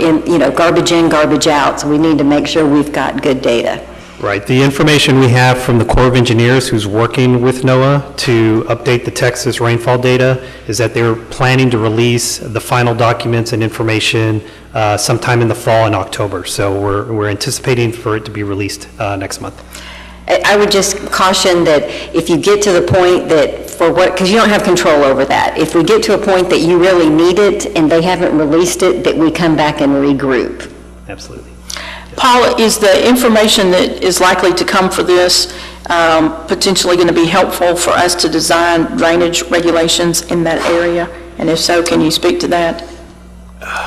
garbage in, garbage out. So we need to make sure we've got good data. Right. The information we have from the Corps of Engineers who's working with NOAA to update the Texas rainfall data is that they're planning to release the final documents and information sometime in the fall in October. So we're anticipating for it to be released next month. I would just caution that if you get to the point that because you don't have control over that, if we get to a point that you really need it and they haven't released it, that we come back and regroup. Absolutely. Paula, is the information that is likely to come for this potentially going to be helpful for us to design drainage regulations in that area? And if so, can you speak to that?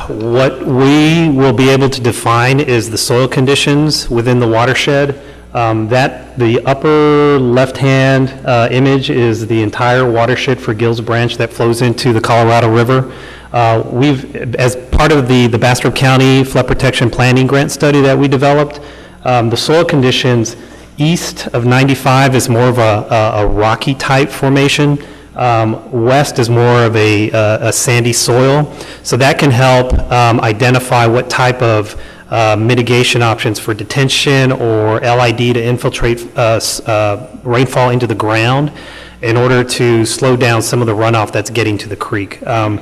What we will be able to define is the soil conditions within the watershed. The upper left-hand image is the entire watershed for Gills Branch that flows into the Colorado River. As part of the Bastrop County Flood Protection Planning Grant study that we developed, the soil conditions east of 95 is more of a rocky type formation. West is more of a sandy soil. So that can help identify what type of mitigation options for detention or LID to infiltrate rainfall into the ground in order to slow down some of the runoff that's getting to the creek. I'm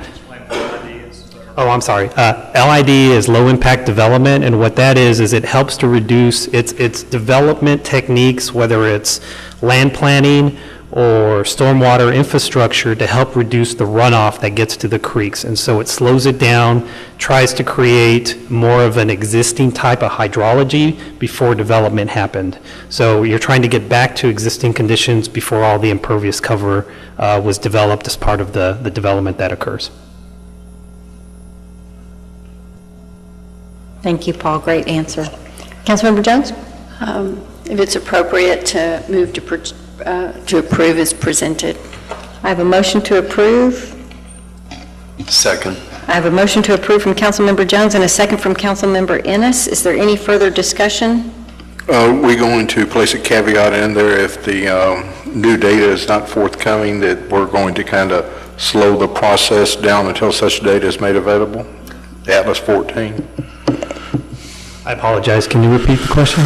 sorry. LID is low-impact development, and what that is it helps to reduce its development techniques, whether it's land planning or stormwater infrastructure, to help reduce the runoff that gets to the creeks. And so it slows it down, tries to create more of an existing type of hydrology before development happened. So you're trying to get back to existing conditions before all the impervious cover was developed as part of the development that occurs. Thank you, Paul. Great answer. Councilmember Jones? If it's appropriate to move to approve as presented. I have a motion to approve. Second. I have a motion to approve from Councilmember Jones and a second from Councilmember Ennis. Is there any further discussion? We're going to place a caveat in there if the new data is not forthcoming, that we're going to kind of slow the process down until such data is made available. The Atlas 14. I apologize. Can you repeat the question?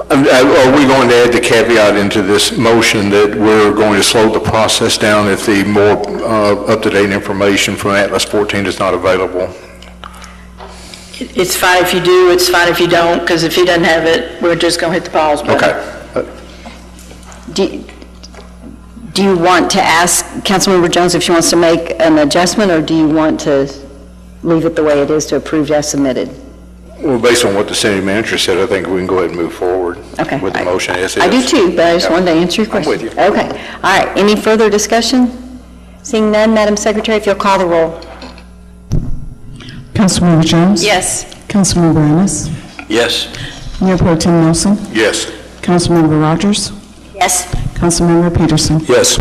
Are we going to add the caveat into this motion that we're going to slow the process down if the more up-to-date information from Atlas 14 is not available? It's fine if you do, it's fine if you don't, because if he doesn't have it, we're just going to hit the pause button. Okay. Do you want to ask Councilmember Jones if she wants to make an adjustment, or do you want to leave it the way it is to approve as submitted? Well, based on what the city manager said, I think we can go ahead and move forward with the motion as is. I do too, but I just wanted to answer your question. I'm with you. Okay. All right. Any further discussion? Seeing none, Madam Secretary, if you'll call the roll. Councilmember Jones? Yes. Councilmember Ennis? Yes. Mayor Pro Tem Nelson? Yes. Councilmember Rogers? Yes. Councilmember Peterson? Yes.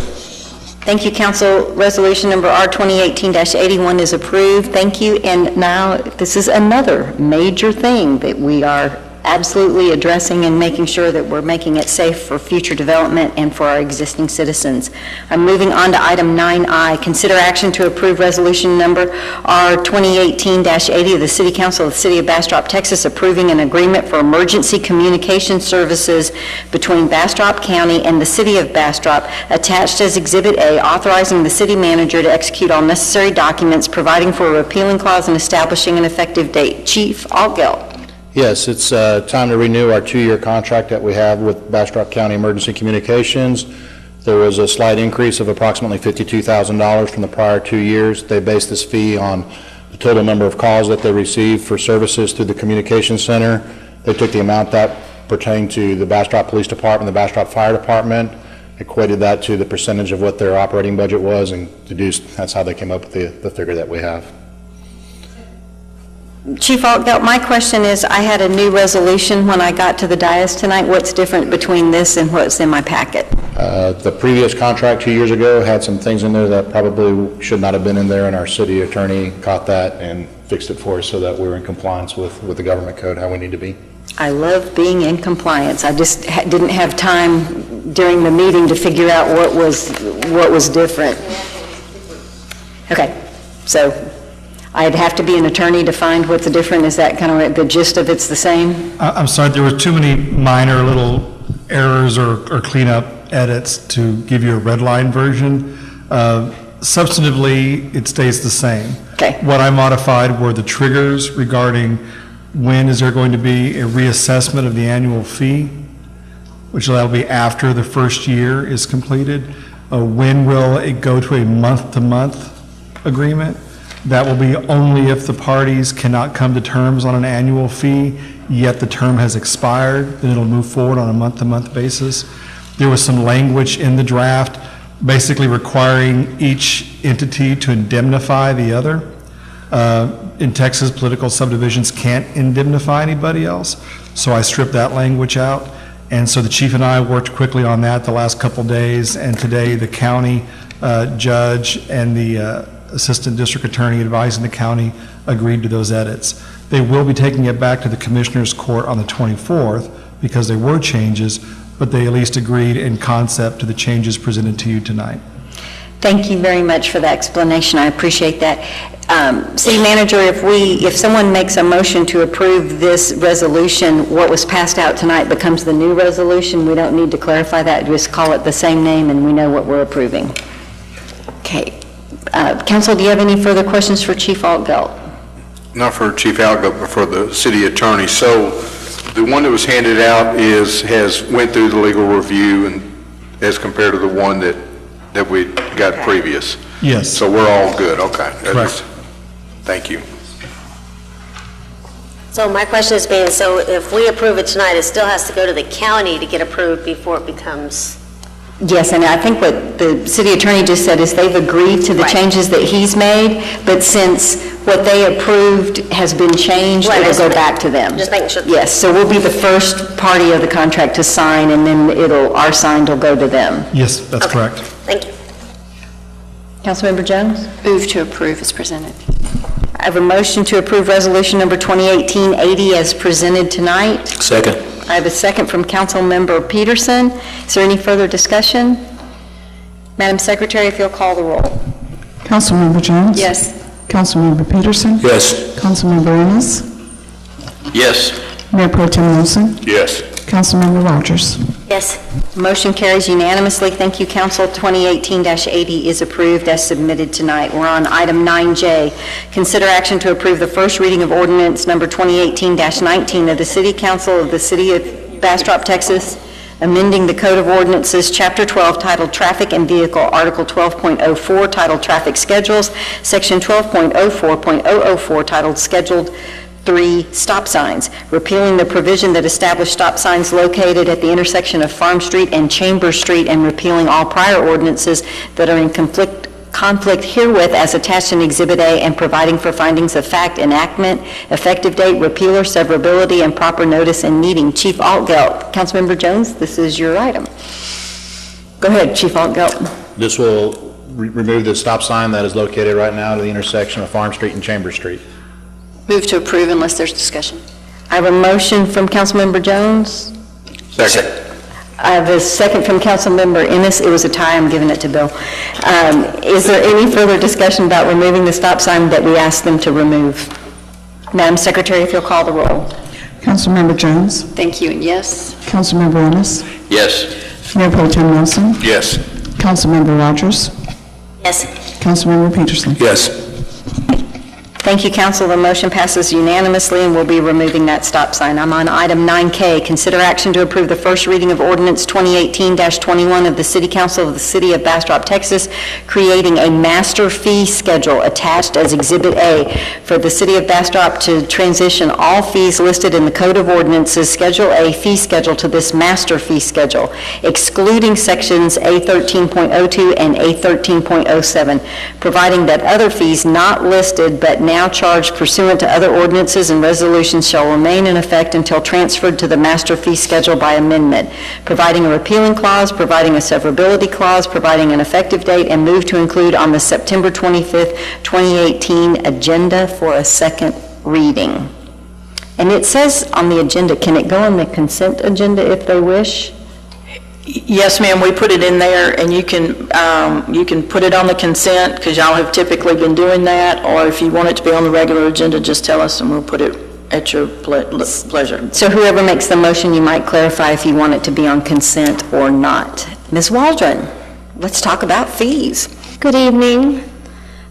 Thank you, Council. Resolution number R 2018-81 is approved. Thank you. And now this is another major thing that we are absolutely addressing and making sure that we're making it safe for future development and for our existing citizens. I'm moving on to item 9I, consider action to approve resolution number R 2018-80 of the City Council of the City of Bastrop, Texas, approving an agreement for emergency communication services between Bastrop County and the City of Bastrop, attached as Exhibit A, authorizing the city manager to execute all necessary documents, providing for a repealing clause, and establishing an effective date. Chief Altgeld. Yes, it's time to renew our 2-year contract that we have with Bastrop County Emergency Communications. There was a slight increase of approximately $52,000 from the prior 2 years. They based this fee on the total number of calls that they received for services through the communications center. They took the amount that pertained to the Bastrop Police Department, the Bastrop Fire Department, equated that to the percentage of what their operating budget was, and deduced, that's how they came up with the figure that we have. Chief Altgeld, my question is, I had a new resolution when I got to the dais tonight. What's different between this and what's in my packet? The previous contract 2 years ago had some things in there that probably should not have been in there, and our city attorney caught that and fixed it for us so that we're in compliance with the government code, how we need to be. I love being in compliance. I just didn't have time during the meeting to figure out what was different. Okay, so I'd have to be an attorney to find what's different. Is that kind of the gist of it's the same? I'm sorry, there were too many minor little errors or cleanup edits to give you a red line version. Substantively, it stays the same. Okay. What I modified were the triggers regarding when is there going to be a reassessment of the annual fee, which will be after the first year is completed. When will it go to a month-to-month agreement? That will be only if the parties cannot come to terms on an annual fee, yet the term has expired, then it'll move forward on a month-to-month basis. There was some language in the draft basically requiring each entity to indemnify the other. In Texas, political subdivisions can't indemnify anybody else, so I stripped that language out. And so the chief and I worked quickly on that the last couple days, and today the county judge and the assistant district attorney advising the county agreed to those edits. They will be taking it back to the commissioner's court on the 24th because there were changes, but they at least agreed in concept to the changes presented to you tonight. Thank you very much for the explanation. I appreciate that. City Manager, if someone makes a motion to approve this resolution, what was passed out tonight becomes the new resolution. We don't need to clarify that. Just call it the same name and we know what we're approving. Okay. Council, do you have any further questions for Chief Altgeld? Not for Chief Altgeld, but for the city attorney. So the one that was handed out has went through the legal review and as compared to the one that we got previous. Yes. So we're all good. Okay. Correct. Thank you. So my question is being, so if we approve it tonight, it still has to go to the county to get approved before it becomes... Yes, and I think what the city attorney just said is they've agreed to the changes that he's made, but since what they approved has been changed, it'll go back to them. Just making sure. Yes, so we'll be the first party of the contract to sign, and then our signed will go to them. Yes, that's correct. Thank you. Councilmember Jones? Move to approve as presented. I have a motion to approve resolution number 2018-80 as presented tonight. Second. I have a second from Councilmember Peterson. Is there any further discussion? Madam Secretary, if you'll call the roll. Councilmember Jones? Yes. Councilmember Peterson? Yes. Councilmember Ennis? Yes. Mayor Pro Tem Wilson? Yes. Councilmember Rogers? Yes. Motion carries unanimously. Thank you, Council. 2018-80 is approved as submitted tonight. We're on item 9J. Consider action to approve the first reading of ordinance number 2018-19 of the City Council of the City of Bastrop, Texas, amending the Code of Ordinances, Chapter 12, titled Traffic and Vehicle, Article 12.04, titled Traffic Schedules, Section 12.04.004, titled Scheduled 3 Stop Signs, repealing the provision that established stop signs located at the intersection of Farm Street and Chambers Street, and repealing all prior ordinances that are in conflict herewith as attached in Exhibit A, and providing for findings of fact, enactment, effective date, repeal or severability, and proper notice and meeting. Chief Altgeld. Councilmember Jones, this is your item. Go ahead, Chief Altgeld. This will remove the stop sign that is located right now at the intersection of Farm Street and Chambers Street. Move to approve unless there's discussion. I have a motion from Councilmember Jones. Second. I have a second from Councilmember Ennis. It was a tie. I'm giving it to Bill. Is there any further discussion about removing the stop sign that we asked them to remove? Madam Secretary, if you'll call the roll. Councilmember Jones? Thank you, and yes. Councilmember Ennis? Yes. Mayor Pro Tem Wilson? Yes. Councilmember Rogers? Yes. Councilmember Peterson? Yes. Thank you, Council. The motion passes unanimously, and we'll be removing that stop sign. I'm on item 9K. Consider action to approve the first reading of ordinance 2018-21 of the City Council of the City of Bastrop, Texas, creating a master fee schedule attached as Exhibit A for the City of Bastrop to transition all fees listed in the Code of Ordinances Schedule A fee schedule to this master fee schedule, excluding sections A13.02 and A13.07, providing that other fees not listed but now charged pursuant to other ordinances and resolutions shall remain in effect until transferred to the master fee schedule by amendment, providing a repealing clause, providing a severability clause, providing an effective date, and move to include on the September 25th, 2018 agenda for a second reading. And it says on the agenda, can it go on the consent agenda if they wish? Yes, ma'am, we put it in there, and you can put it on the consent, because y'all have typically been doing that, or if you want it to be on the regular agenda, just tell us and we'll put it at your pleasure. So whoever makes the motion, you might clarify if you want it to be on consent or not. Ms. Waldron, let's talk about fees. Good evening.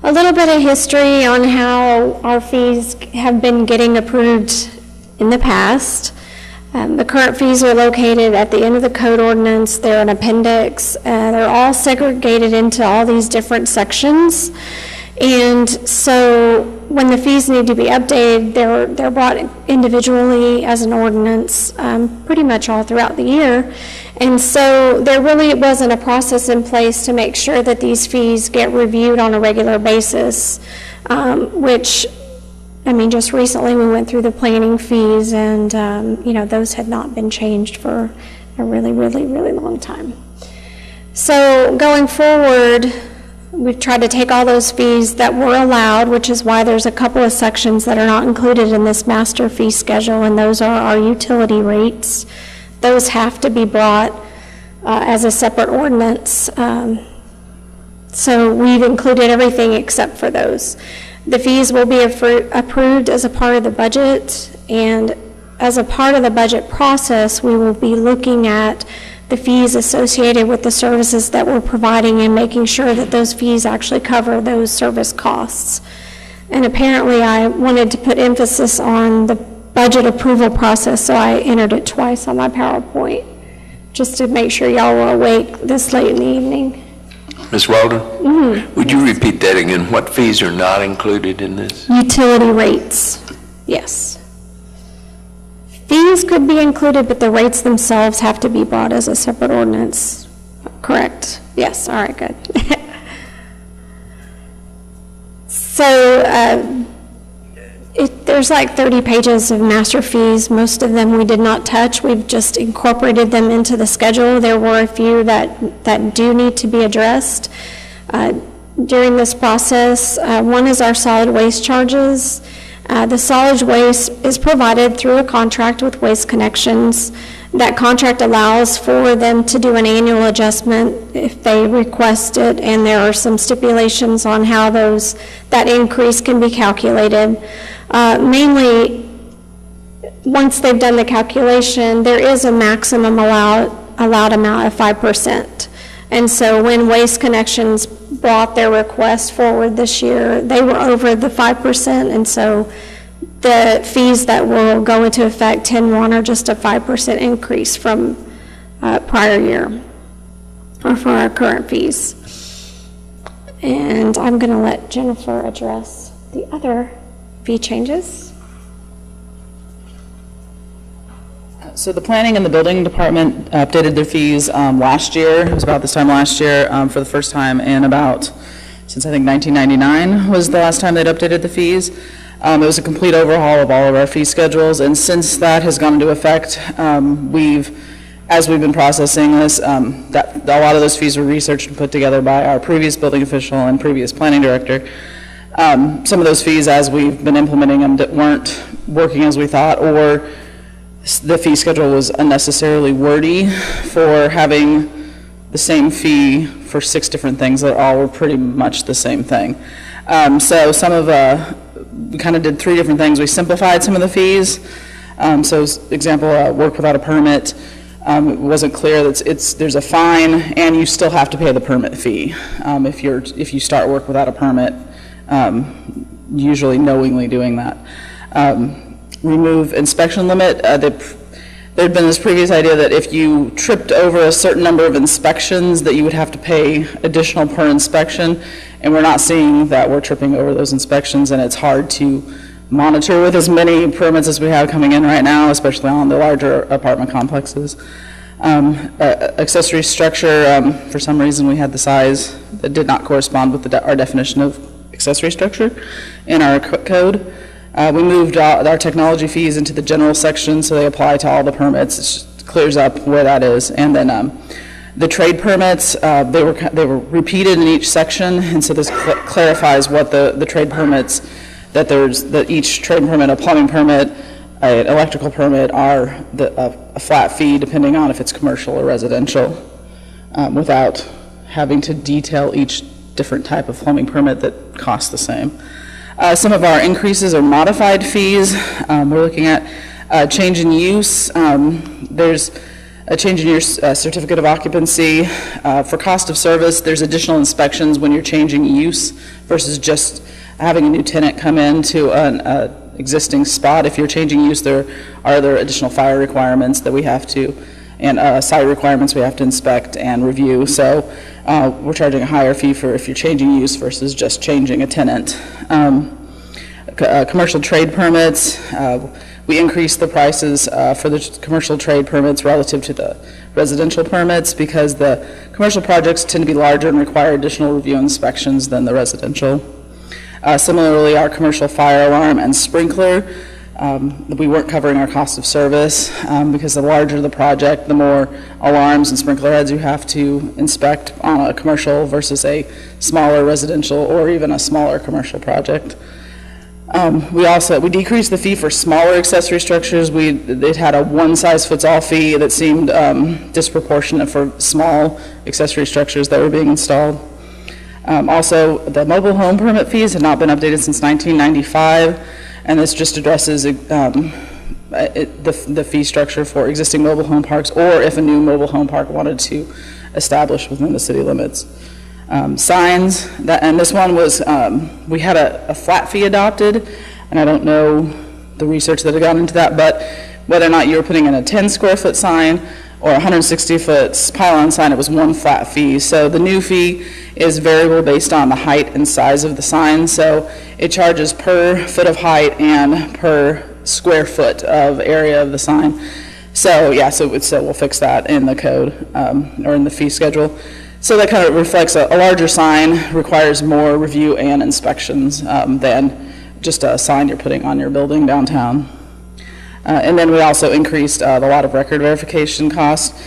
A little bit of history on how our fees have been getting approved in the past. The current fees are located at the end of the code ordinance. They're an appendix. They're all segregated into all these different sections. And so when the fees need to be updated, they're brought individually as an ordinance pretty much all throughout the year. And so there really wasn't a process in place to make sure that these fees get reviewed on a regular basis, which, I mean, just recently we went through the planning fees, and those had not been changed for a really, really, really long time. So going forward, we've tried to take all those fees that were allowed, which is why there's a couple of sections that are not included in this master fee schedule, and those are our utility rates. Those have to be brought as a separate ordinance. So we've included everything except for those. The fees will be approved as a part of the budget, and as a part of the budget process, we will be looking at the fees associated with the services that we're providing and making sure that those fees actually cover those service costs. And apparently I wanted to put emphasis on the budget approval process, so I entered it twice on my PowerPoint, just to make sure y'all were awake this late in the evening. Ms. Walden, would you repeat that again? What fees are not included in this? Utility rates, yes. Fees could be included, but the rates themselves have to be brought as a separate ordinance. Correct? Yes, all right, good. So there's like 30 pages of master fees. Most of them we did not touch. We've just incorporated them into the schedule. There were a few that do need to be addressed during this process. One is our solid waste charges. The solid waste is provided through a contract with Waste Connections. That contract allows for them to do an annual adjustment if they request it, and there are some stipulations on how that increase can be calculated. Mainly, once they've done the calculation, there is a maximum allowed amount of 5%. And so when Waste Connections brought their request forward this year, they were over the 5%, and so the fees that will go into effect 10/1 are just a 5% increase from prior year, or for our current fees. And I'm going to let Jennifer address the other fee changes. So the planning and the building department updated their fees last year. It was about this time last year for the first time in since I think 1999 was the last time they'd updated the fees. It was a complete overhaul of all of our fee schedules, and since that has gone into effect, as we've been processing this, a lot of those fees were researched and put together by our previous building official and previous planning director. Some of those fees, as we've been implementing them, that weren't working as we thought, or the fee schedule was unnecessarily wordy for having the same fee for 6 different things that all were pretty much the same thing. So we kind of did 3 different things. We simplified some of the fees. So example, work without a permit. It wasn't clear that there's a fine and you still have to pay the permit fee if you start work without a permit, usually knowingly doing that. Remove inspection limit. There had been this previous idea that if you tripped over a certain number of inspections that you would have to pay additional per inspection, and we're not seeing that we're tripping over those inspections, and it's hard to monitor with as many permits as we have coming in right now, especially on the larger apartment complexes. Accessory structure, for some reason we had the size that did not correspond with our definition of accessory structure in our code. We moved our technology fees into the general section, so they apply to all the permits. It just clears up where that is. And then the trade permits, they were repeated in each section, and so this clarifies what the trade permits, that each trade permit, a plumbing permit, an electrical permit, are a flat fee depending on if it's commercial or residential, without having to detail each different type of plumbing permit that costs the same. Some of our increases are modified fees. We're looking at change in use. There's a change in use certificate of occupancy. For cost of service, there's additional inspections when you're changing use versus just having a new tenant come into an existing spot. If you're changing use, there are other additional fire requirements that we have to, and site requirements we have to inspect and review. So we're charging a higher fee for if you're changing use versus just changing a tenant. Commercial trade permits, we increased the prices for the commercial trade permits relative to the residential permits because the commercial projects tend to be larger and require additional review inspections than the residential. Similarly, our commercial fire alarm and sprinkler, we weren't covering our cost of service because the larger the project, the more alarms and sprinkler heads you have to inspect on a commercial versus a smaller residential or even a smaller commercial project. We decreased the fee for smaller accessory structures. It had a one-size-fits-all fee that seemed disproportionate for small accessory structures that were being installed. Also, the mobile home permit fees have not been updated since 1995, and this just addresses the fee structure for existing mobile home parks, or if a new mobile home park wanted to establish within the city limits. Signs, and this one was, we had a flat fee adopted, and I don't know the research that had gone into that, but whether or not you were putting in a 10 square foot sign or a 160 foot pylon sign, it was one flat fee. So the new fee is variable based on the height and size of the sign, so it charges per foot of height and per square foot of area of the sign. So yeah, so we'll fix that in the code, or in the fee schedule. So that kind of reflects a larger sign requires more review and inspections than just a sign you're putting on your building downtown. And then we also increased the lot of record verification costs.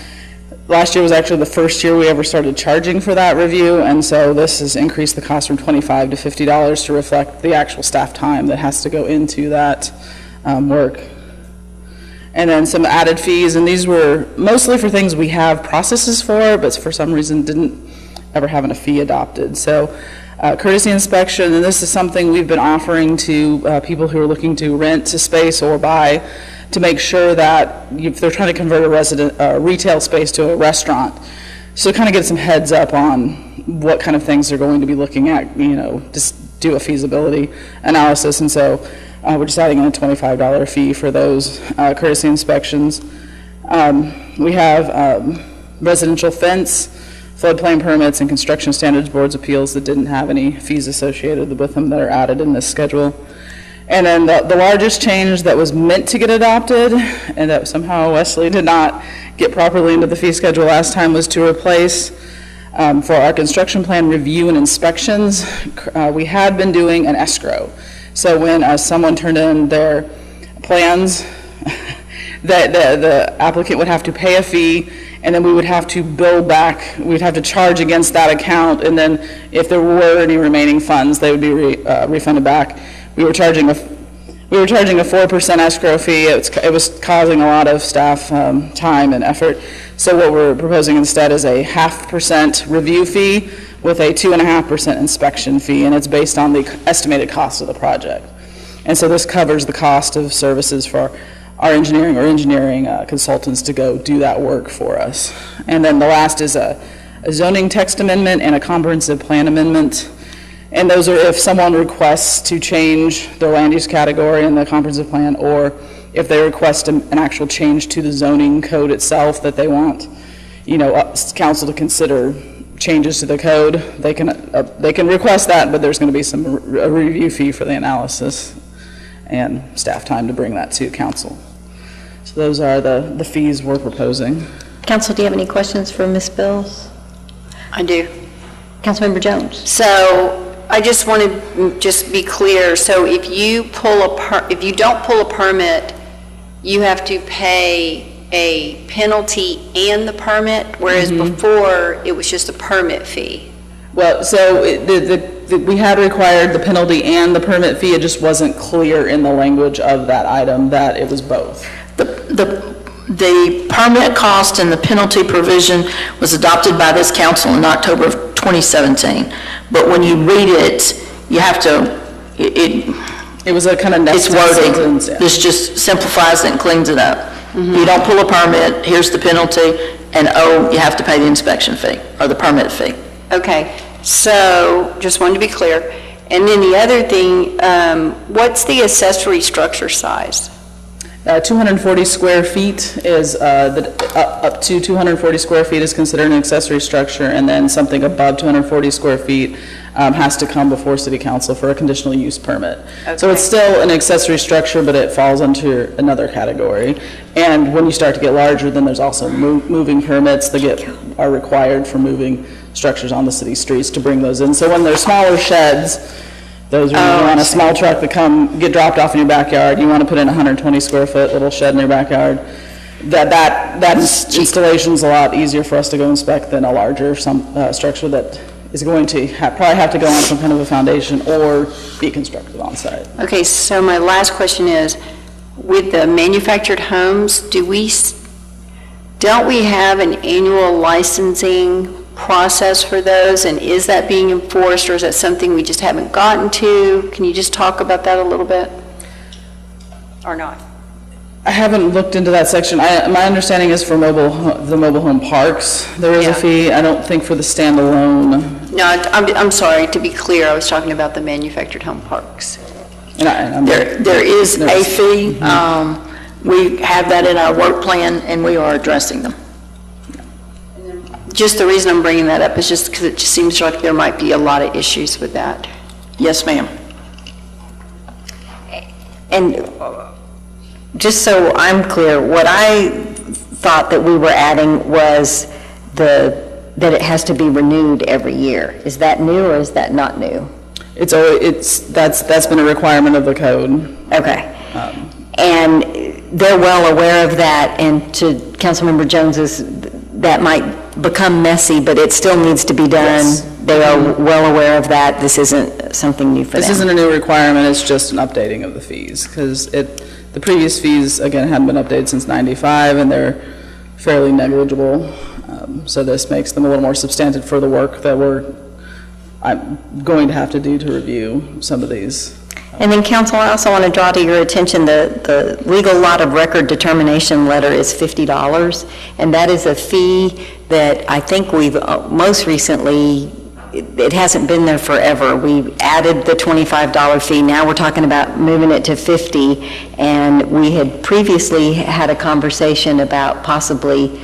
Last year was actually the first year we ever started charging for that review, and so this has increased the cost from $25 to $50 to reflect the actual staff time that has to go into that work. And then some added fees, and these were mostly for things we have processes for, but for some reason didn't ever have a fee adopted. So courtesy inspection, and this is something we've been offering to people who are looking to rent a space or buy, to make sure that if they're trying to convert a retail space to a restaurant, so kind of get some heads up on what kind of things they're going to be looking at, just do a feasibility analysis. And so we're just adding in a $25 fee for those courtesy inspections. We have residential fence, floodplain permits, and construction standards boards appeals that didn't have any fees associated with them that are added in this schedule. And then the largest change that was meant to get adopted, and that somehow Wesley did not get properly into the fee schedule last time, was to replace, for our construction plan review and inspections, we had been doing an escrow. So when someone turned in their plans, the applicant would have to pay a fee, and then we would have to bill back, we'd have to charge against that account, and then if there were any remaining funds, they would be refunded back. We were charging a 4% escrow fee. It was causing a lot of staff time and effort. So what we're proposing instead is a 0.5% review fee with a 2.5% inspection fee, and it's based on the estimated cost of the project. And so this covers the cost of services for our engineering or engineering consultants to go do that work for us. And then the last is a zoning text amendment and a comprehensive plan amendment. And those are if someone requests to change their land use category in the comprehensive plan, or if they request an actual change to the zoning code itself that they want, council to consider changes to the code, they can request that, but there's going to be a review fee for the analysis and staff time to bring that to council. So those are the fees we're proposing. Council, do you have any questions for Ms. Bills? I do. Councilmember Jones. So I just want to just be clear. So if you don't pull a permit, you have to pay a penalty and the permit, whereas before it was just a permit fee. Well, so we had required the penalty and the permit fee. It just wasn't clear in the language of that item that it was both. The permit cost and the penalty provision was adopted by this council in October of 2017. But when you read it, you have to, it was a kind of it's wording. This just simplifies it and cleans it up. You don't pull a permit, here's the penalty, and you have to pay the inspection fee or the permit fee. Okay, so just wanted to be clear. And then the other thing, what's the accessory structure size? 240 square feet is, up to 240 square feet is considered an accessory structure, and then something above 240 square feet has to come before City Council for a conditional use permit. Okay. So it's still an accessory structure, but it falls under another category. And when you start to get larger, then there's also moving permits that are required for moving structures on the city streets to bring those in. So when they're smaller sheds, those are on a small truck that get dropped off in your backyard. You want to put in a 120 square foot little shed in your backyard. That installation is a lot easier for us to go inspect than a larger structure that is going to probably have to go on some kind of a foundation or be constructed on site. Okay, so my last question is, with the manufactured homes, don't we have an annual licensing process for those, and is that being enforced, or is that something we just haven't gotten to? Can you just talk about that a little bit? Or not? I haven't looked into that section. My understanding is for the mobile home parks, there is a fee. I don't think for the standalone. No, I'm sorry, to be clear, I was talking about the manufactured home parks. There is a fee. We have that in our work plan, and we are addressing them. Just the reason I'm bringing that up is just because it just seems like there might be a lot of issues with that. Yes, ma'am. And just so I'm clear, what I thought that we were adding was that it has to be renewed every year. Is that new or is that not new? That's been a requirement of the code. Okay. And they're well aware of that, and to Councilmember Jones's, that might become messy, but it still needs to be done. Yes. They are well aware of that. This isn't something new for them. This isn't a new requirement, it's just an updating of the fees, because the previous fees, again, haven't been updated since '95, and they're fairly negligible. So this makes them a little more substantive for the work that I'm going to have to do to review some of these. And then, Council, I also want to draw to your attention the legal lot of record determination letter is $50, and that is a fee that I think we've most recently, it hasn't been there forever. We added the $25 fee. Now we're talking about moving it to $50, and we had previously had a conversation about possibly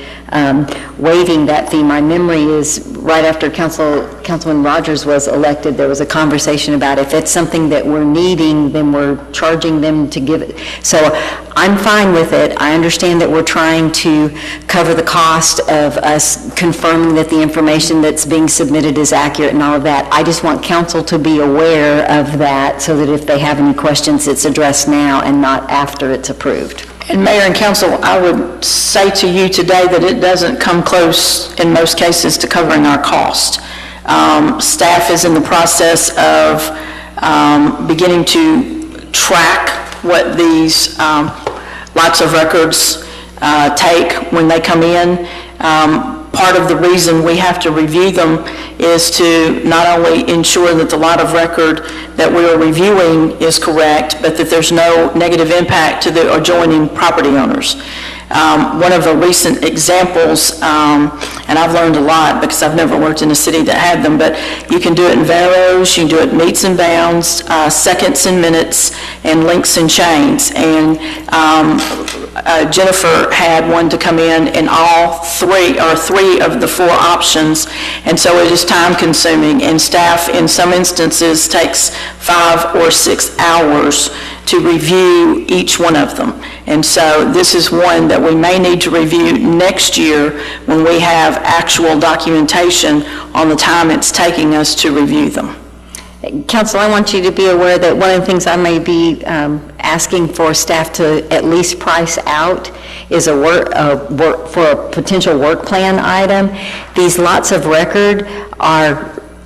waiving that fee. My memory is right after Councilman Rogers was elected, there was a conversation about if it's something that we're needing, then we're charging them to give it. So I'm fine with it. I understand that we're trying to cover the cost of us confirming that the information that's being submitted is accurate and all of that. I just want council to be aware of that so that if they have any questions, it's addressed now and not after it's approved. And Mayor and Council, I would say to you today that it doesn't come close in most cases to covering our cost. Staff is in the process of beginning to track what these lots of records take when they come in. Part of the reason we have to review them is to not only ensure that the lot of record that we are reviewing is correct, but that there's no negative impact to the adjoining property owners. One of the recent examples, and I've learned a lot because I've never worked in a city that had them, but you can do it in Veros, you can do it meets and bounds, seconds and minutes, and links and chains. And Jennifer had one to come in all three of the four options, and so it is time consuming, and staff in some instances takes 5 or 6 hours to review each one of them. And so this is one that we may need to review next year when we have actual documentation on the time it's taking us to review them. Council, I want you to be aware that one of the things I may be asking for staff to at least price out is for a potential work plan item. These lots of record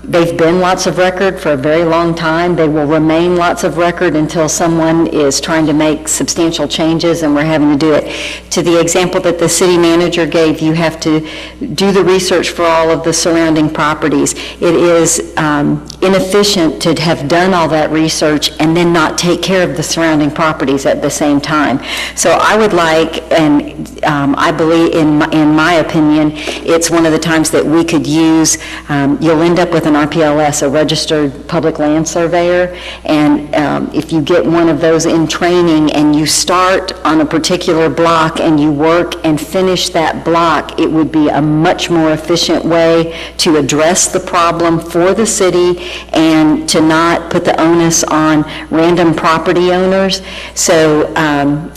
they've been lots of record for a very long time. They will remain lots of record until someone is trying to make substantial changes and we're having to do it. To the example that the city manager gave, you have to do the research for all of the surrounding properties. It is inefficient to have done all that research and then not take care of the surrounding properties at the same time. So I would like, and I believe, in my opinion, it's one of the times that we could use, you'll end up with an RPLS, a registered public land surveyor, and if you get one of those in training and you start on a particular block and you work and finish that block, it would be a much more efficient way to address the problem for the city and to not put the onus on random property owners. So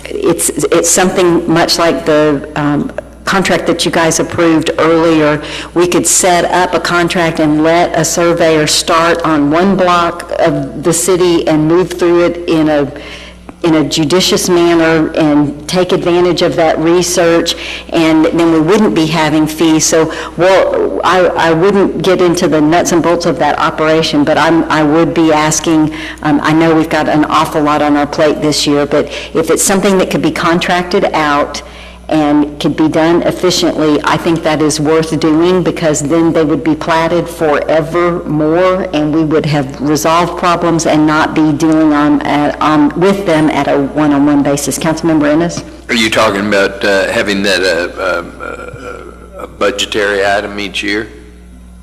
it's something much like the contract that you guys approved earlier. We could set up a contract and let a surveyor start on one block of the city and move through it in a judicious manner and take advantage of that research, and then we wouldn't be having fees. So I wouldn't get into the nuts and bolts of that operation, but I would be asking, I know we've got an awful lot on our plate this year, but if it's something that could be contracted out and could be done efficiently, I think that is worth doing, because then they would be platted forevermore, and we would have resolved problems and not be dealing with them at a one-on-one basis. Councilmember Ennis? Are you talking about having that a budgetary item each year?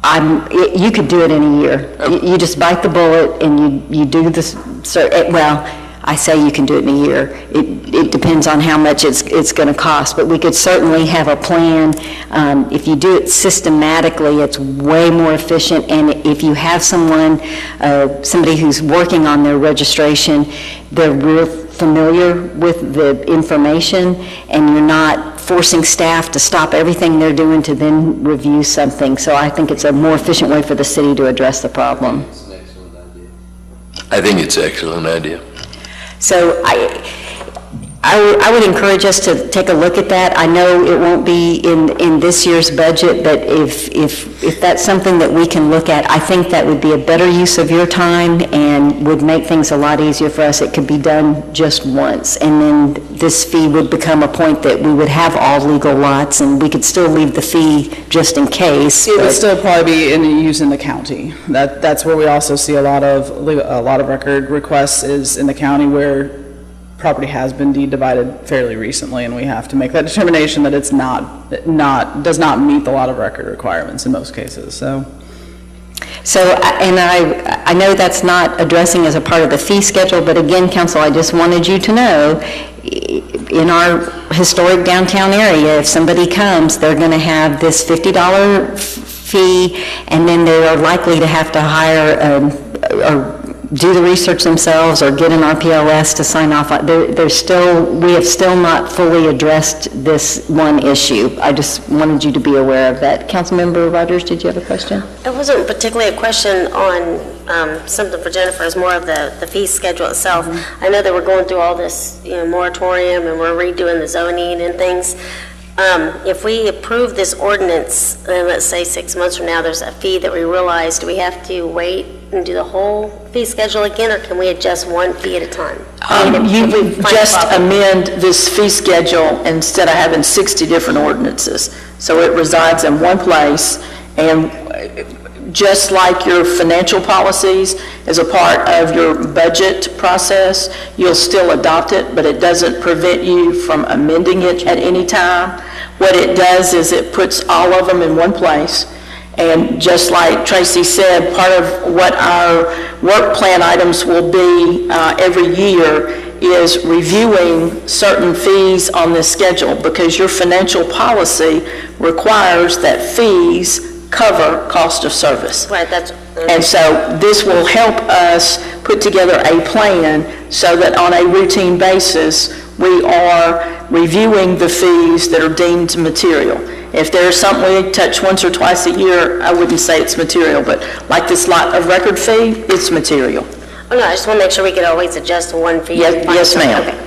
You could do it in a year. You just bite the bullet and you do this, well, I say you can do it in a year. It depends on how much it's going to cost, but we could certainly have a plan. If you do it systematically, it's way more efficient, and if you have somebody who's working on their registration, they're real familiar with the information, and you're not forcing staff to stop everything they're doing to then review something. So I think it's a more efficient way for the city to address the problem. I think it's an excellent idea. So I would encourage us to take a look at that. I know it won't be in this year's budget, but if that's something that we can look at, I think that would be a better use of your time and would make things a lot easier for us. It could be done just once, and then this fee would become a point that we would have all legal lots, and we could still leave the fee just in case. It would still probably be in use in the county. That's where we also see a lot of record requests is in the county, where property has been deed divided fairly recently, and we have to make that determination that it's does not meet the lot of record requirements in most cases. So and I know that's not addressing as a part of the fee schedule, but again, council, I just wanted you to know, in our historic downtown area, if somebody comes, they're going to have this $50 fee, and then they are likely to have to hire or do the research themselves or get an RPLS to sign off. We have still not fully addressed this one issue. I just wanted you to be aware of that. Councilmember Rogers, did you have a question? It wasn't particularly a question on something for Jennifer, it's more of the fee schedule itself. I know that we're going through all this moratorium, and we're redoing the zoning and things. If we approve this ordinance, and let's say 6 months from now there's a fee that we realize, do we have to wait and do the whole fee schedule again, or can we adjust one fee at a time? You would just amend this fee schedule instead of having 60 different ordinances. So it resides in one place, and just like your financial policies is a part of your budget process, you'll still adopt it, but it doesn't prevent you from amending it at any time. What it does is it puts all of them in one place. And just like Tracy said, part of what our work plan items will be every year is reviewing certain fees on this schedule, because your financial policy requires that fees cover cost of service. Right, and so this will help us put together a plan so that on a routine basis, we are reviewing the fees that are deemed material. If there's something we touch once or twice a year, I wouldn't say it's material, but like this lot of record fee, it's material. Oh, no, I just want to make sure we can always adjust to one fee. Yes, ma'am. Okay.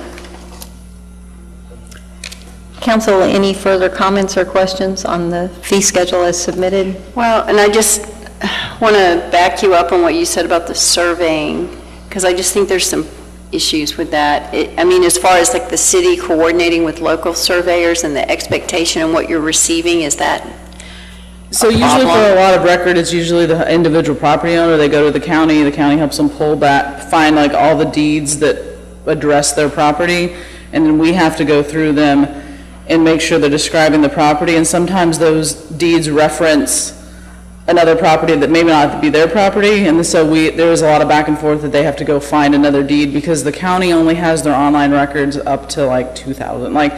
Council, any further comments or questions on the fee schedule as submitted? Well, and I just want to back you up on what you said about the surveying, because I just think there's some issues with that. I mean, as far as like the city coordinating with local surveyors and the expectation and what you're receiving, is that so usually for a lot of record, it's usually the individual property owner. They go to the county helps them pull back, find like all the deeds that address their property, and then we have to go through them and make sure they're describing the property, and sometimes those deeds reference another property that may not be their property, and so there's a lot of back and forth that they have to go find another deed, because the county only has their online records up to like 2000. Like,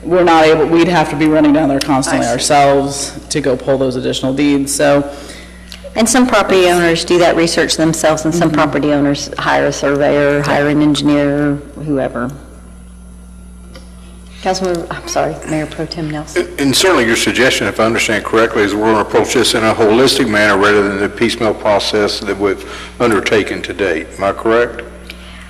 we're not able, we'd have to be running down there constantly ourselves to go pull those additional deeds. So, and some property owners do that research themselves, and some property owners hire a surveyor, hire an engineer, whoever. Councilman, I'm sorry, Mayor Pro Tem Nelson. And certainly your suggestion, if I understand correctly, is we're going to approach this in a holistic manner rather than the piecemeal process that we've undertaken to date. Am I correct?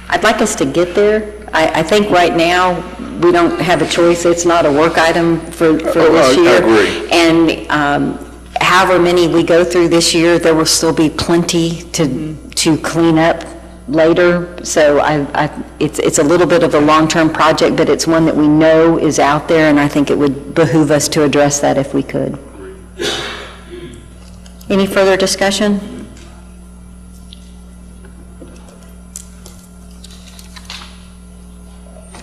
I'd like us to get there. I think right now we don't have a choice. It's not a work item for this year. I agree. And however many we go through this year, there will still be plenty to clean up later. So it's a little bit of a long-term project, but it's one that we know is out there, and I think it would behoove us to address that if we could. Any further discussion?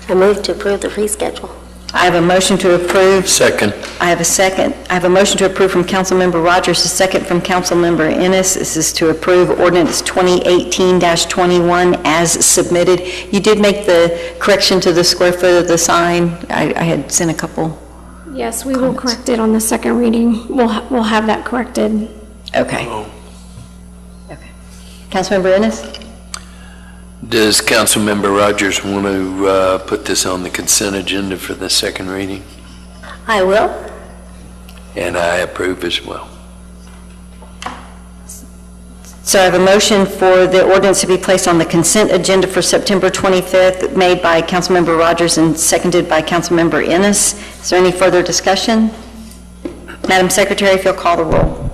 I move to approve the fee schedule. I have a motion to approve. Second. I have a second. I have a motion to approve from Councilmember Rogers, a second from Councilmember Ennis. This is to approve ordinance 2018-21 as submitted. You did make the correction to the square foot of the sign. I had sent a couple. Yes, we will correct it on the second reading. We'll have that corrected. Okay. Okay. Councilmember Ennis? Does Councilmember Rogers want to put this on the consent agenda for the second reading? I will. And I approve as well. So I have a motion for the ordinance to be placed on the consent agenda for September 25th, made by Councilmember Rogers and seconded by Councilmember Ennis. Is there any further discussion? Madam Secretary, if you'll call the roll.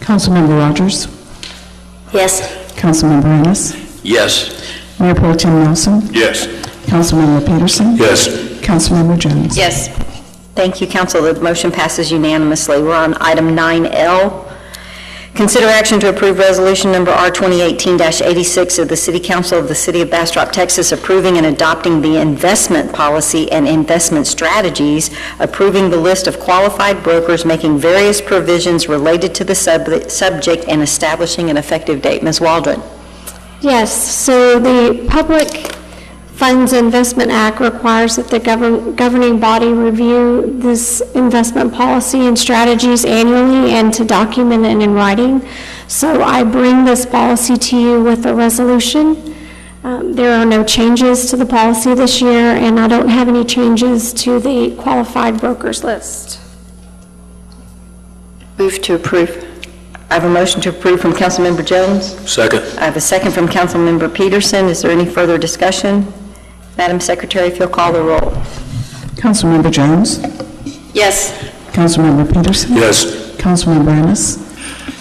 Councilmember Rogers? Yes. Councilmember Ennis? Yes. Mayor Pro Tem Nelson? Yes. Councilmember Peterson? Yes. Councilmember Jones? Yes. Thank you, Council. The motion passes unanimously. We're on item 9L. Consider action to approve resolution number R 2018-86 of the City Council of the City of Bastrop, Texas, approving and adopting the investment policy and investment strategies, approving the list of qualified brokers, making various provisions related to the subject, and establishing an effective date. Ms. Waldron. Yes, so the Public Funds Investment Act requires that the governing body review this investment policy and strategies annually and to document it in writing. So I bring this policy to you with a resolution. There are no changes to the policy this year, and I don't have any changes to the qualified brokers list. Move to approve. I have a motion to approve from Councilmember Jones. Second. I have a second from Councilmember Peterson. Is there any further discussion? Madam Secretary, if you'll call the roll. Councilmember Jones? Yes. Councilmember Peterson? Yes. Councilmember Ennis?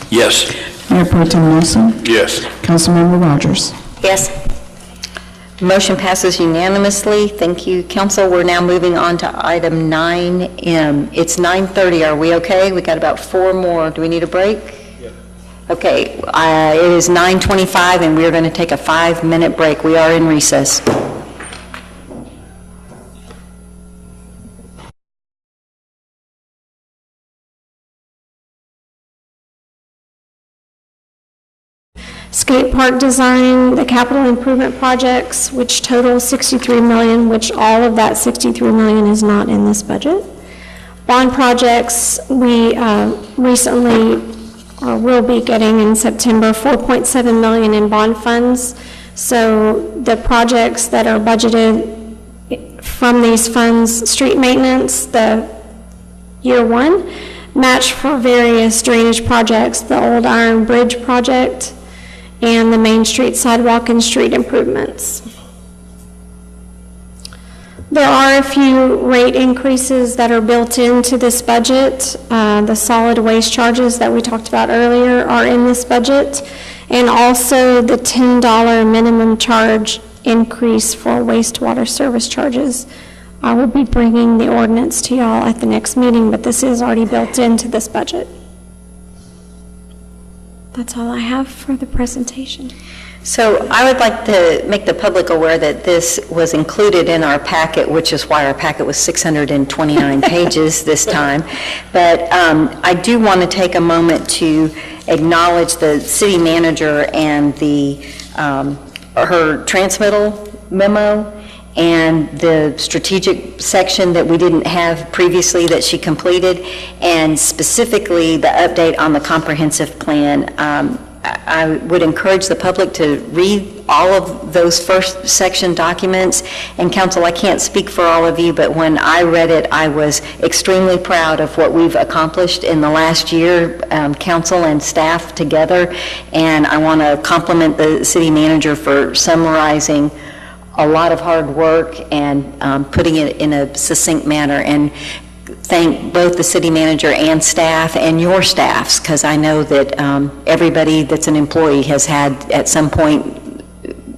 Yes. Mayor Pro Tem Nelson? Yes. Councilmember Rogers? Yes. Motion passes unanimously. Thank you, Council. We're now moving on to item 9M. It's 9:30. Are we okay? We got about 4 more. Do we need a break? Yes. Okay. It is 9:25, and we are going to take a 5-minute break. We are in recess. Skate park design, the capital improvement projects, which total $63 million, which all of that $63 million is not in this budget. Bond projects, we recently, or will be getting in September, $4.7 million in bond funds. So the projects that are budgeted from these funds, street maintenance, the year 1, match for various drainage projects, the Old Iron Bridge project, and the Main Street sidewalk and street improvements. There are a few rate increases that are built into this budget. The solid waste charges that we talked about earlier are in this budget, and also the $10 minimum charge increase for wastewater service charges. I will be bringing the ordinance to y'all at the next meeting, but this is already built into this budget. That's all I have for the presentation. So I would like to make the public aware that this was included in our packet, which is why our packet was 629 pages this time. But I do want to take a moment to acknowledge the city manager and her transmittal memo and the strategic section that we didn't have previously that she completed, and specifically the update on the comprehensive plan. I would encourage the public to read all of those first section documents. And Council, I can't speak for all of you, but when I read it, I was extremely proud of what we've accomplished in the last year, Council and staff together. And I want to compliment the city manager for summarizing a lot of hard work and putting it in a succinct manner, and thank both the city manager and staff and your staffs, because I know that everybody that's an employee has had at some point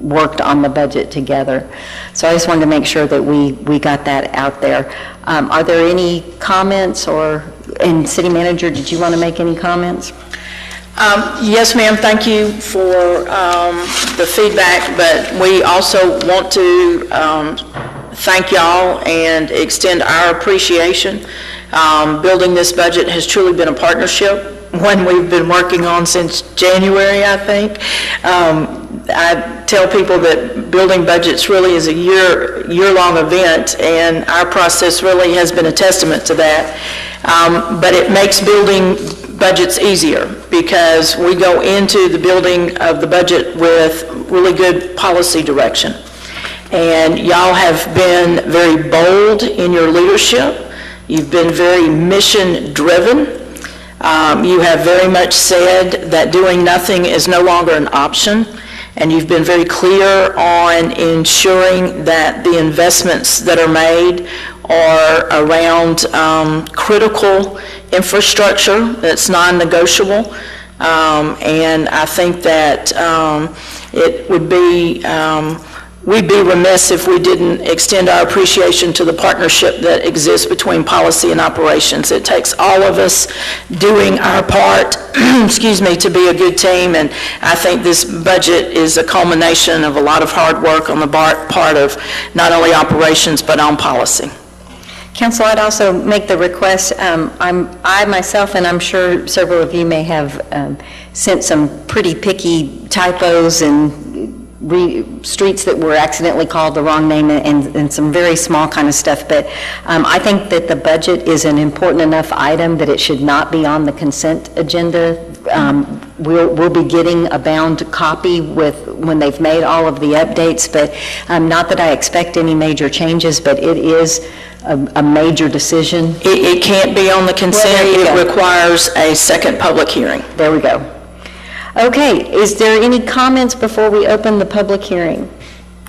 worked on the budget together. So I just wanted to make sure that we got that out there. Are there any comments, and City Manager, did you want to make any comments? Yes, ma'am, thank you for the feedback, but we also want to thank y'all and extend our appreciation. Building this budget has truly been a partnership, one we've been working on since January, I think. I tell people that building budgets really is a year-long event, and our process really has been a testament to that. But it makes building budgets easier because we go into the building of the budget with really good policy direction. And y'all have been very bold in your leadership. You've been very mission-driven. You have very much said that doing nothing is no longer an option. And you've been very clear on ensuring that the investments that are made are around critical infrastructure that's non-negotiable. And I think that it would be, we'd be remiss if we didn't extend our appreciation to the partnership that exists between policy and operations. It takes all of us doing our part, excuse me, to be a good team, and I think this budget is a culmination of a lot of hard work on the part of not only operations but on policy. Council, I'd also make the request, I myself, and I'm sure several of you may have sent some pretty picky typos and streets that were accidentally called the wrong name and some very small kind of stuff, but I think that the budget is an important enough item that it should not be on the consent agenda. We'll be getting a bound copy when they've made all of the updates, but not that I expect any major changes, but it is a major decision. It can't be on the consent. Well, it requires a second public hearing. There we go. Okay, is there any comments before we open the public hearing?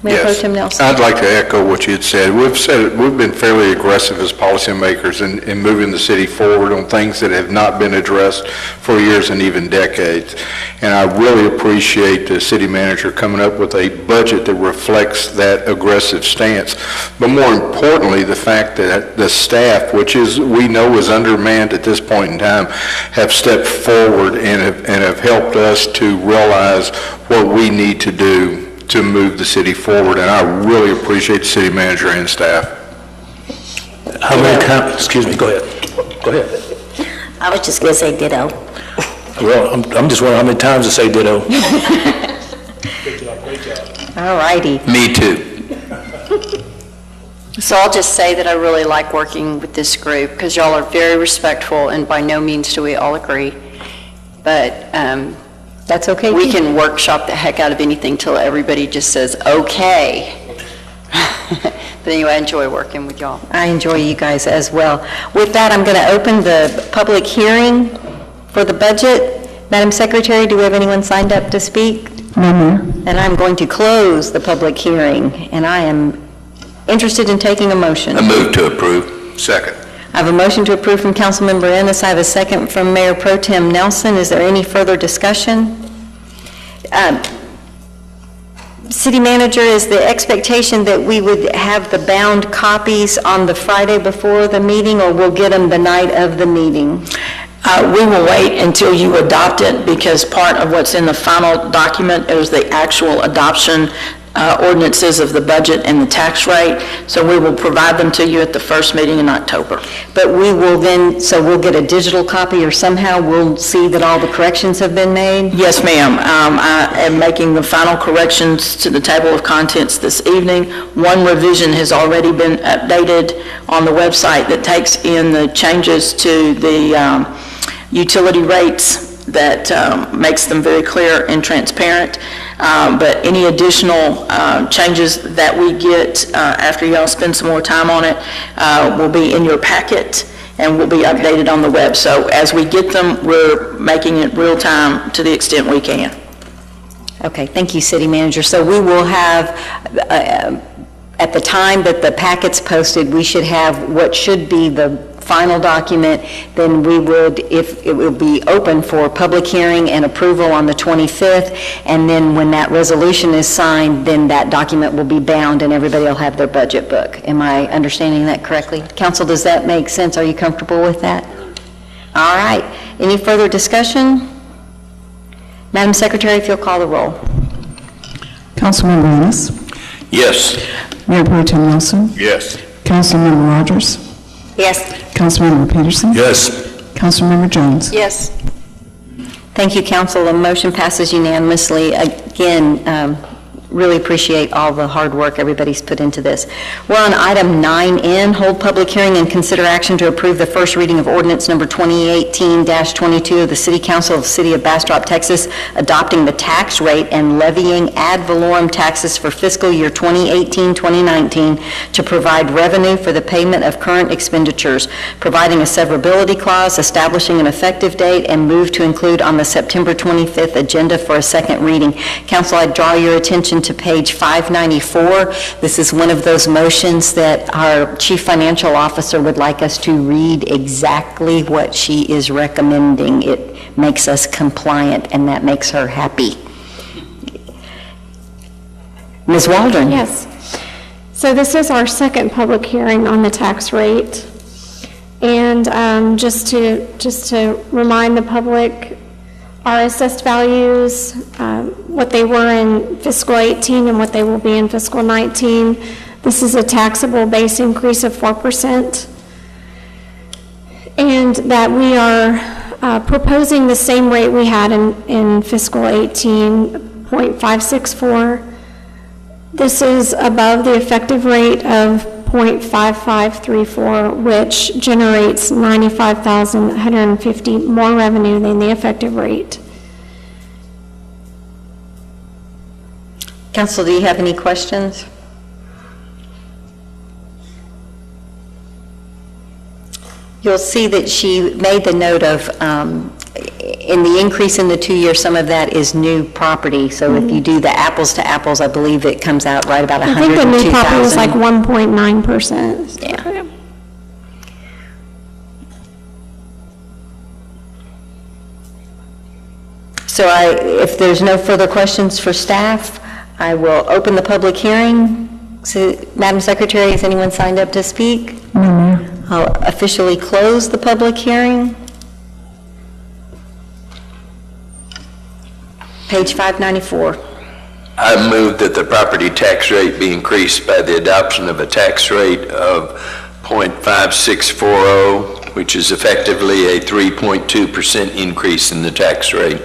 Mayor Pro Tem Nelson. I'd like to echo what you had said. We've been fairly aggressive as policymakers in moving the city forward on things that have not been addressed for years and even decades. And I really appreciate the city manager coming up with a budget that reflects that aggressive stance. But more importantly, the fact that the staff, which we know is undermanned at this point in time, have stepped forward and have helped us to realize what we need to do to move the city forward, and I really appreciate the city manager and staff. How many times, excuse me, go ahead. Go ahead. I was just going to say ditto. Well, I'm just wondering how many times to say ditto. All righty. Me too. So I'll just say that I really like working with this group because y'all are very respectful, and by no means do we all agree. But that's okay. We can workshop the heck out of anything till everybody just says, okay. But anyway, I enjoy working with y'all. I enjoy you guys as well. With that, I'm going to open the public hearing for the budget. Madam Secretary, do we have anyone signed up to speak? No, Mayor. And I'm going to close the public hearing, and I am interested in taking a motion. I move to approve. Second. I have a motion to approve from Councilmember Ennis. I have a second from Mayor Pro Tem Nelson. Is there any further discussion? City Manager, is the expectation that we would have the bound copies on the Friday before the meeting, or we'll get them the night of the meeting? We will wait until you adopt it because part of what's in the final document is the actual adoption ordinances of the budget and the tax rate, so we will provide them to you at the first meeting in October. But we will then, so we'll get a digital copy, or somehow we'll see that all the corrections have been made? Yes, ma'am. I am making the final corrections to the table of contents this evening. One revision has already been updated on the website that takes in the changes to the utility rates that makes them very clear and transparent. But any additional changes that we get after y'all spend some more time on it will be in your packet and will be updated on the web. So as we get them, we're making it real time to the extent we can. Okay, thank you, City Manager. So we will have, at the time that the packet's posted, we should have what should be the final document, then we would, if it will be open for public hearing and approval on the 25th, and then when that resolution is signed, then that document will be bound and everybody will have their budget book. Am I understanding that correctly? Council, does that make sense? Are you comfortable with that? All right. Any further discussion? Madam Secretary, if you'll call the roll. Councilmember Ennis, Yes. Mayor Pro Tem Nelson, Yes. Councilmember Rogers, Yes. Councilmember Peterson, Yes. Councilmember Jones. Yes. Thank you, council. The motion passes unanimously. Again, really appreciate all the hard work everybody's put into this. We're on item 9N, hold public hearing and consider action to approve the first reading of ordinance number 2018-22 of the City Council of the City of Bastrop, Texas, adopting the tax rate and levying ad valorem taxes for fiscal year 2018-2019 to provide revenue for the payment of current expenditures, providing a severability clause, establishing an effective date, and move to include on the September 25th agenda for a second reading. Council, I draw your attention to page 594. This is one of those motions that our Chief Financial Officer would like us to read exactly what she is recommending. It makes us compliant, and that makes her happy. Ms. Waldron? Yes. So this is our second public hearing on the tax rate. And just to remind the public, our assessed values, what they were in fiscal 18 and what they will be in fiscal 19. This is a taxable base increase of 4%. And that we are proposing the same rate we had in fiscal 18, 0.564. This is above the effective rate of 0.5534, which generates $95,150 more revenue than the effective rate. Council, do you have any questions? You'll see that she made the note of, in the increase in the 2 years, some of that is new property. So if you do the apples to apples, I believe it comes out right about $102,000. I think the new property was like 1.9%. Yeah. So if there's no further questions for staff, I will open the public hearing. So, Madam Secretary, has anyone signed up to speak? No, Mayor. I'll officially close the public hearing. Page 594. I move that the property tax rate be increased by the adoption of a tax rate of 0.5640, which is effectively a 3.2% increase in the tax rate.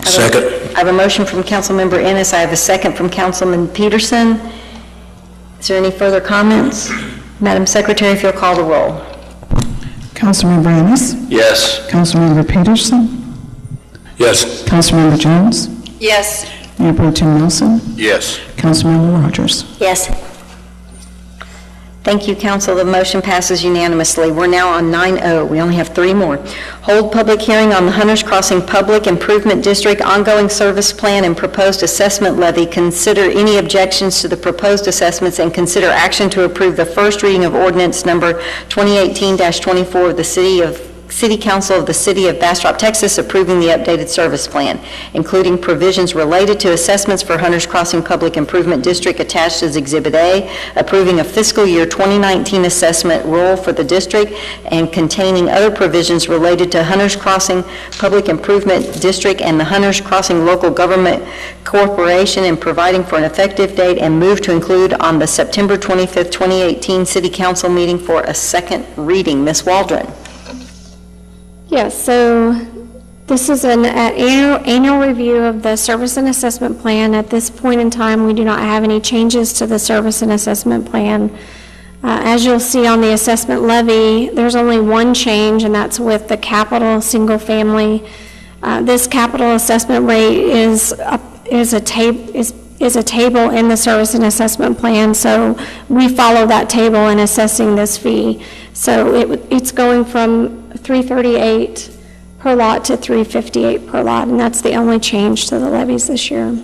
Second. I have a motion from Councilmember Ennis. I have a second from Councilman Peterson. Is there any further comments? Madam Secretary, if you'll call the roll. Councilmember Ennis, Yes. Councilmember Peterson, Yes. Councilmember Jones, Yes. Mayor Pro Tem Nelson, Yes. Councilmember Rogers. Yes. Thank you, council. The motion passes unanimously. We're now on 9O. We only have 3 more. Hold public hearing on the Hunters Crossing Public Improvement District ongoing service plan and proposed assessment levy. Consider any objections to the proposed assessments and consider action to approve the first reading of ordinance number 2018-24 of the City Council of the City of Bastrop, Texas, approving the updated service plan, including provisions related to assessments for Hunters Crossing Public Improvement District attached as Exhibit A, approving a fiscal year 2019 assessment rule for the district, and containing other provisions related to Hunters Crossing Public Improvement District and the Hunters Crossing Local Government Corporation, and providing for an effective date, and move to include on the September 25th, 2018 City Council meeting for a second reading. Ms. Waldron. Yes, so this is an annual review of the service and assessment plan. At this point in time, we do not have any changes to the service and assessment plan. As you'll see on the assessment levy, there's only one change, and that's with the capital single family. This capital assessment rate is a table in the service and assessment plan, so we follow that table in assessing this fee. So it's going from $338 per lot to $358 per lot, and that's the only change to the levies this year.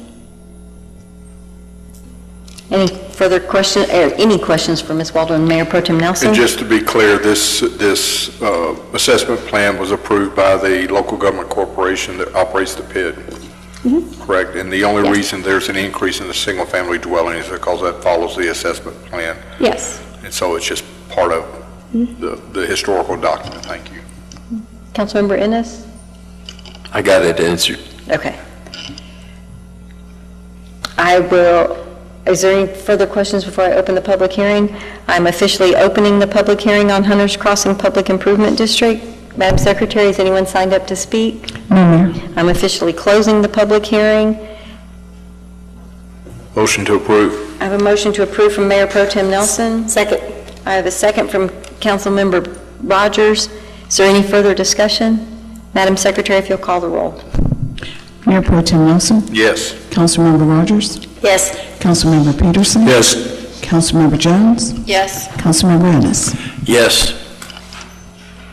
Any further questions, any questions for Ms. Waldron, Mayor Pro Tem Nelson? And just to be clear, this assessment plan was approved by the local government corporation that operates the PID, correct? And the only reason there's an increase in the single-family dwelling is because that follows the assessment plan. Yes. And so it's just part of the historical document. Thank you. Councilmember Ennis? I got it answered. Okay. Is there any further questions before I open the public hearing? I'm officially opening the public hearing on Hunters Crossing Public Improvement District. Madam Secretary, has anyone signed up to speak? No, Mayor. I'm officially closing the public hearing. Motion to approve. I have a motion to approve from Mayor Pro Tem Nelson. Second. I have a second from Councilmember Rogers. Is there any further discussion? Madam Secretary, if you'll call the roll. Mayor Pro Tem Nelson? Yes. Councilmember Rogers? Yes. Councilmember Peterson? Yes. Councilmember Jones? Yes. Councilmember Ennis? Yes.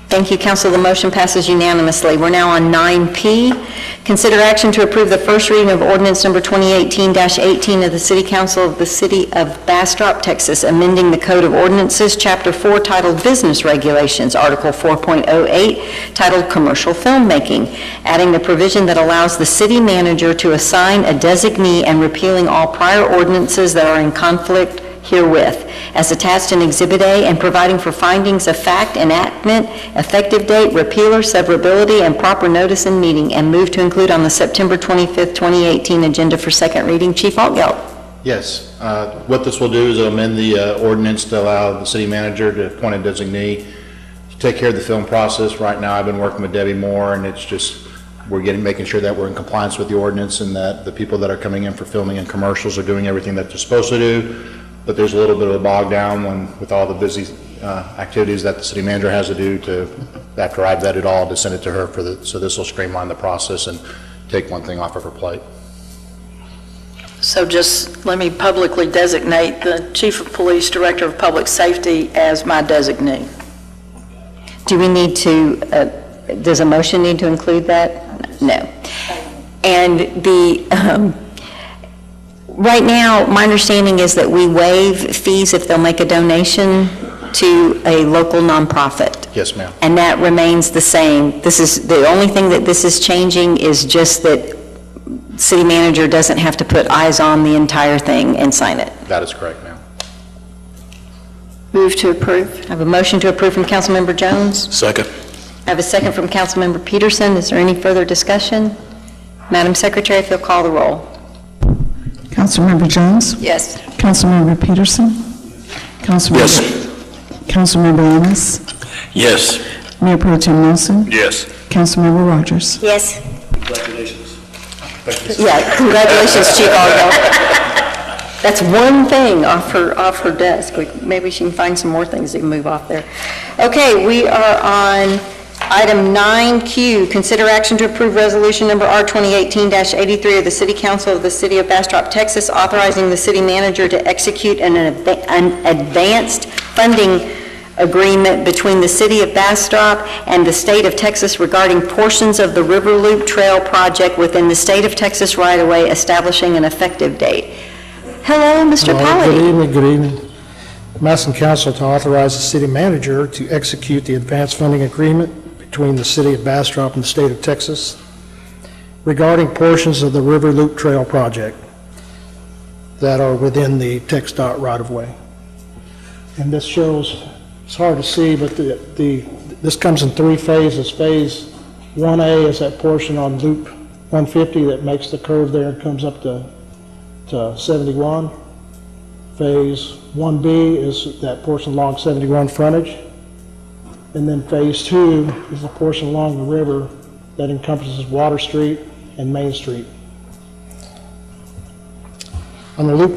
Thank you, Council. The motion passes unanimously. We're now on 9P. Consider action to approve the first reading of ordinance number 2018-18 of the City Council of the City of Bastrop, Texas, amending the Code of Ordinances, Chapter 4, titled Business Regulations, Article 4.08, titled Commercial Filmmaking, adding the provision that allows the city manager to assign a designee and repealing all prior ordinances that are in conflict herewith, as attached in Exhibit A, and providing for findings of fact, enactment, effective date, repeal or severability, and proper notice in meeting, and move to include on the September 25th, 2018 agenda for second reading. Chief Altgeld. Yes. What this will do is it'll amend the ordinance to allow the city manager to appoint a designee to take care of the film process. Right now, I've been working with Debbie Moore, and it's just, making sure that we're in compliance with the ordinance and that the people that are coming in for filming and commercials are doing everything that they're supposed to do. But there's a little bit of a bog down with all the busy activities that the city manager has to do after I vet it all, to send it to her so this will streamline the process and take one thing off of her plate. So just let me publicly designate the Chief of Police, Director of Public Safety as my designee. Do we need to, does a motion need to include that? No. And right now, my understanding is that we waive fees if they'll make a donation to a local nonprofit. Yes, ma'am. And that remains the same. This is, the only thing that this is changing is just that city manager doesn't have to put eyes on the entire thing and sign it. That is correct, ma'am. Move to approve. I have a motion to approve from Councilmember Jones. Second. I have a second from Councilmember Peterson. Is there any further discussion? Madam Secretary, if you'll call the roll. Councilmember Jones? Yes. Councilmember Peterson? Councilmember Ennis? Yes. Mayor Pro Tem Nelson? Yes. Councilmember Rogers? Yes. Congratulations. Yeah, congratulations, Chief Argo. That's one thing off her desk. Maybe she can find some more things that can move off there. Okay, we are on item 9Q, consider action to approve resolution number R 2018-83 of the City Council of the City of Bastrop, Texas, authorizing the city manager to execute an advanced funding agreement between the City of Bastrop and the State of Texas regarding portions of the River Loop Trail project within the State of Texas right-of-way, establishing an effective date. Hello, Mr. Polly. Good evening. I'm asking council to authorize the city manager to execute the advanced funding agreement between the City of Bastrop and the State of Texas regarding portions of the River Loop Trail project that are within the TxDOT right-of-way. And this shows, it's hard to see, but this comes in 3 phases. Phase 1A is that portion on Loop 150 that makes the curve there and comes up to 71. Phase 1B is that portion along 71 frontage. And then phase 2 is the portion along the river that encompasses Water Street and Main Street. On the loop,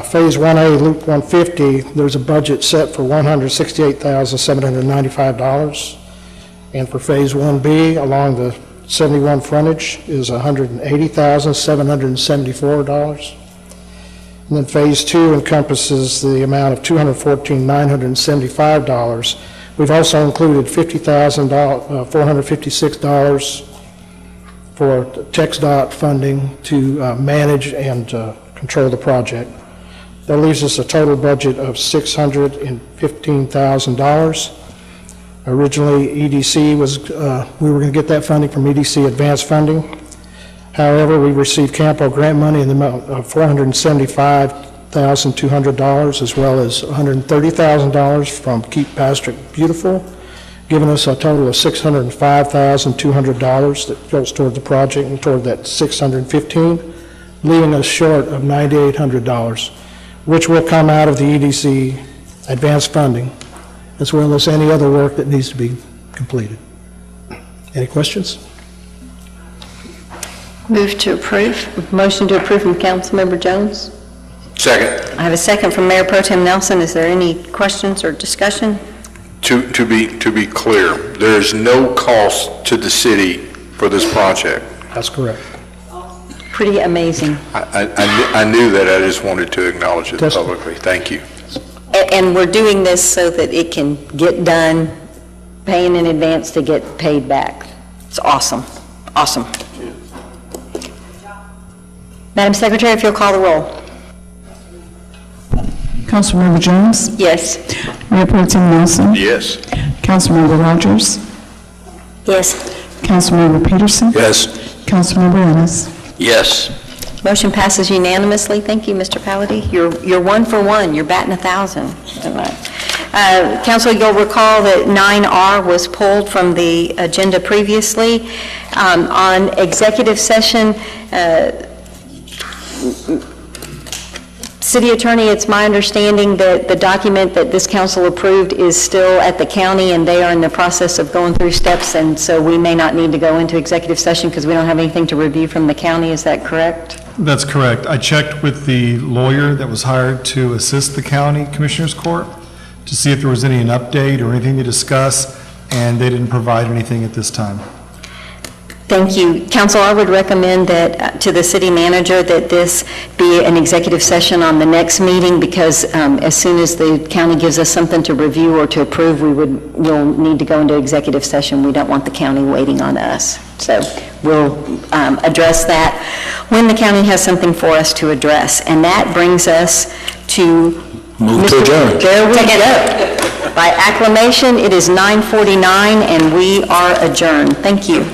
phase 1A, Loop 150, there's a budget set for $168,795. And for phase 1B, along the 71 frontage, is $180,774. And then phase 2 encompasses the amount of $214,975. We've also included $50,456 for TxDOT funding to manage and control the project. That leaves us a total budget of $615,000. Originally, EDC was, we were going to get that funding from EDC advanced funding. However, we received Campo grant money in the amount of $475,200, as well as $130,000 from Keep Bastrop Beautiful, giving us a total of $605,200 that goes toward the project and toward that $615,000, leaving us short of $9,800, which will come out of the EDC advanced funding, as well as any other work that needs to be completed. Any questions? Move to approve. Motion to approve from Councilmember Jones. Second. I have a second from Mayor Pro Tem Nelson. Is there any questions or discussion? To be clear, there is no cost to the city for this project. That's correct. Pretty amazing. I knew that. I just wanted to acknowledge it publicly. Thank you. And we're doing this so that it can get done, paying in advance to get paid back. It's awesome. Awesome. Madam Secretary, if you'll call the roll. Councilmember Jones? Yes. Mayor Pro Tem Nelson? Yes. Councilmember Rogers? Yes. Councilmember Peterson? Yes. Councilmember Ennis? Yes. Motion passes unanimously. Thank you, Mr. Pallady. You're 1 for 1. You're batting 1,000. Council, you'll recall that 9R was pulled from the agenda previously. On executive session, City Attorney, it's my understanding that the document that this council approved is still at the county, and they are in the process of going through steps, and so we may not need to go into executive session because we don't have anything to review from the county. Is that correct? That's correct. I checked with the lawyer that was hired to assist the county commissioners court to see if there was any update or anything to discuss, and they didn't provide anything at this time. Thank you. Council, I would recommend that to the city manager that this be an executive session on the next meeting, because as soon as the county gives us something to review or to approve, we'll need to go into executive session. We don't want the county waiting on us. So we'll address that when the county has something for us to address. And that brings us to Move to adjourn. There we go. By acclamation, it is 9:49 and we are adjourned. Thank you.